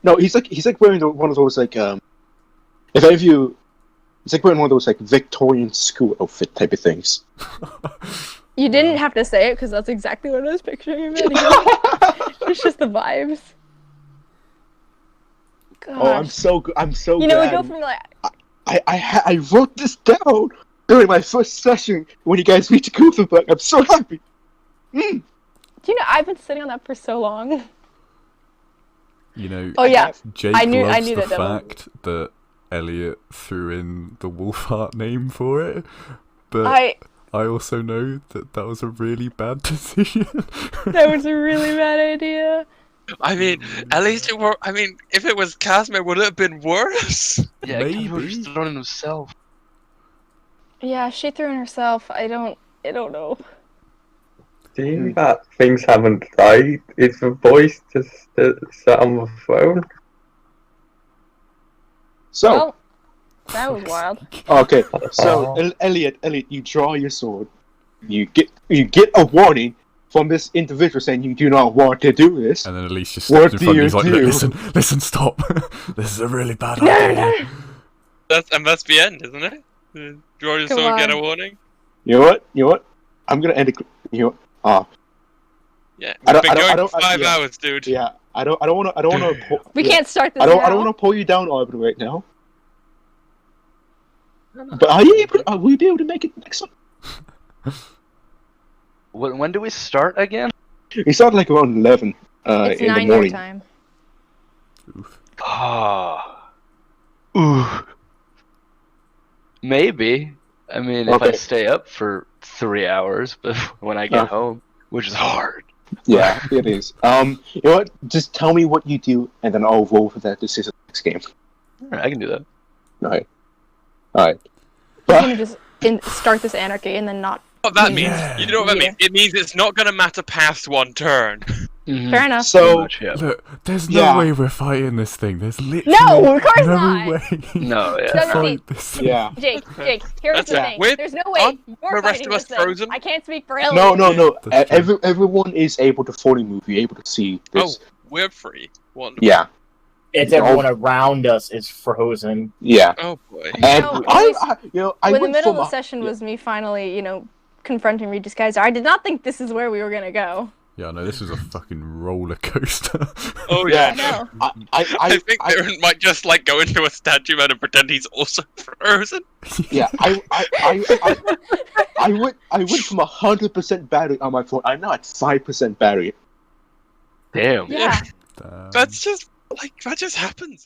No, he's like wearing one of those like if any of you, it's like wearing one of those like Victorian school outfit type of things. You didn't have to say it because that's exactly what I was picturing him in. It's just the vibes. Gosh. Oh, I'm so good. I'm so You know, we glad. go from like I wrote this down during my first session when you guys reached Kuthenberg. I'm so happy. Mm. Do you know I've been sitting on that for so long. You know, Oh yeah, Jake I knew loves that the devil. fact that Elliot threw in the Wolfheart name for it, but I I also know that that was a really bad decision. that was a really bad idea. I mean, at least it were. I mean, if it was Casimir, would it have been worse? Yeah, Maybe. Maybe. Just thrown in himself. Yeah, she threw in herself. I don't know. Seeing that things haven't died, is the voice just sat on the phone? So Well, that was wild. okay, so Elliot, you draw your sword. You get a warning from this individual saying you do not want to do this. And then Elise just What steps in do front and you he's like, do? "Look, listen, stop. This is a really bad No, idea." That's the end, isn't it? Draw your Come sword, get a on. warning. You know what? I'm gonna end it. You know, Yeah, I we've don't- been I going don't- for 5 yeah. hours, dude. yeah. I don't wanna. We can't start this I don't now. wanna pull you down, Aubrey, right now. But are we be able to make it next one? When do we start again? We start like around 11 It's in the 9 your morning. time. Oof. Ah. Ooh. Maybe. I mean, if I Okay. stay up for 3 hours, but when I get home, which is hard. Yeah, it is. You know what? Just tell me what you do, and then I'll roll for that decision next game. Alright, I can do that. Alright. We're gonna just start this anarchy and then not. What that means? Yeah. You know what that Yeah. means? It means it's not gonna matter past one turn. Fair enough. So, Yeah. Look, there's no Yeah. way we're fighting this thing. There's literally No, of course no not. way No, yeah. to Doesn't fight this. yeah. Jake, here's That's the it. thing. With- There's no way aren't you're the rest fighting of us this thing. frozen? I can't speak for Ellie. No. That's true. Everyone is able to fully move. You're able to see Oh, this. we're free. Wonderful. Yeah, It's everyone around us is frozen. yeah. Oh boy. And No, I when the went middle from of the session was me finally, confronting Regis Kaiser, I did not think this is where we were gonna go. Yeah, no, this was a fucking roller coaster. Oh I yeah. know. I think Aaron might just like go into a statue mode and pretend he's also frozen. Yeah, I went from 100% battery on my phone. I'm now at 5% battery. Damn. Yeah. Damn. That's just like that just happens.